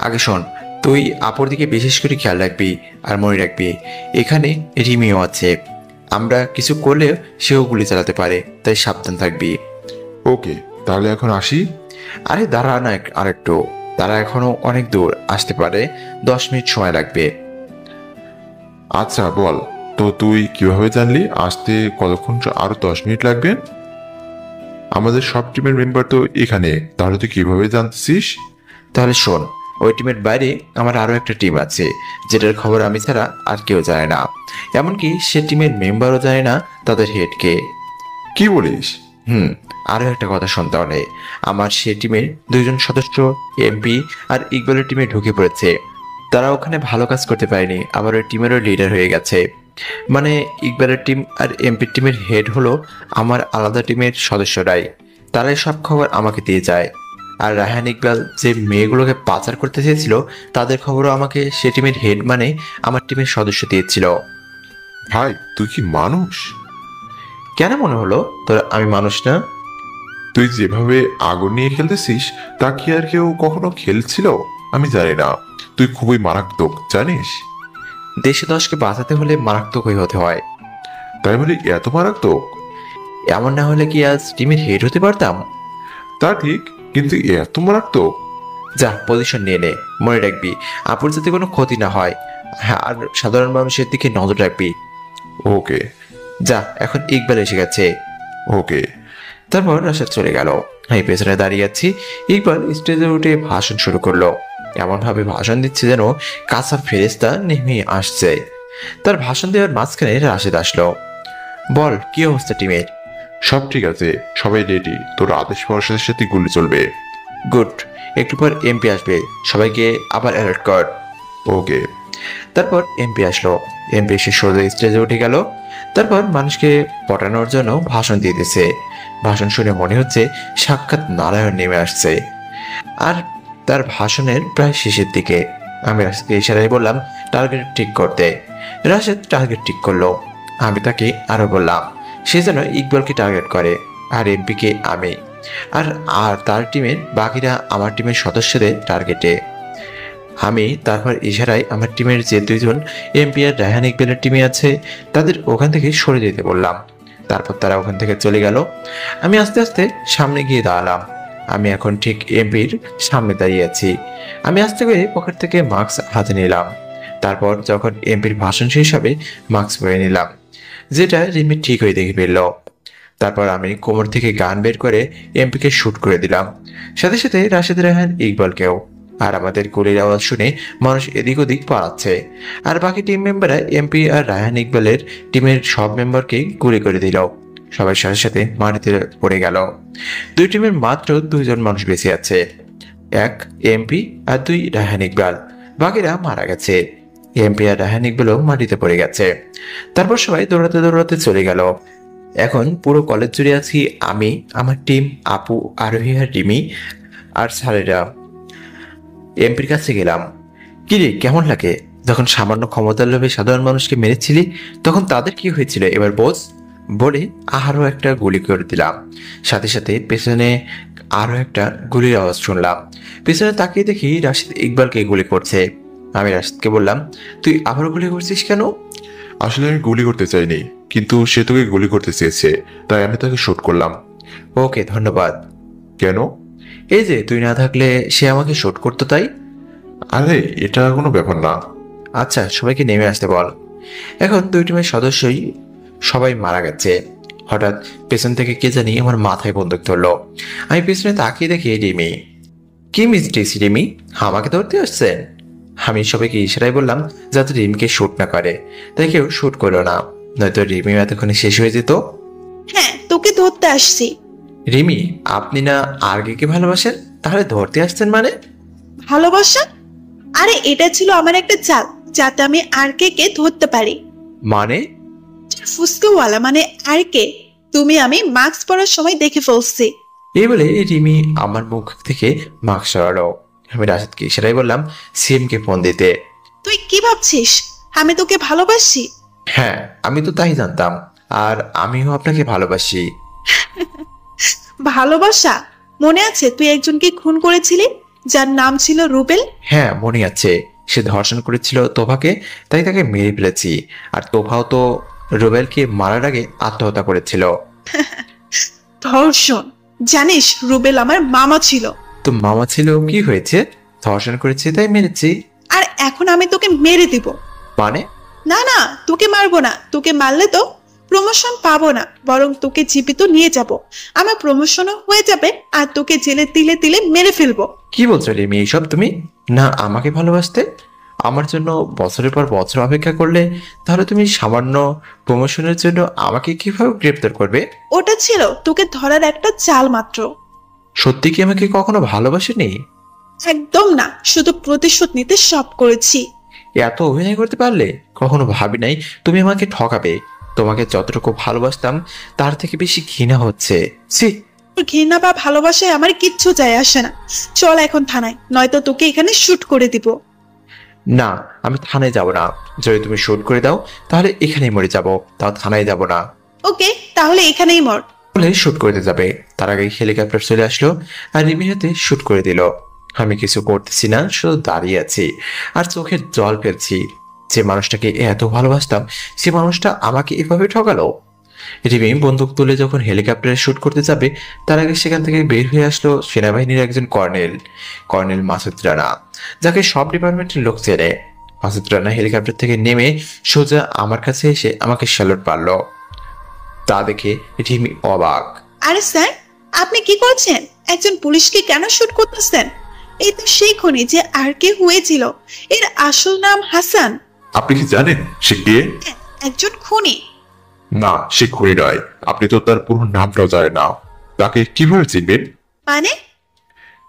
আগে শোন, তুই আপুর দিকে বিশেষ করে খেয়াল রাখবি। আর মনে রাখবি এখানে রিমিও আছে, আমরা কিছু করলে সেও গুলি চালাতে পারে, তাই সাবধান থাকবি। ওকে, তাহলে এখন আসি। আরে দাঁড়া না আরেকটু, তারা এখনো অনেক দূর, আসতে পারে 10 মিনিট সময় লাগবে। আচ্ছা বল, তো তুই কিভাবে জানলি আসতে কতক্ষণ? আরো 10 মিনিট লাগবে? আমাদের সব টিমের মেম্বার তো এখানে, তাহলে তুই কিভাবে জানতেছিস? তাহলে শোন, ওই টিমের বাইরে আমার আরো একটা টিম আছে, যেটার খবর আমি ছাড়া আর কেউ জানে না। এমনকি সে টিমের মেম্বারও জানে না তাদের হেডকে। কি বলিস? আরো একটা কথা শুনতে হলে, আমার সে টিমের 2 জন সদস্য এমপি আর ইকবালের টিমে ঢুকে পড়েছে। তারা ওখানে ভালো কাজ করতে পারেনি, আবার ওই টিমেরও লিডার হয়ে গেছে। মানে ইকবালের টিম আর এমপির টিমের হেড হলো আমার আলাদা টিমের সদস্যরাই। তারাই সব খবর আমাকে দিয়ে যায়। আর রায়হান ইকবাল যে মেয়েগুলোকে পাচার করতে চেয়েছিল, তাদের খবরও আমাকে সে টিমের হেড মানে আমার টিমের সদস্য দিয়েছিল। ভাই তুই কি মানুষ? কেন মনে হলো তোর আমি মানুষ না? তুই যেভাবে আগুন নিয়ে খেলতেছিস তা কি আর কেউ কখনো খেলছিল? আমি জানি না, তুই খুবই মারাত্মক, জানিস? দেশে 10কে বাঁচাতে হলে মারাত্মকই হতে হয়। তাই বলে এত মারাত্মক? এমন না হলে কি আজ টিমের হেড হতে পারতাম? তা ঠিক, কিন্তু এত মারাত্মক? যা, পজিশন নিয়ে নে। মনে রাখবি আপুর যাতে কোনো ক্ষতি না হয়। হ্যাঁ, আর সাধারণ মানুষের দিকে নজর রাখবি। ওকে। যা, এখন ইকবাল এসে গেছে। ওকে। তারপর রাশেদ চলে গেল। আমি পেছনে দাঁড়িয়ে আছি। ইকবাল স্টেজে উঠে ভাষণ শুরু করলো। এমন ভাবে ভাষণ দিচ্ছে যেন কাঁচা ফেরেশতা নেমে আসছে। তার ভাষণ দেওয়ার মাঝখানে রাশেদ আসলো। বল, কি অবস্থা টিমের? সব ঠিক আছে, সবাই রেডি, তোর আদেশ পাওয়ার সাথে সাথে গুলি চলবে। গুড, একটু পর এমপি আসবে, সবাইকে আবার অ্যালার্ট কর। ওকে। তারপর এমপি আসলো। এমপি এসে সোজা স্টেজে উঠে গেল। তারপর মানুষকে পটানোর জন্য ভাষণ দিয়ে দিছে। ভাষণ শুনে মনে হচ্ছে সাক্ষাৎ নারায়ণ নেমে আসছে। আর তার ভাষণের প্রায় শেষের দিকে আমি রাশেদকে ইশারায় বললাম টার্গেট ঠিক করতে। রাশেদ টার্গেট ঠিক করলো। আমি তাকে আরো বললাম সে যেন ইকবালকে টার্গেট করে, আর এমপিকে আমি, আর আর তার টিমের বাকিরা আমার টিমের সদস্যদের টার্গেটে। আমি তারপর ইশারায় আমার টিমের যে 2 জন এমপি আর রায়হান ইকবালের টিমে আছে তাদের ওখান থেকে সরে যেতে বললাম। তারপর তারা ওখান থেকে চলে গেল। আমি আস্তে আস্তে সামনে গিয়ে দাঁড়ালাম। আমি এখন ঠিক এমপির সামনে দাঁড়িয়ে আছি। আমি আস্তে করে পকেট থেকে মাস্ক হাতে নিলাম। তারপর যখন এমপির ভাষণ শেষ হবে মাস্ক পরে নিলাম, যেটা রিমি ঠিক হয়ে দেখে ফেলল। তারপর আমি কোমর থেকে গান বের করে এমপিকে শুট করে দিলাম, সাথে সাথে রাশেদ, রায়হান, ইকবালকেও। আর আমাদের গুলির আওয়াজ শুনে মানুষ এদিক ওদিক পালাচ্ছে। আর বাকি টিম মেম্বাররা এমপি আর রায়হান ইকবালের টিমের সব মেম্বারকে গুলি করে দিল। সবাই সাথে সাথে মাটিতে পড়ে গেল। 2 টিমের মাত্র 2 জন মানুষ বেঁচে আছে, 1 এমপি আর 2 রায়হান ইকবাল। বাকিরা মারা গেছে। এমপি আর রায়হান ইকবালও মাটিতে পড়ে গেছে। তারপর সবাই দৌড়াতে দৌড়াতে চলে গেল। এখন পুরো কলেজ জুড়ে আছি আমি, আমার টিম, আপু, আরোহী আর রিমি আর স্যারেরা। এমপির কাছে গেলাম। কিরে কেমন লাগে যখন সামান্য ক্ষমতার লোভে সাধারণ মানুষকে মেরেছিলি তখন তাদের কি হয়েছিল এবার বোঝ, বলে আরো একটা গুলি করে দিলাম। সাথে সাথে পেছনে আরো একটা গুলির আওয়াজ শুনলাম। পেছনে তাকিয়ে দেখি রাশেদ ইকবালকে গুলি করছে। আমি রাশেদকে বললাম তুই আবারও গুলি করছিস কেন? আসলে আমি গুলি করতে চাইনি, কিন্তু সে তোকে গুলি করতে চেয়েছে, তাই আমি তাকে শুট করলাম। ওকে ধন্যবাদ। কেন? এই যে তুই না থাকলে সে আমাকে শুট করতো তাই। আরে এটা কোনো ব্যাপার না। আচ্ছা সবাইকে নেমে আসতে বল। এখন 2 টিমের সদস্যই সবাই মারা গেছে। হঠাৎ পেছন থেকে কে জানি আমার মাথায় বন্দুক ধরলো। আমি পেছনে তাকিয়ে দেখি রিমি। কি মিস্টেস রিমি, আমাকে ধরতে আসছেন? আমি সবাইকে ইশারায় বললাম যাতে রিমিকে শুট না করে, তাই কেউ শুট করলো না, নয়তো রিমি এতক্ষণে শেষ হয়ে যেত। হ্যাঁ, তোকে ধরতে আসছি। রিমি আপনি না আরকে ভালোবাসেন, তাহলে ধরতে আসছেন মানে? ভালোবাসা? আরে এটা ছিল আমার একটা চাল, যাতে আমি কে ধরতে পারি। মানে? ফুসকাওয়ালা মানে কে তুমি আমি মাস্ক পরার সময় দেখে ফেলছি। এই বলে রিমি আমার মুখ থেকে মাস্ক সরালো। আমি রাশেদকে ইশারায় বললাম সিএমকে ফোন দিতে। তুই কি ভাবছিস আমি তোকে ভালোবাসি? হ্যাঁ আমি তো তাই জানতাম, আর আমিও আপনাকে ভালোবাসি। ভালোবাসা? মনে আছে তুই একজনকে খুন করেছিলি যার নাম ছিল রুবেল? হ্যাঁ মনে আছে, সে ধর্ষণ করেছিল তোফাকে, তাই তাকে মেরে ফেলেছি। আর তোফাও তো রুবেলকে মারার আগে আত্মহত্যা করেছিল। ধর্ষণ? জানিস রুবেল আমার মামা ছিল। তো মামা ছিল, কি হয়েছে? ধর্ষণ করেছি তাই মেরেছি। আর এখন আমি তোকে মেরে দিব। মানে? না না, তোকে মারবো না। তোকে মারলে তো প্রমোশন পাবো না, বরং তোকে জীবিত নিয়ে যাব। আমার প্রমোশনও হয়ে যাবে আর তোকে জেলে তিলে তিলে মেরে ফেলবো। কি বলছো রিমি এইসব তুমি? না আমাকে ভালোবাসতে আমার জন্য বছরের পর বছর অপেক্ষা করলে, তাহলে তুমি সামান্য প্রমোশনের জন্য আমাকে কিভাবে গ্রেফতার করবে? ওটা ছিল তোকে ধরার একটা চাল মাত্র। সত্যি কি আমাকে কখনো ভালোবাসেনি? একদম না, শুধু প্রতিশোধ নিতে সব করেছি। এত অভিনয় করতে পারলে? কখনো ভাবি নাই তুমি আমাকে ঠকাবে। তোমাকে যতটুকু ভালোবাসতাম তার থেকে বেশি ঘৃণা হচ্ছে। ছি, ঘৃণা বা ভালোবাসায় আমার কিচ্ছু যায় আসে না। চল এখন থানায়, নয়তো তোকে এখানে শুট করে দিব। না আমি থানায় যাব না। যদি তুমি শুট করে দাও তাহলে এখানেই মরে যাব, তাও থানায় যাব না। ওকে, তাহলে এখানেই মর। বলে শুট করতে যাবে, তার আগে হেলিকপ্টার চলে আসলো আর রিমির হাতে শুট করে দিল। আমি কিছু করতেছি না, শুধু দাঁড়িয়ে আছি আর চোখের জল ফেলছি। যে মানুষটাকে এত ভালোবাসতাম সে মানুষটা আমাকে এভাবে ঠকালো। রিমি বন্দুক তুলে যখন হেলিকপ্টারে শুট করতে যাবে তার আগে সেখান থেকে বের হয়ে আসলো সেনাবাহিনীর একজন কর্নেল মাসুদ রানা, যাকে সব ডিপার্টমেন্টের লোক চেনে। মাসুদ রানা হেলিকপ্টার থেকে নেমে সোজা আমার কাছে এসে আমাকে স্যালুট মারলো। তা দেখে রিমি অবাক। আরে স্যার, আপনি কি করছেন? একজন পুলিশকে কেন শুট করতেছেন? এই তো সেই খুনি যে কে হয়েছিল। এর আসল নাম হাসান। আপনি কি জানেন সে কে? একজন খুনি। না, সে খুনি নয়। আপনি তো তার পুরো নামটাও জানেন না। তাকে কিভাবে চিনবেন? মানে?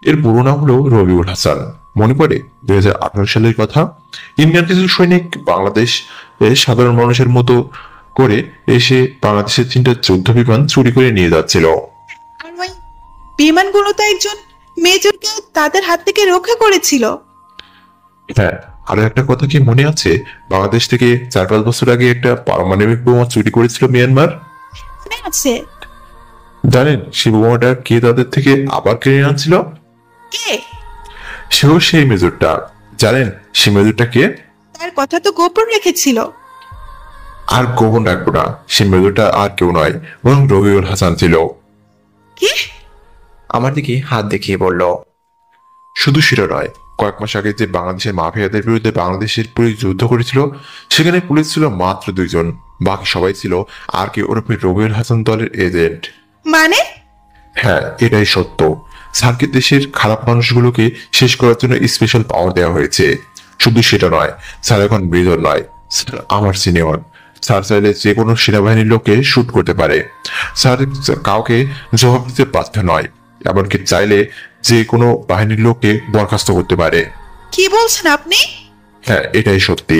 এর পুরো নাম হলো রবিউল হাসান। মনে পড়ে 2018 সালের কথা। ইন্ডিয়ান কিছু সৈনিক বাংলাদেশ সাধারণ মানুষের মতো করে এসে বাংলাদেশের 3টা যুদ্ধ বিমান চুরি করে নিয়ে যাচ্ছিল। বিমানগুলো তো একজন মেজরকে তাদের হাত থেকে রক্ষা করেছিল। হ্যাঁ, আরো একটা কথা কি মনে আছে, বাংলাদেশ থেকে 4-5 বছর আগে একটা পারমাণবিক বোমা চুরি করেছিল মিয়ানমার? মনে আছে? জানেন সেই বোমাটা কে তাদের থেকে আবার কিনে আনছিল? কে? সেও সেই মেজরটা। জানেন সেই মেজরটা কে? তার কথা তো গোপন রেখেছিল। আর গোপন রাখবো না, সেই মেজরটা আর কেউ নয়, বরং রবিউল হাসান ছিল। কি? আমার দিকে হাত দেখিয়ে বলল, শুধু সেটা নয়, কয়েক মাস আগে যে বাংলাদেশের মাফিয়াদের বিরুদ্ধে বাংলাদেশের পুলিশ যুদ্ধ করেছিল, সেখানে পুলিশ ছিল মাত্র 2 জন, বাকি সবাই ছিল আর কে ওরফে রবিউল হাসান দলের এজেন্ট। মানে? হ্যাঁ, এটাই সত্য। স্যারকে দেশের খারাপ মানুষগুলোকে শেষ করার জন্য স্পেশাল পাওয়ার দেওয়া হয়েছে। শুধু সেটা নয়, স্যার এখন বিরোধ নয়, স্যার আমার সিনিয়র। স্যার চাইলে যে কোনো সেনাবাহিনীর লোককে শুট করতে পারে। স্যার কাউকে জবাব দিতে বাধ্য নয়, এমনকি চাইলে যে কোনো বাহিনীর লোককে বরখাস্ত করতে পারে। কি বলছেন আপনি? হ্যাঁ, এটাই সত্যি।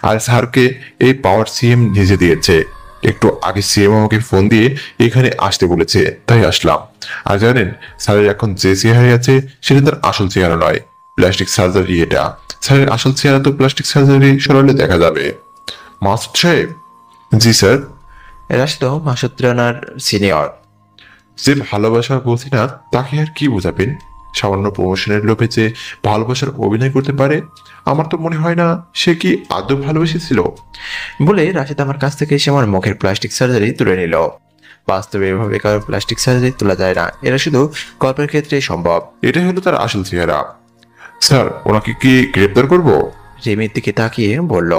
আর স্যারকে এই পাওয়ার সিএম নিজে দিয়েছে। একটু আগে সিএম আমাকে ফোন দিয়ে এখানে আসতে বলেছে, তাই আসলাম। আর জানেন স্যারের এখন যে চেহারা আছে সেটা তার আসল চেহারা নয়, প্লাস্টিক সার্জারি এটা। স্যারের আসল চেহারা তো প্লাস্টিক সার্জারি সরালে দেখা যাবে। মাস্টার সাহেব। জি স্যার। রাশিদ মাসুদ রানার সিনিয়র। যে ভালোবাসা বলছি না, তাকে আর কি বোঝাবেন? সামান্য প্রমোশনের লোভে যে ভালোবাসার অভিনয় করতে পারে, আমার তো মনে হয় না সে কি আদৌ ভালোবেসেছিল। বলে রাশিদ আমার কাছ থেকে এসে আমার মুখের প্লাস্টিক সার্জারি তুলে নিল। বাস্তবে এভাবে কারো প্লাস্টিক সার্জারি তোলা যায় না, এটা শুধু গল্পের ক্ষেত্রে সম্ভব। এটাই হলো তার আসল চেহারা। স্যার, ওনাকে কি গ্রেপ্তার করব? রিমির দিকে তাকিয়ে বলল,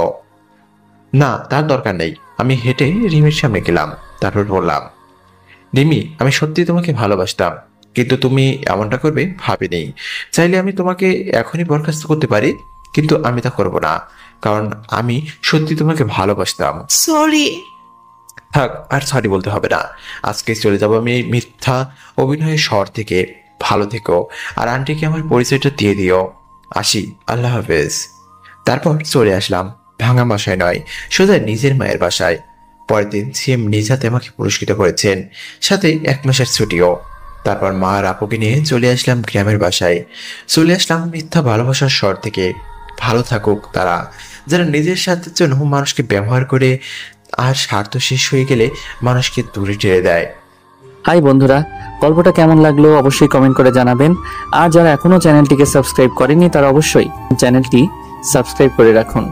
না তার দরকার নেই। আমি হেঁটে রিমির সামনে গেলাম, তারপর বললাম, রিমি আমি সত্যি তোমাকে ভালোবাসতাম, কিন্তু তুমি এমনটা করবে ভাবিনি। চাইলে আমি তোমাকে এখনই বরখাস্ত করতে পারি, কিন্তু আমি তা করব না, কারণ আমি সত্যি তোমাকে ভালোবাসতাম। সরি। থাক, আর সরি বলতে হবে না। আজকে চলে যাব আমি এই মিথ্যা অভিনয়ের শহর থেকে। ভালো থেকো, আর আন্টিকে আমার পরিচয়টা দিয়ে দিও। আসি, আল্লাহ হাফেজ। তারপর চলে আসলাম ভাঙা বাসায় নয়, সোজা নিজের মায়ের বাসায়। পরের দিন সিএম নিজ হাতে আমাকে পুরস্কৃত করেছেন, সাথে 1 মাসের ছুটিও। তারপর মা আর আপুকে নিয়ে চলে আসলাম গ্রামের বাসায়। চলে আসলাম মিথ্যা ভালোবাসার শহর থেকে। ভালো থাকুক তারা, যারা নিজের স্বার্থের জন্য মানুষকে ব্যবহার করে আর স্বার্থ শেষ হয়ে গেলে মানুষকে দূরে টেনে দেয়। হাই বন্ধুরা, গল্পটা কেমন লাগলো অবশ্যই কমেন্ট করে জানাবেন। আর যারা এখনো চ্যানেলটিকে সাবস্ক্রাইব করেনি তারা অবশ্যই চ্যানেলটি সাবস্ক্রাইব করে রাখুন।